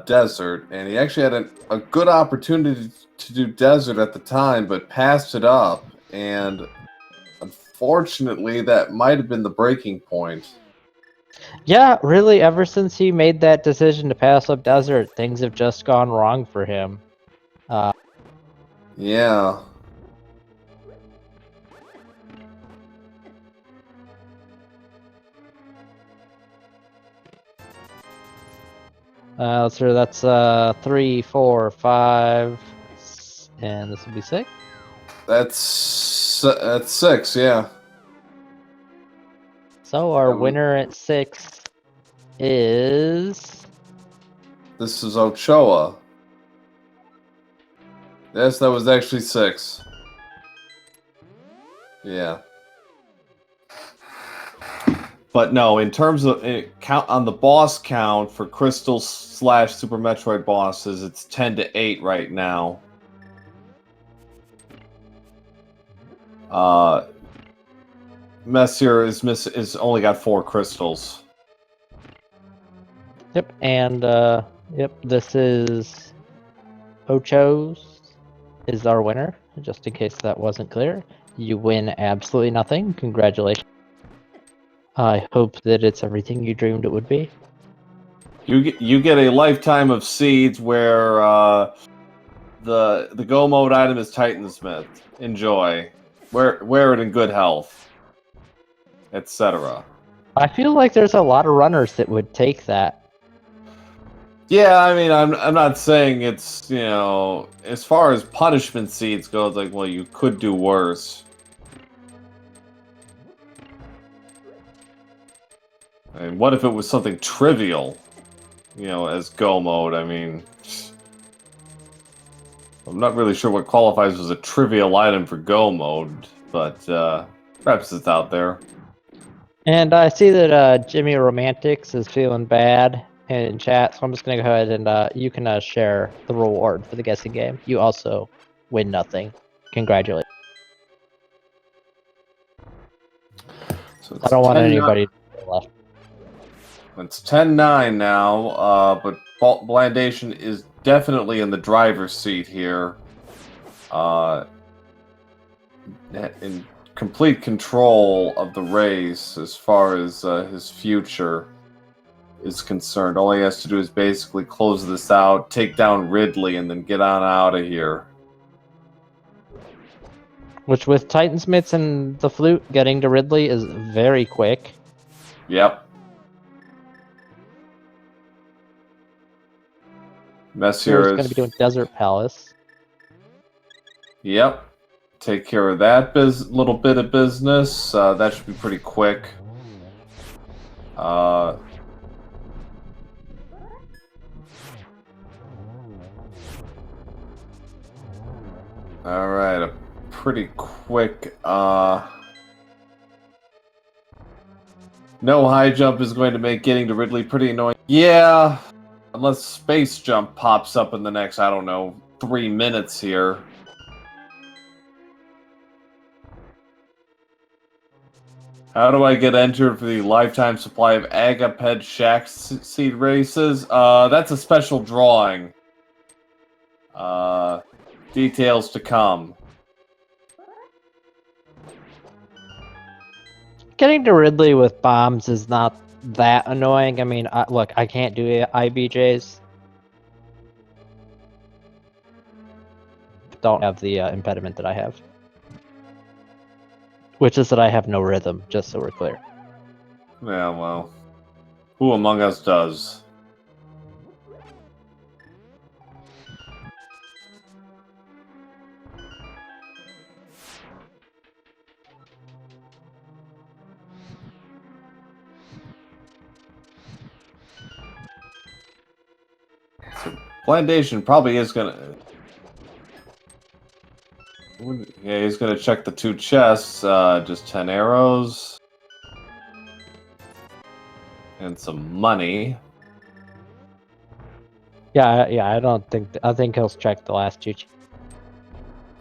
Desert. And he actually had a good opportunity to do Desert at the time, but passed it up. And unfortunately, that might have been the breaking point. Yeah, really, ever since he made that decision to pass up Desert, things have just gone wrong for him. Yeah. Let's see, that's 3, 4, 5, and this will be 6. That's 6, yeah. So our winner at 6 is... This is Ochoa. Yes, that was actually 6. Yeah. But no, in terms of count on the boss count for Crystal / Super Metroid bosses, it's 10-8 right now. Mesyr is only got 4 crystals. Yep, and yep, this is Ocho's is our winner, just in case that wasn't clear. You win absolutely nothing. Congratulations. I hope that it's everything you dreamed it would be. You get a lifetime of seeds where the go mode item is Titansmith. Enjoy. Wear it in good health, etc. I feel like there's a lot of runners that would take that. Yeah, I mean, I'm not saying it's, you know, as far as punishment seeds go, it's like, well, you could do worse. I mean, what if it was something trivial, you know, as go mode? I mean, I'm not really sure what qualifies as a trivial item for go mode, but perhaps it's out there. And I see that Jimmy Romantics is feeling bad in chat, so I'm just going to go ahead and you can share the reward for the guessing game. You also win nothing. Congratulations. So I don't want 10-9. anybody to feel left. It's 10-9 now, but Blandation is definitely in the driver's seat here. In complete control of the race as far as his future is concerned. All he has to do is basically close this out, take down Ridley, and then get on out of here. Which, with Titansmiths and the flute, getting to Ridley is very quick. Yep. Mesyr is going to be doing Desert Palace. Yep. Take care of that little bit of business. That should be pretty quick. Alright, a pretty quick, no high jump is going to make getting to Ridley pretty annoying. Yeah, unless space jump pops up in the next, I don't know, 3 minutes here. How do I get entered for the lifetime supply of Agaped Shack seed races? That's a special drawing. Details to come. Getting to Ridley with bombs is not that annoying. I mean, look, I can't do IBJs. Don't have the impediment that I have. Which is that I have no rhythm, just so we're clear. Yeah, well, who among us does? So, Blandation probably is gonna... Yeah, he's gonna check the 2 chests, just 10 arrows. And some money. Yeah, I don't think. I think he'll strike the last two.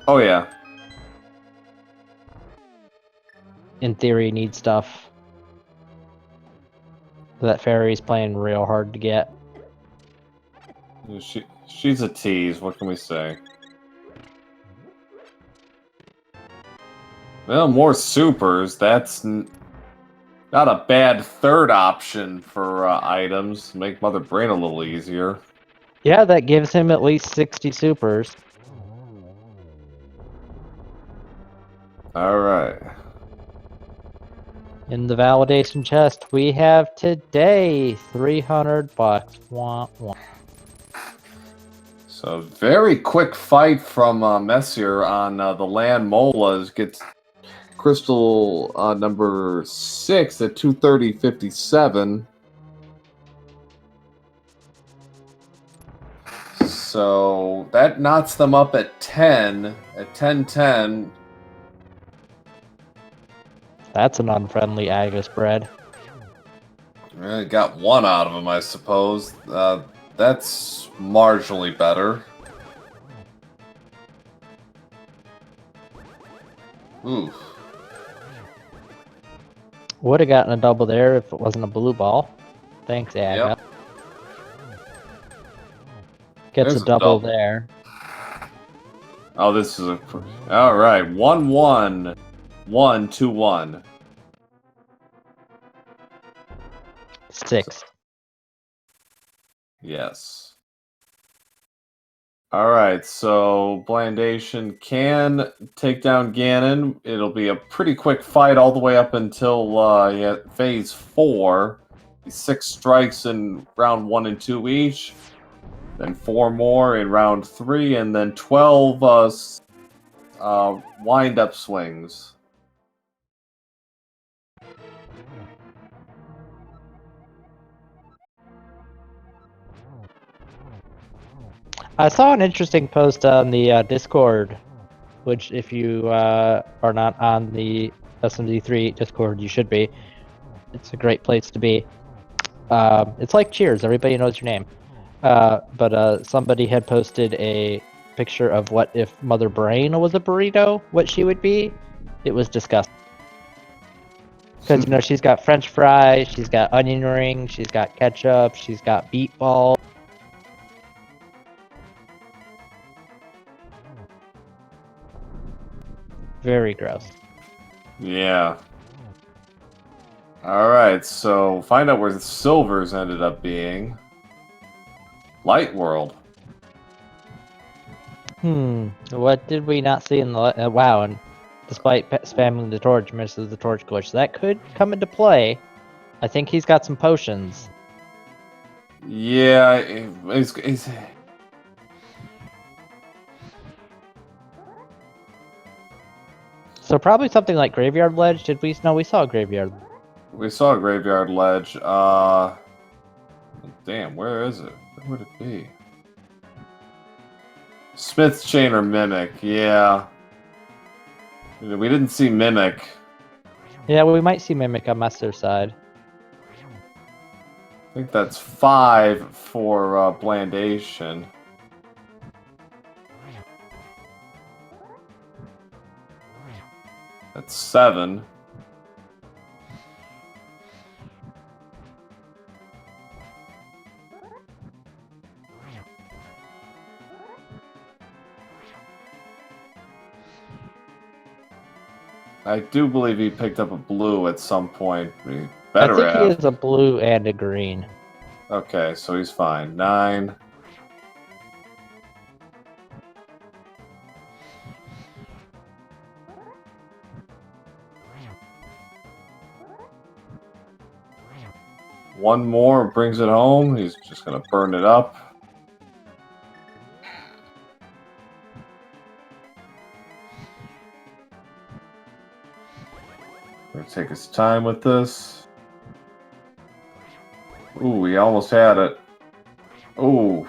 Oh yeah. In theory, need stuff. That fairy's playing real hard to get. She's a tease. What can we say? Well, more supers. That's not a bad third option for items. Make Mother Brain a little easier. Yeah, that gives him at least 60 supers. All right. In the validation chest, we have today $300. Wah, wah. So very quick fight from Mesyr on the land molas. Gets crystal number 6 at 230.57. So that knocks them up at 10 at 10:10. That's an unfriendly Agus bread. Got one out of him, I suppose. That's marginally better. Ooh. Would have gotten a double there if it wasn't a blue ball. Thanks, Aga. Yep. Gets There's a double there. Oh, this is a... Alright, 1-1. 1-2-1. 6. Yes. Alright, so Blandation can take down Ganon. It'll be a pretty quick fight all the way up until phase 4. 6 strikes in round 1 and 2 each. Then 4 more in round 3, and then 12 wind-up swings. I saw an interesting post on the Discord, which if you are not on the SMZ3 Discord, you should be. It's a great place to be. It's like Cheers, everybody knows your name. But somebody had posted a picture of what if Mother Brain was a burrito, what she would be. It was disgusting. Because, you know, she's got French fries, she's got onion rings, she's got ketchup, she's got meatballs. Very gross. Yeah. Alright, so find out where the silvers ended up being. Light World. What did we not see in the... wow, and despite spamming the torch, misses the torch glitch. That could come into play. I think he's got some potions. Yeah, it's... So probably something like Graveyard Ledge. Did we? No, we saw a Graveyard. We saw a Graveyard Ledge. Damn, where is it? Where would it be? Smith's Chain or Mimic, yeah. We didn't see Mimic. Yeah, we might see Mimic on Mesyr's side. I think that's 5 for Blandation. That's 7. I do believe he picked up a blue at some point. He better I think have. he is a blue and a green. Okay, so he's fine. 9. One more brings it home. He's just gonna burn it up. Gonna take his time with this. Ooh, he almost had it. Ooh.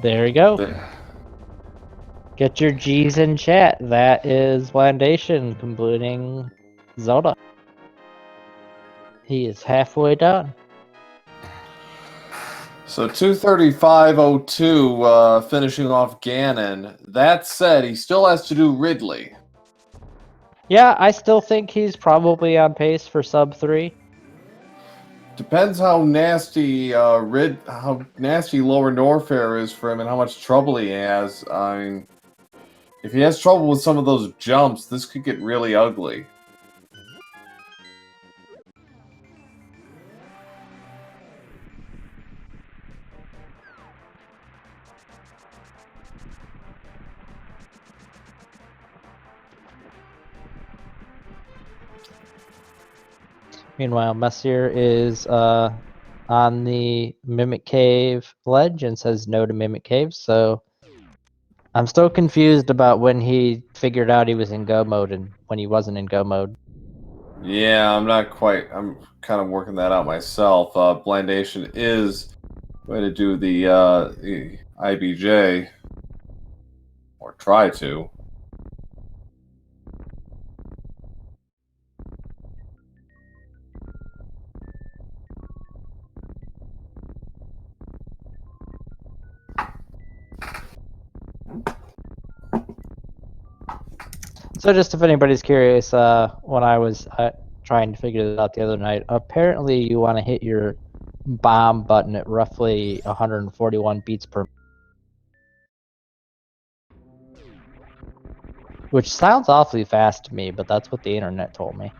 There you go. Get your G's in chat. That is Blandation completing Zelda. He is halfway done. So 235.02, finishing off Ganon. That said, he still has to do Ridley. Yeah, I still think he's probably on pace for sub 3. Depends how nasty how nasty Lower Norfair is for him and how much trouble he has. I mean, if he has trouble with some of those jumps, this could get really ugly. Meanwhile, Mesyr is on the Mimic Cave ledge and says no to Mimic Caves, so I'm still confused about when he figured out he was in go mode and when he wasn't in go mode. Yeah, I'm kind of working that out myself. Blandation is going to do the IBJ, or try to. So just if anybody's curious, when I was trying to figure this out the other night, apparently you want to hit your bomb button at roughly 141 beats per minute. Which sounds awfully fast to me, but that's what the internet told me.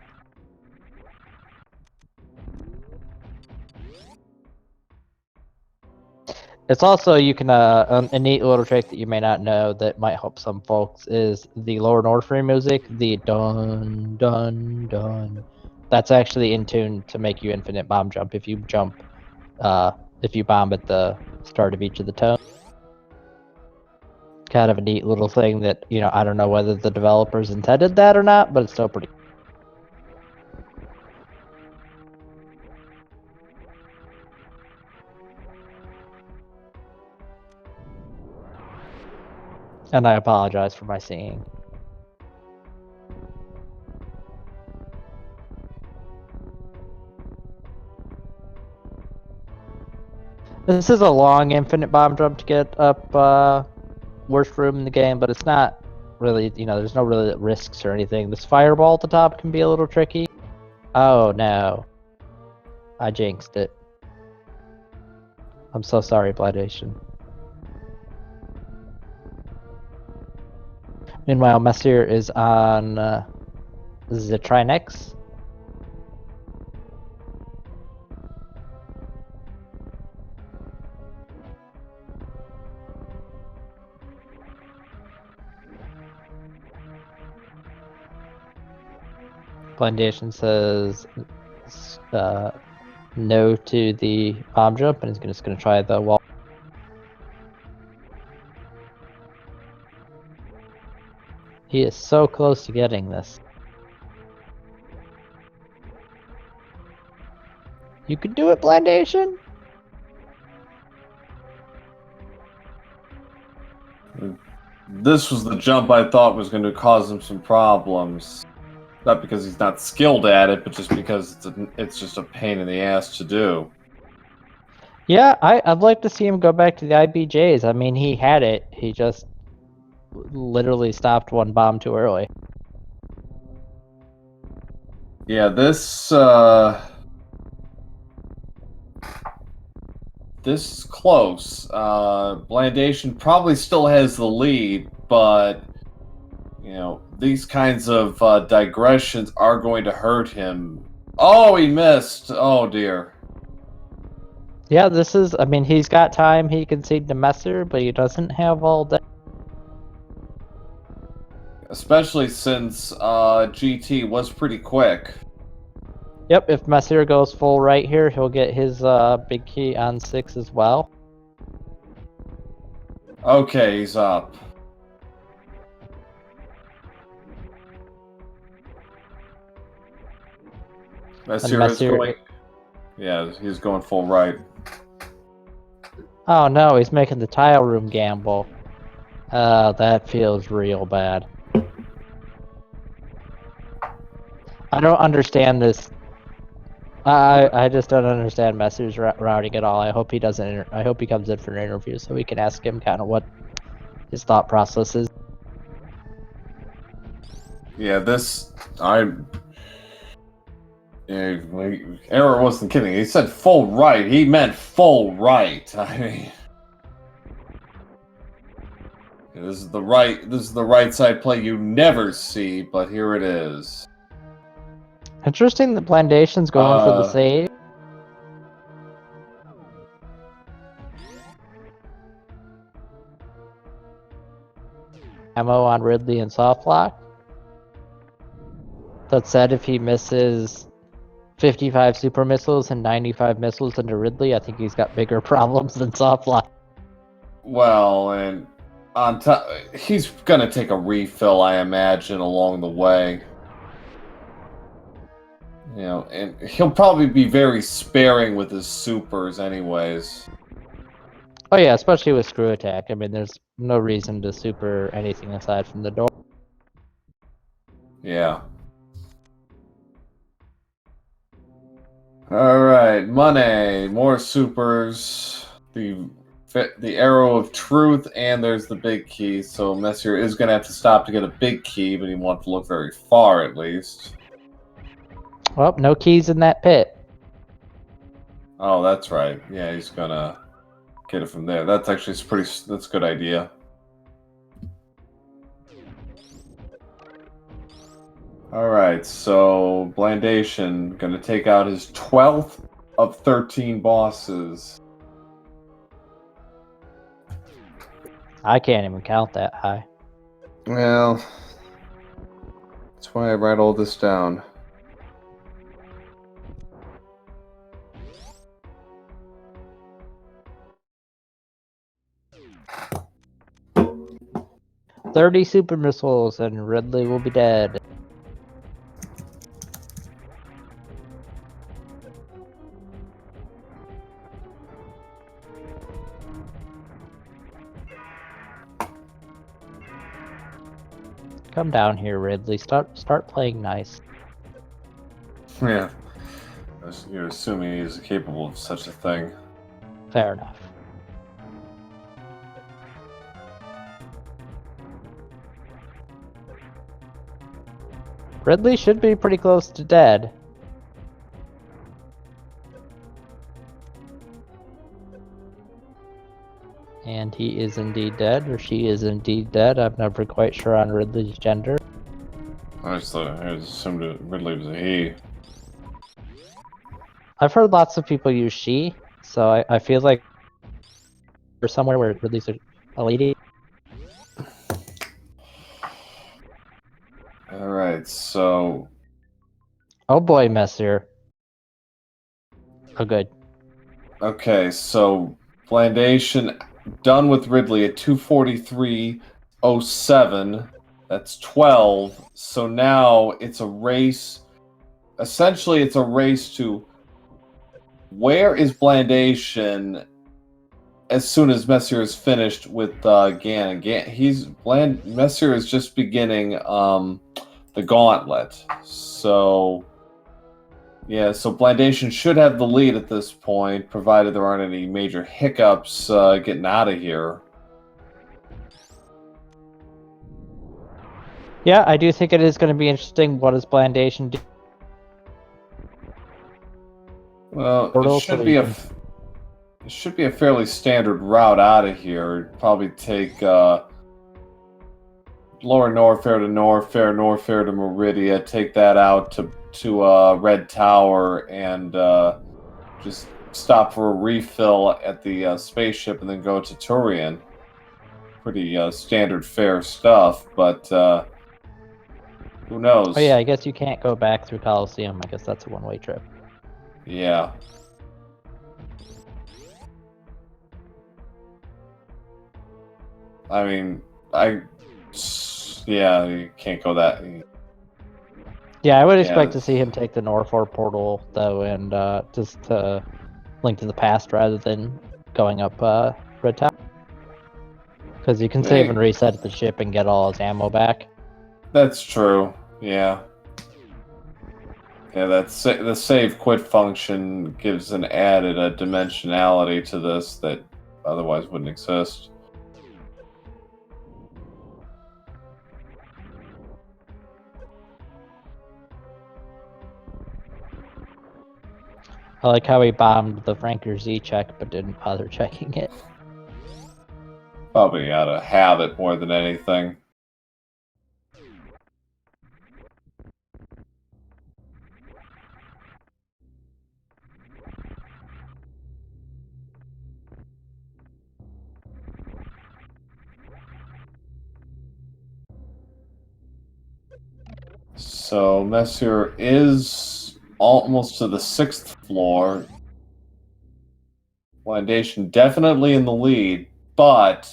It's also, you can, a neat little trick that you may not know that might help some folks is the Lower Norfair music, the dun dun dun. That's actually in tune to make you infinite bomb jump if you jump, if you bomb at the start of each of the tones. Kind of a neat little thing that, you know, I don't know whether the developers intended that or not, but it's still pretty. And I apologize for my singing. This is a long infinite bomb jump to get up worst room in the game, but it's not really, you know, there's no really risks or anything. This fireball at the top can be a little tricky. Oh no. I jinxed it. I'm so sorry, Blandation. Meanwhile, Mesyr is on SMZ3. Blandation says no to the bomb jump and is just going to try the wall. He is so close to getting this. You can do it, Blandation! This was the jump I thought was going to cause him some problems. Not because he's not skilled at it, but just because it's just a pain in the ass to do. Yeah, I'd like to see him go back to the IBJs. I mean, he had it. He just literally stopped one bomb too early. Yeah, this is close. Blandation probably still has the lead, but you know, these kinds of digressions are going to hurt him. Oh, he missed. Oh dear. Yeah, this is, I mean, he's got time. He can concede to Mesyr, but he doesn't have all day. Especially since GT was pretty quick. Yep, if Mesyr goes full right here, he'll get his big key on 6 as well. Okay, he's up. Mesyr is going... Yeah, he's going full right. Oh no, he's making the tile room gamble. That feels real bad. I don't understand this. I just don't understand Mesyr's routing at all. I hope he doesn't. I hope he comes in for an interview so we can ask him kind of what his thought process is. Yeah, Error wasn't kidding. He said full right. He meant full right. I mean, this is the right side play you never see, but here it is. Interesting that Blandation's going for the save. Ammo on Ridley and soft lock. That said, if he misses 55 super missiles and 95 missiles into Ridley, I think he's got bigger problems than soft lock. Well, and on top, he's gonna take a refill, I imagine, along the way. You know, and he'll probably be very sparing with his supers, anyways. Oh yeah, especially with screw attack. I mean, there's no reason to super anything aside from the door. Yeah. Alright, money, more supers, the arrow of truth, and there's the big key. So Mesyr is going to have to stop to get a big key, but he won't have to look very far at least. Well, no keys in that pit. Oh, that's right. Yeah, he's going to get it from there. That's actually that's a good idea. Alright, so Blandation going to take out his 12th of 13 bosses. I can't even count that high. Well, that's why I write all this down. "30 super missiles and Ridley will be dead." Come down here, Ridley. Start playing nice. Yeah. You're assuming he's capable of such a thing. Fair enough. Ridley should be pretty close to dead. And he is indeed dead, or she is indeed dead. I'm never quite sure on Ridley's gender. I just assumed Ridley was a he. I've heard lots of people use she, so I feel like there's somewhere where Ridley's a lady. Alright, so... Oh boy, Mesyr. Oh good. Okay, so Blandation done with Ridley at 243.07. That's 12. So now it's a race. Essentially, it's a race to where is Blandation as soon as Mesyr is finished with Ganon. Mesyr is just beginning the gauntlet. So yeah, so Blandation should have the lead at this point, provided there aren't any major hiccups getting out of here. Yeah, I do think it is going to be interesting. What does Blandation do? Well, it should be a fairly standard route out of here. It'd probably take Lower Norfair to Norfair, Norfair to Meridia, take that out to Red Tower, and just stop for a refill at the spaceship, and then go to Turian. Pretty standard fare stuff, but who knows? Oh yeah, I guess you can't go back through Coliseum. I guess that's a one-way trip. Yeah. I mean, yeah, you can't go that. Yeah, I would expect to see him take the Norfor portal, though, and just link to the past rather than going up Red Tower. Because you can save and reset the ship and get all his ammo back. That's true. Yeah. Yeah, the save quit function gives an added dimensionality to this that otherwise wouldn't exist. I like how he bombed the Franker Z check but didn't bother checking it. Probably out of habit more than anything. So Mesyr is almost to the 6th floor. Blandation definitely in the lead, but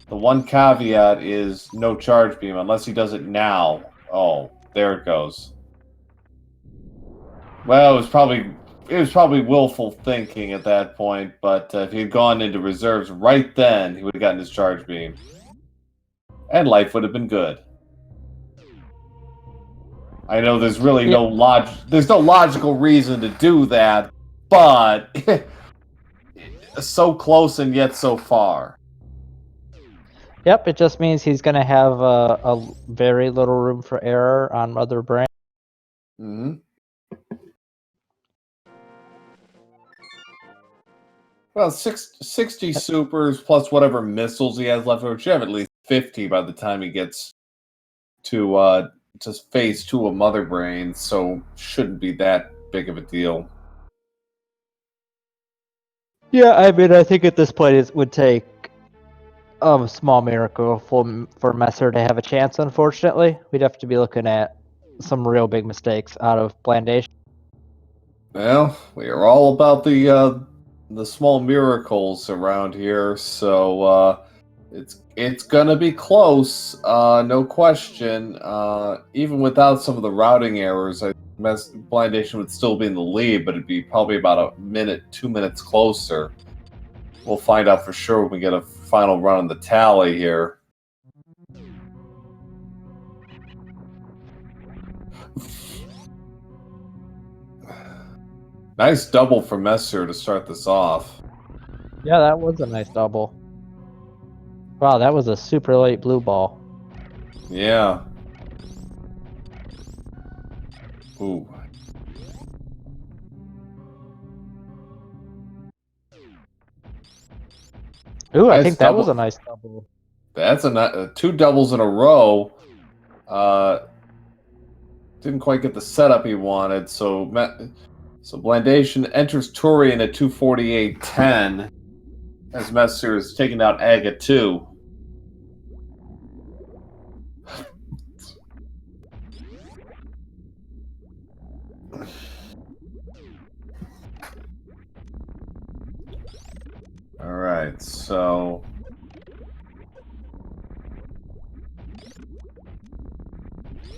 the one caveat is no charge beam unless he does it now. Oh, there it goes. Well, it was probably willful thinking at that point, but if he had gone into reserves right then, he would have gotten his charge beam. And life would have been good. I know there's really no logical reason to do that, but so close and yet so far. Yep, it just means he's going to have a very little room for error on Mother Brain. Mm-hmm. Well, 60 supers plus whatever missiles he has left over. Should have at least 50 by the time he gets to phase 2 of Mother Brain, so shouldn't be that big of a deal. Yeah, I mean, I think at this point it would take a small miracle for Mesyr to have a chance, unfortunately. We'd have to be looking at some real big mistakes out of Blandation. Well, we are all about the small miracles around here, so it's gonna be close, no question. Even without some of the routing errors, Blandation would still be in the lead, but it'd be probably about 2 minutes closer. We'll find out for sure when we get a final run on the tally here. Nice double for Mesyr to start this off. Yeah, that was a nice double. Wow, that was a super late blue ball. Yeah. Ooh. Ooh, I Nice think that double. was a nice double. That's two doubles in a row. Didn't quite get the setup he wanted, so Blandation enters Turian at 248.10 as Mesyr is taking out Egg at 2. All right, so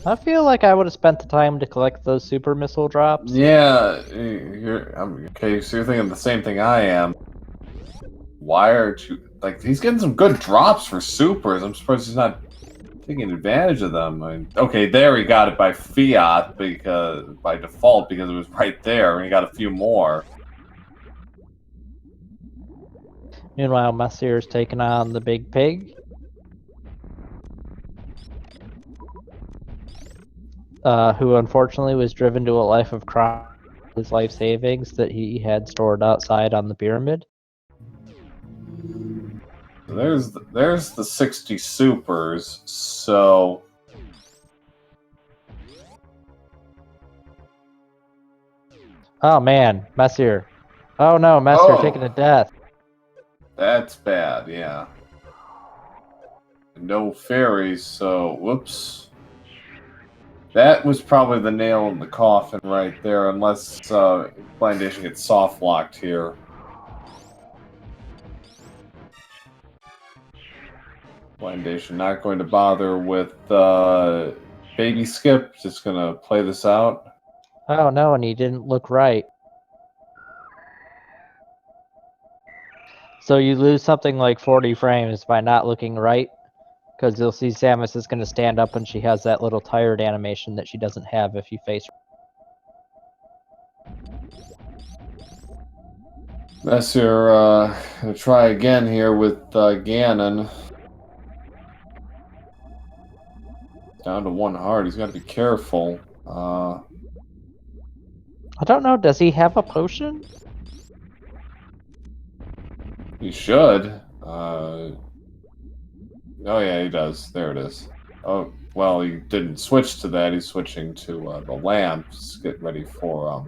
I feel like I would have spent the time to collect those super missile drops. yeah, okay. So you're thinking the same thing I am. Why aren't you he's getting some good drops for supers? I'm surprised he's not taking advantage of them. I mean, okay, there he got it by fiat by default because it was right there, and he got a few more. Meanwhile, Mesyr's taking on the big pig. Who unfortunately was driven to a life of crime, his life savings that he had stored outside on the pyramid. So there's the 60 supers. So Oh man, Mesyr. Oh no, Mesyr taking a death. That's bad, yeah. No fairies, so whoops. That was probably the nail in the coffin right there, unless Blandation gets soft locked here. Blandation not going to bother with Baby Skip, just gonna play this out. Oh no, and he didn't look right. So you lose something like 40 frames by not looking right, because you'll see Samus is going to stand up and she has that little tired animation that she doesn't have if you face her. Mesyr, gonna try again here with Ganon. Down to 1 heart. He's got to be careful. I don't know. Does he have a potion? He should. Oh yeah, he does. There it is. Oh well, he didn't switch to that. He's switching to the lamps. Get ready for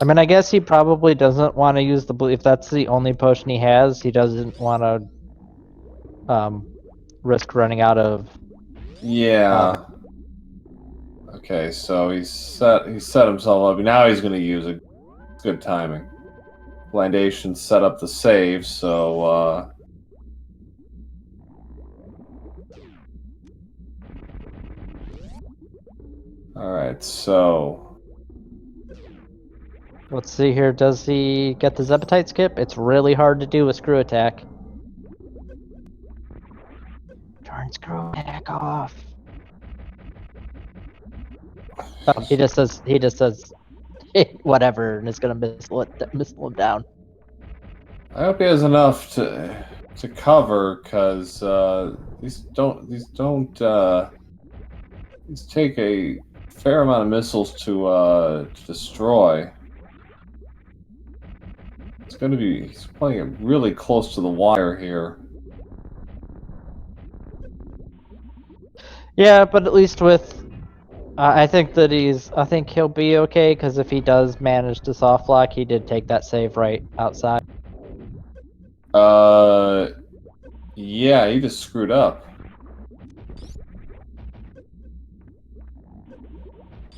I mean, I guess he probably doesn't want to use the blue. If that's the only potion he has, he doesn't want to risk running out of. Yeah. Okay, so he set himself up. Now he's going to use it. Good timing. Blandation set up the save, so all right, so Let's see here. Does he get the Zepatite skip? It's really hard to do with screw attack. Turn screw attack off. Oh, he just says whatever, and it's gonna missile him down. I hope he has enough to cover, because these take a fair amount of missiles to destroy. It's going to be, he's playing it really close to the wire here. Yeah, but at least with, I think he'll be okay, because if he does manage to soft lock, he did take that save right outside. Yeah, he just screwed up.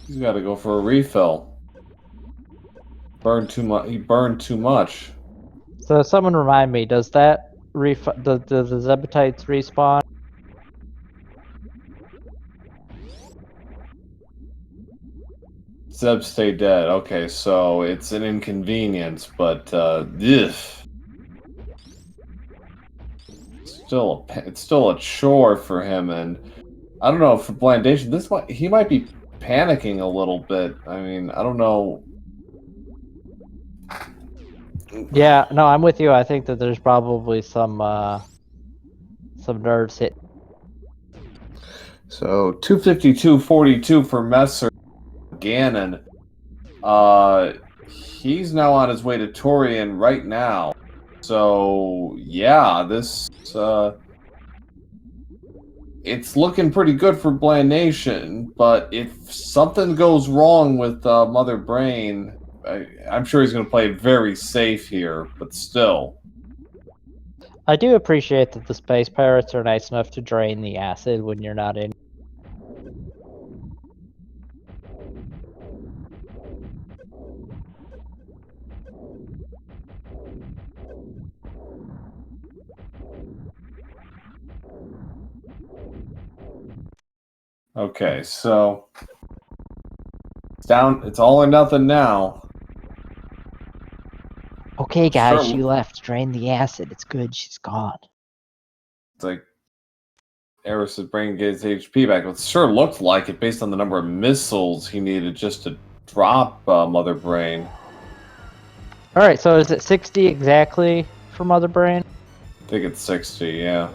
He's got to go for a refill. Burned too much. He burned too much. So someone remind me, does that the Zepatites respawn? Zeb stay dead. Okay, so it's an inconvenience, but it's still a chore for him, and I don't know, for Blandation, he might be panicking a little bit. I mean, I don't know. Yeah, no, I'm with you. I think that there's probably some nerves hit. So 252.42 for Mesyr. Ganon. He's now on his way to Torian right now. So yeah, it's looking pretty good for Blandation, but if something goes wrong with Mother Brain, I'm sure he's going to play it very safe here, but still. I do appreciate that the Space Pirates are nice enough to drain the acid when you're not in. Okay, so it's all or nothing now. Okay, guys, Sure. she left. Drain the acid. It's good. She's gone. It's like Eris's brain gets HP back. It sure looked like it based on the number of missiles he needed just to drop Mother Brain. All right, so is it 60 exactly for Mother Brain? I think it's 60, yeah.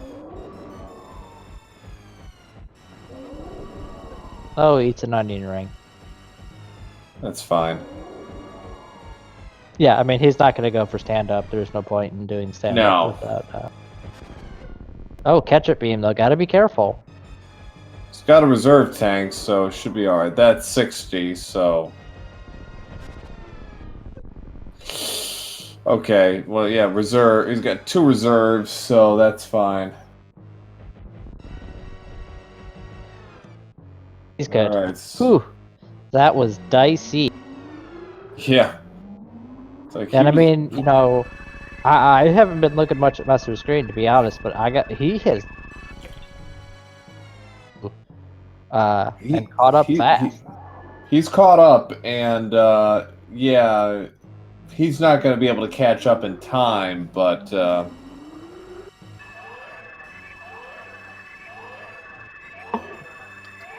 Oh, he eats an onion ring. That's fine. Yeah, I mean, he's not going to go for stand-up. There's no point in doing stand-up No. without... Oh, catch-up beam, though. Gotta be careful. He's got a reserve tank, so it should be alright. That's 60, so... Okay, well, yeah, reserve. He's got 2 reserves, so that's fine. He's good. All right. Whew. That was dicey. Yeah. Like And I mean, you know, I haven't been looking much at Mesyr's screen, to be honest, but he has and caught up fast. He's caught up, and yeah, he's not going to be able to catch up in time, but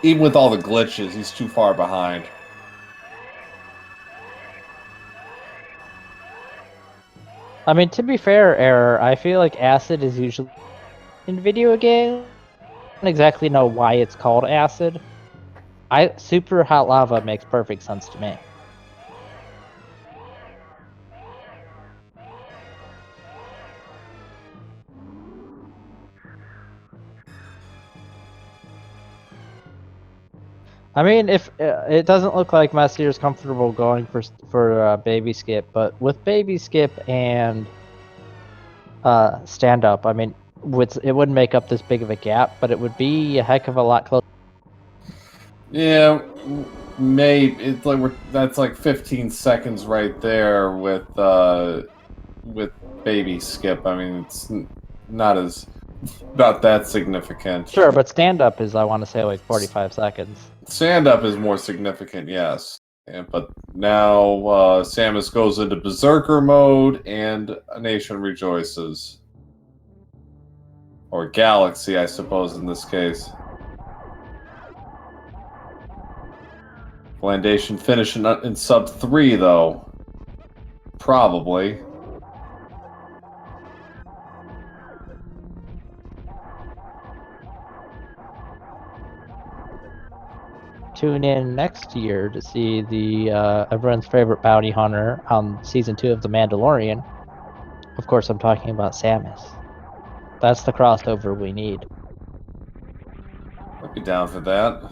even with all the glitches, he's too far behind. I mean, to be fair, Error, I feel like acid is usually in video games. I don't exactly know why it's called acid. Super hot lava makes perfect sense to me. I mean, if it doesn't look like Mesyr is comfortable going for baby skip, but with baby skip and stand up, I mean, it wouldn't make up this big of a gap, but it would be a heck of a lot closer. Yeah, maybe it's like that's like 15 seconds right there with baby skip. I mean, it's not that significant. Sure, but stand up is, I want to say, like 45 seconds. Stand up is more significant, yes. But now Samus goes into Berserker mode and a nation rejoices. Or Galaxy, I suppose, in this case. Blandation finishing in sub 3, though. Probably. Tune in next year to see the everyone's favorite bounty hunter on season 2 of The Mandalorian. Of course, I'm talking about Samus. That's the crossover we need. I'd be down for that.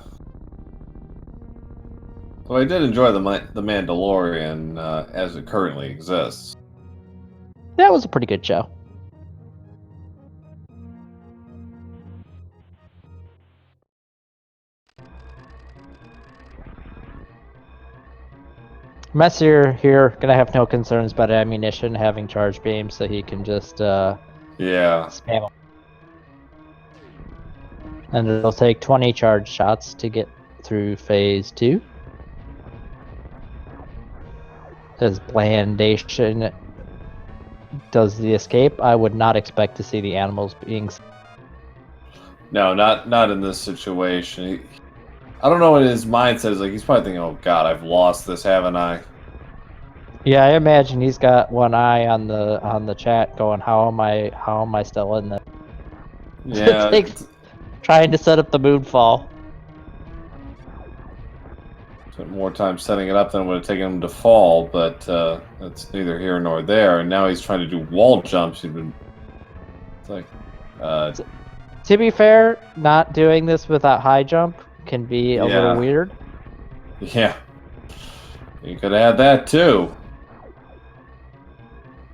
So I did enjoy the Mandalorian as it currently exists. That was a pretty good show. Mesyr here gonna have no concerns about ammunition having charge beams, so he can just Yeah. spam them. And it'll take 20 charge shots to get through phase 2. As Blandation does the escape, I would not expect to see the animals being. No, not in this situation. I don't know what his mindset is like. He's probably thinking, "Oh God, I've lost this, haven't I?" Yeah, I imagine he's got one eye on the chat, going, "How am I still in this?" Yeah. Trying to set up the moonfall. Spent more time setting it up than it would have taken him to fall, but that's neither here nor there. And now he's trying to do wall jumps. It's like, to be fair, not doing this without high jump can be a little weird. Yeah, you could add that too.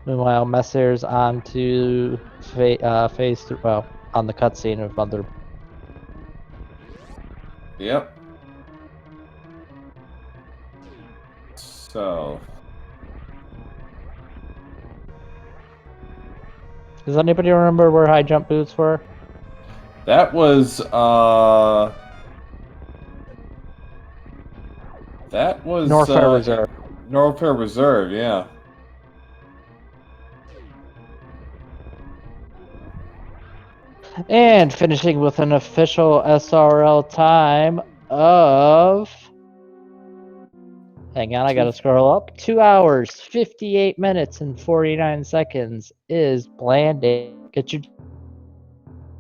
Meanwhile, Mesyr's on to phase 3. Well, on the cutscene of other. Yep. So. Does anybody remember where high jump boots were? That was Norfair Reserve. Norfair Reserve, yeah. And finishing with an official SRL time of. Hang on, I gotta scroll up. 2 hours, 58 minutes, and 49 seconds is Blandation. Get your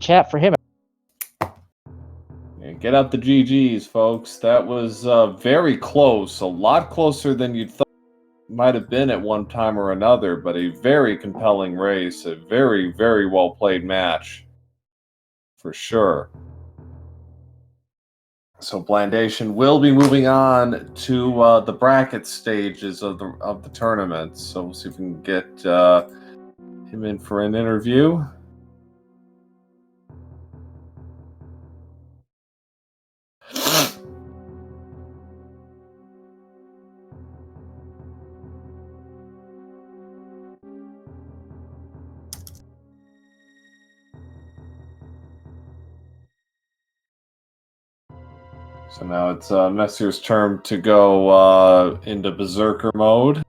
chat for him. Yeah, get out the GGs, folks. That was very close. A lot closer than you'd thought it might have been at one time or another, but a very compelling race. A very, very well played match. For sure. So Blandation will be moving on to the bracket stages of the tournament. So we'll see if we can get him in for an interview. So now it's Mesyr's turn to go into Berserker mode.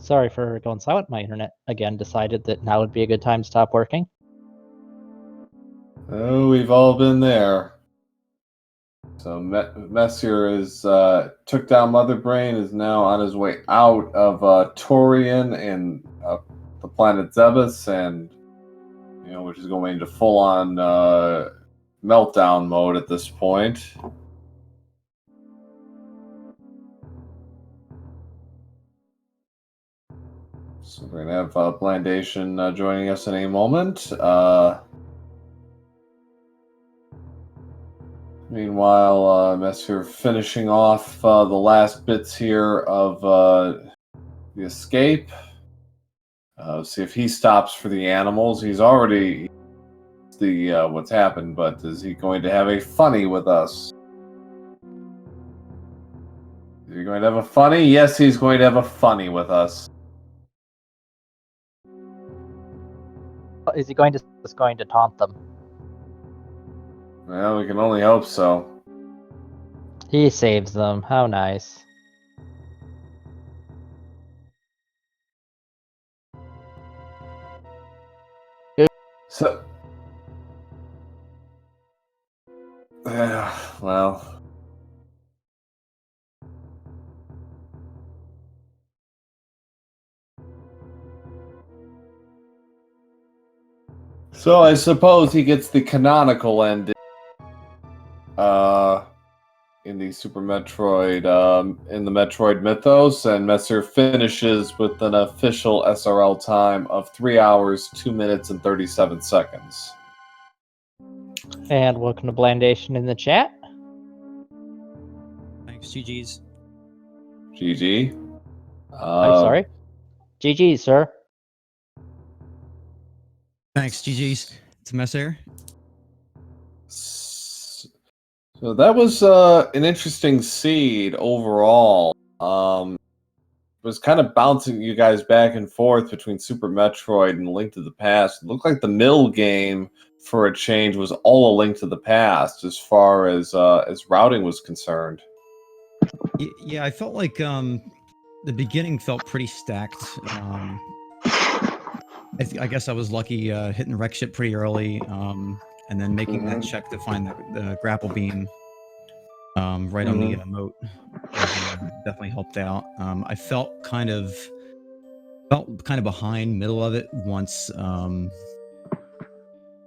Sorry for going silent. My internet again decided that now would be a good time to stop working. Oh, we've all been there. So Mesyr is took down Mother Brain, is now on his way out of Torian and the planet Zebus, and which is going into full on meltdown mode at this point. So we're gonna have Blandation joining us in a moment. Meanwhile, Mesyr finishing off the last bits here of the escape. See if he stops for the animals. He's already what's happened, but is he going to have a funny with us? Is he going to have a funny? Yes, he's going to have a funny with us. Is he going to taunt them? Well, we can only hope so. He saves them. How nice. So, well. So I suppose he gets the canonical ending in the Super Metroid, in the Metroid mythos, and Mesyr finishes with an official SRL time of 3 hours, 2 minutes, and 37 seconds. And welcome to Blandation in the chat. Thanks, GG's. GG. I'm sorry. GG, sir. Thanks, GG's. It's Mesyr. So that was an interesting seed overall. It was kind of bouncing you guys back and forth between Super Metroid and Link to the Past. It looked like the middle game, for a change, was all a Link to the Past as far as routing was concerned. Yeah, I felt like the beginning felt pretty stacked. I guess I was lucky hitting wreck ship pretty early, and then making that check to find the grapple beam right on the moat definitely helped out. I felt kind of behind middle of it once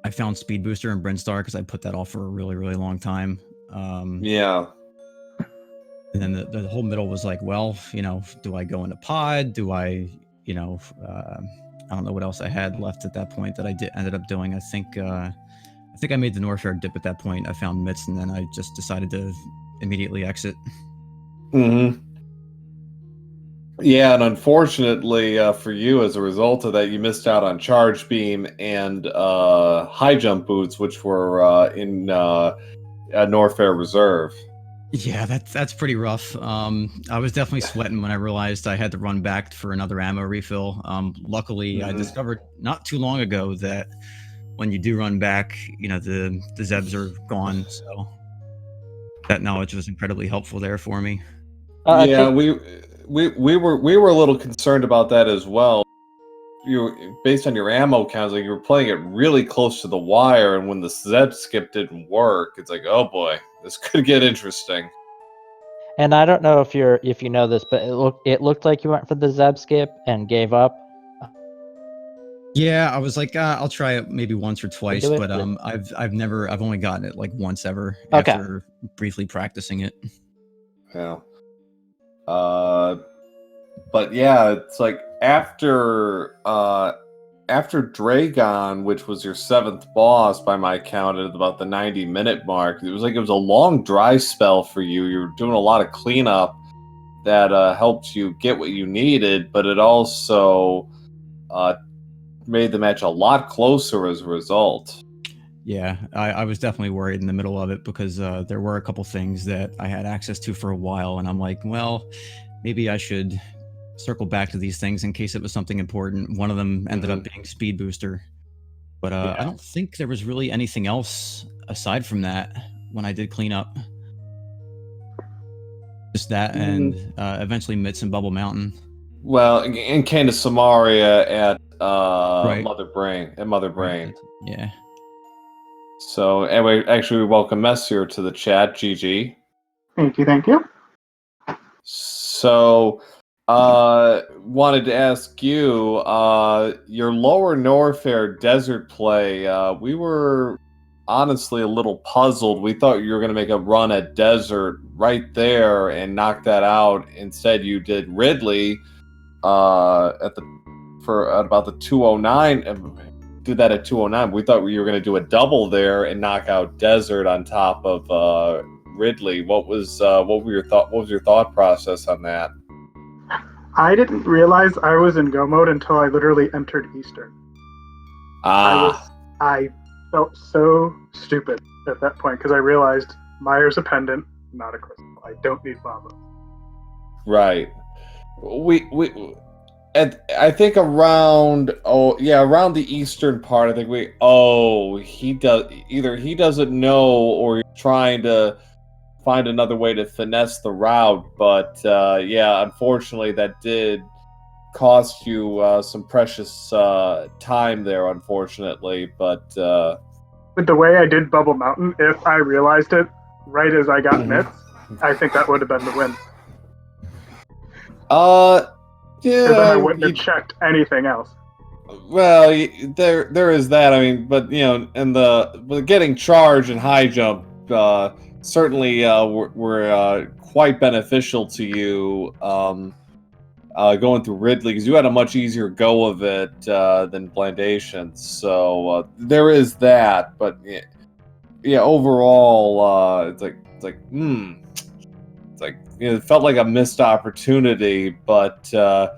I found Speed Booster and Brinstar, because I put that off for a really, really long time. Yeah. And then the whole middle was like, well, do I go into pod? Do I, I don't know what else I had left at that point that I ended up doing. I think I made the Norfair dip at that point. I found Mitts, and then I just decided to immediately exit. Yeah, and unfortunately for you, as a result of that, you missed out on Charge Beam and High Jump Boots, which were in Norfair Reserve. Yeah, that's pretty rough. I was definitely sweating when I realized I had to run back for another ammo refill. Luckily, I discovered not too long ago that when you do run back, the Zebs are gone. So that knowledge was incredibly helpful there for me. Yeah, we were a little concerned about that as well. Based on your ammo counts, like you were playing it really close to the wire, and when the Zeb skip didn't work, it's like, oh boy, this could get interesting. And I don't know if you know this, but it looked like you went for the Zeb skip and gave up. Yeah, I was like, I'll try it maybe once or twice, but I've only gotten it like once ever after briefly practicing it. Yeah. But yeah, it's like after Dragon, which was your 7th boss by my count at about the 90-minute mark, it was a long dry spell for you. You were doing a lot of cleanup that helped you get what you needed, but it also made the match a lot closer as a result. Yeah, I was definitely worried in the middle of it because there were a couple things that I had access to for a while, and I'm like, well, maybe I should circle back to these things in case it was something important. One of them ended up being Speed Booster. But I don't think there was really anything else aside from that when I did clean up. Just that and eventually Mitts and Bubble Mountain. Well, and came to Samaria at Right. Mother Brain. Yeah. So anyway, actually we welcome Mesyr to the chat, GG. Thank you. So wanted to ask you, your Lower Norfair desert play, we were honestly a little puzzled. We thought you were going to make a run at desert right there and knock that out. Instead, you did Ridley at about the 209 and did that at 209. We thought you were going to do a double there and knock out desert on top of Ridley. What was your thought process on that? I didn't realize I was in go mode until I literally entered Eastern. I felt so stupid at that point because I realized Meyer's a pendant, not a crystal. I don't need lava. Right. I think around the eastern part. I think he doesn't know or he's trying to find another way to finesse the route. But unfortunately, that did cost you some precious time there. Unfortunately, but with the way I did Bubble Mountain, if I realized it right as I got Mitts, I think that would have been the win. Yeah, then I wouldn't have checked anything else. Well, there is that. I mean, but and the getting charge and high jump certainly were quite beneficial to you going through Ridley because you had a much easier go of it than Blandation. So there is that. But overall, it's like it felt like a missed opportunity, but it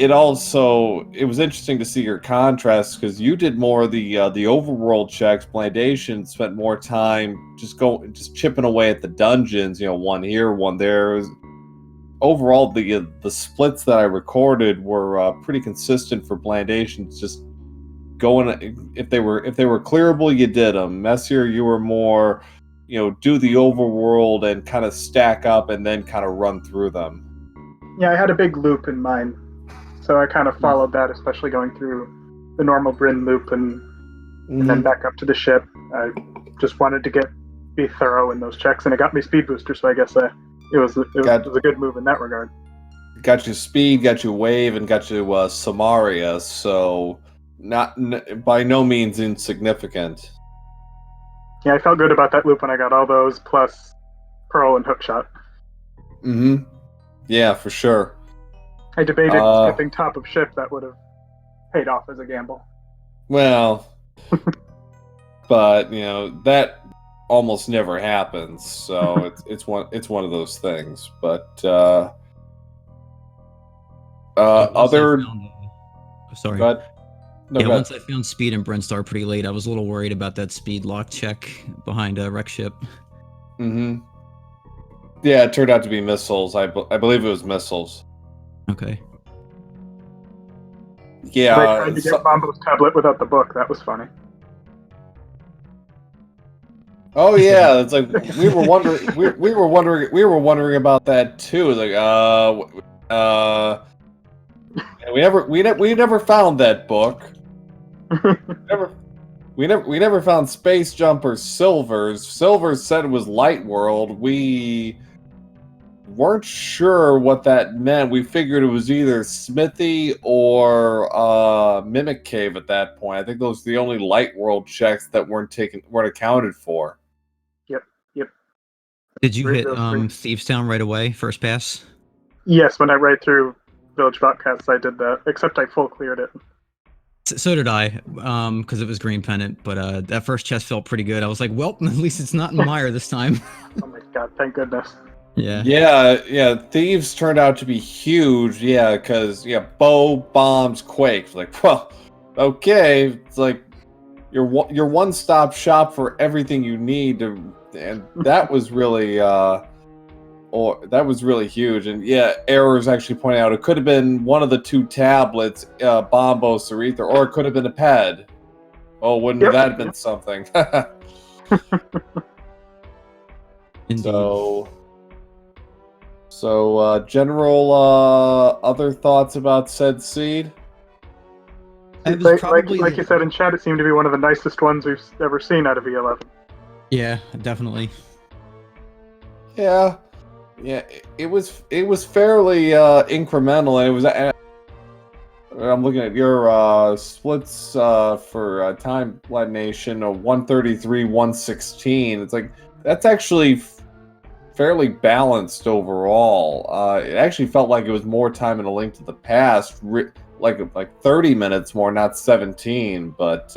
was interesting to see your contrast because you did more of the overworld checks. Blandation spent more time just chipping away at the dungeons. One here, one there. Overall, the splits that I recorded were pretty consistent for Blandation. Just going if they were clearable, you did them. Mesyr, you were more do the overworld and kind of stack up and then kind of run through them. Yeah, I had a big loop in mind, so I kind of followed that, especially going through the normal Bryn loop and then back up to the ship. I just wanted to be thorough in those checks, and it got me speed booster, so I guess it was a good move in that regard. Got you speed, got you wave, and got you Samaria, so by no means insignificant. Yeah, I felt good about that loop when I got all those, plus Pearl and Hookshot. Yeah, for sure. I debated skipping top of ship. That would have paid off as a gamble. Well, but that almost never happens. So it's one of those things. But other. Sorry. Go ahead. No, once I found Speed and Brinstar pretty late, I was a little worried about that speed lock check behind a wreck ship. Yeah, it turned out to be missiles. I believe it was missiles. Okay. Yeah. I tried to get Bombo's tablet without the book. That was funny. Oh yeah, it's like we were wondering. we were wondering about that too. Like we never found that book. We never found Space Jumper's Silvers. Silvers said it was Light World. We weren't sure what that meant. We figured it was either Smithy or Mimic Cave at that point. I think those were the only Light World checks that weren't accounted for. Yep. Did you hit Thieves Town right away, first pass? Yes, when I rode through Village Bobcats, I did that. Except I full cleared it. So did I, because it was green pennant. But that first chest felt pretty good. I was like, well, at least it's not in Meyer this time. Oh my god! Thank goodness. Yeah. Thieves turned out to be huge. Yeah, because bow, bombs, quakes. Like, well, okay. It's like your one-stop shop for everything you need to, and that was really or that was really huge. And yeah, errors actually pointing out it could have been one of the two tablets, Bombos or Ether, or it could have been a pad. Oh, wouldn't Yep. that have been something? Indeed. So general other thoughts about said seed? It was Like, probably like you said in chat, it seemed to be one of the nicest ones we've ever seen out of E11. Yeah, definitely. Yeah, it was fairly incremental, and it was. I'm looking at your splits for time Blandation of 133, 116. It's like that's actually fairly balanced overall. It actually felt like it was more time in A Link to the Past, like 30 minutes more, not 17. But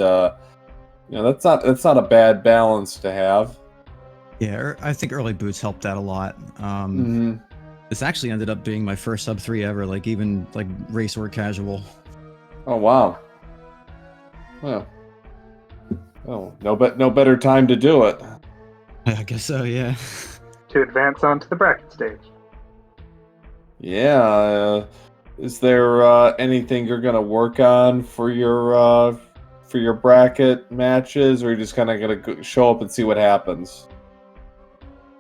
that's not a bad balance to have. Yeah, I think early boots helped that a lot. This actually ended up being my first sub 3 ever, like even like race or casual. Oh wow. Well, no better time to do it. I guess so, yeah. To advance onto the bracket stage. Yeah. Is there anything you're gonna work on for your bracket matches, or are you just kind of gonna show up and see what happens?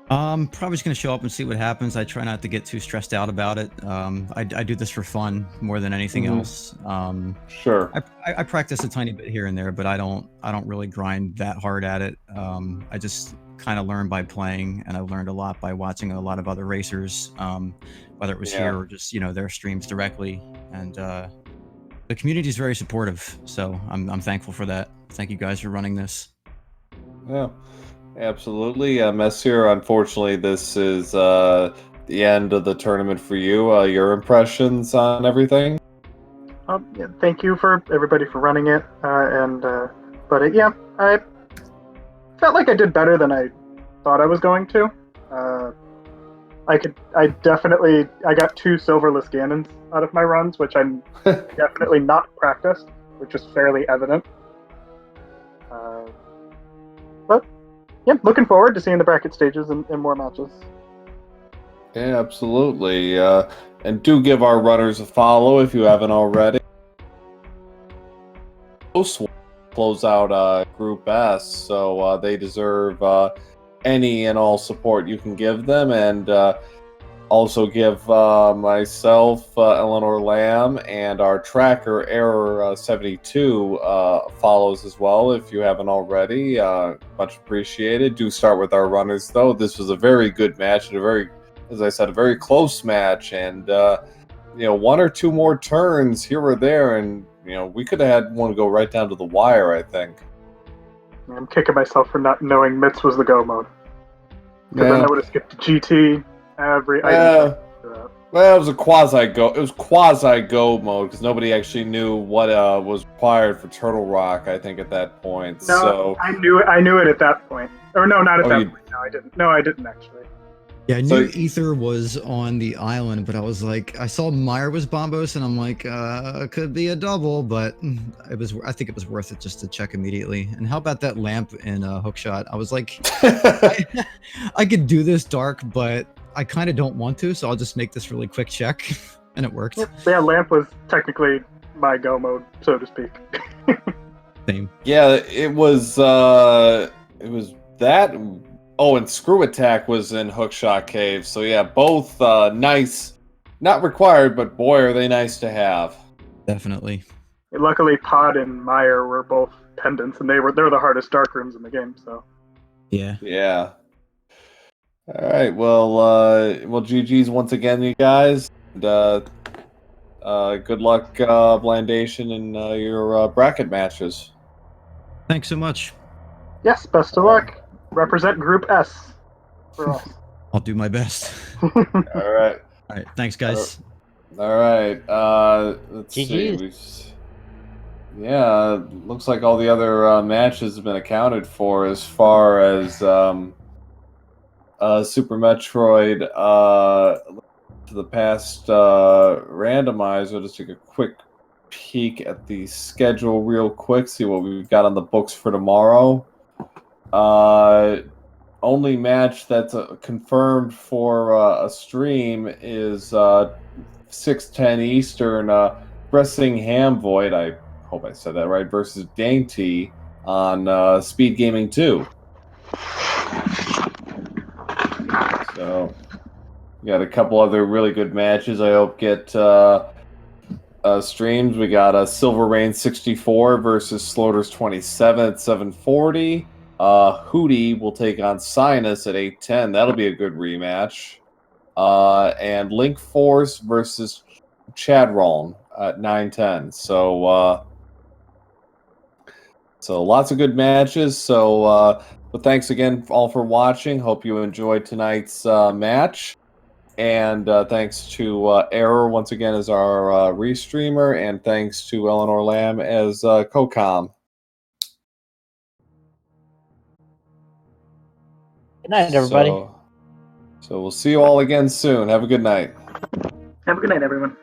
Probably just gonna show up and see what happens. I try not to get too stressed out about it. I do this for fun more than anything else. Sure. I practice a tiny bit here and there, but I don't really grind that hard at it. I just kind of learn by playing, and I've learned a lot by watching a lot of other racers, whether it was here or just their streams directly. And the community is very supportive, so I'm thankful for that. Thank you guys for running this. Yeah. Absolutely. Mesyr, unfortunately, this is the end of the tournament for you. Your impressions on everything? Yeah, thank you for everybody for running it. But I felt like I did better than I thought I was going to. I got 2 silverless Ganons out of my runs, which I'm definitely not practiced, which is fairly evident. But yeah, looking forward to seeing the bracket stages and more matches. Yeah, absolutely. And do give our runners a follow if you haven't already. Close out Group S, so they deserve any and all support you can give them, and also give myself, Eleanor Lamb, and our tracker Error 72 follows as well if you haven't already. Much appreciated. Do start with our runners though. This was a very good match and as I said, a very close match, and 1 or 2 more turns here or there, and we could have had one go right down to the wire, I think. I'm kicking myself for not knowing Mitz was the go mode. Because then I would have skipped GT every item. Well, it was a quasi go. It was quasi go mode because nobody actually knew what was required for Turtle Rock. I think at that point. No, so I knew it at that point. Or no, not at that point. No, I didn't. No, I didn't actually. Yeah, I knew Ether was on the island, but I was like, I saw Meyer was Bombos, and I'm like, could be a double, but I think it was worth it just to check immediately. And how about that lamp in Hookshot? I was like, I could do this dark, but I kind of don't want to, so I'll just make this really quick check, and it worked. Yeah, lamp was technically my go mode, so to speak. Same. Yeah, it was that. Oh, and Screw Attack was in Hookshot Cave. So yeah, both nice. Not required, but boy, are they nice to have. Definitely. Luckily, Pod and Meyer were both pendants, and they're the hardest dark rooms in the game. So. Yeah. Yeah. All right. Well, GG's once again, you guys. And, good luck, Blandation, in your bracket matches. Thanks so much. Yes, best of luck. Represent Group S for us. I'll do my best. All right. All right. Thanks, guys. All right. Let's see. Yeah, looks like all the other matches have been accounted for as far as Super Metroid to the past randomizer. I'll just take a quick peek at the schedule real quick, see what we've got on the books for tomorrow. only match that's confirmed for a stream is 6:10 Eastern. Ham Void, I hope I said that right, versus Dainty on SpeedGaming 2. So we got a couple other really good matches. I hope get streams. We got Silver Rain 64 versus Slaughter's 27 at 7:40. Hootie will take on Sinus at 8:10. That'll be a good rematch. And Link Force versus Chadron at 9:10. So lots of good matches. But thanks again all for watching. Hope you enjoyed tonight's match. And thanks to Error once again as our restreamer, and thanks to Eleanor Lamb as co-com. Good night, everybody. So we'll see you all again soon. Have a good night. Have a good night, everyone.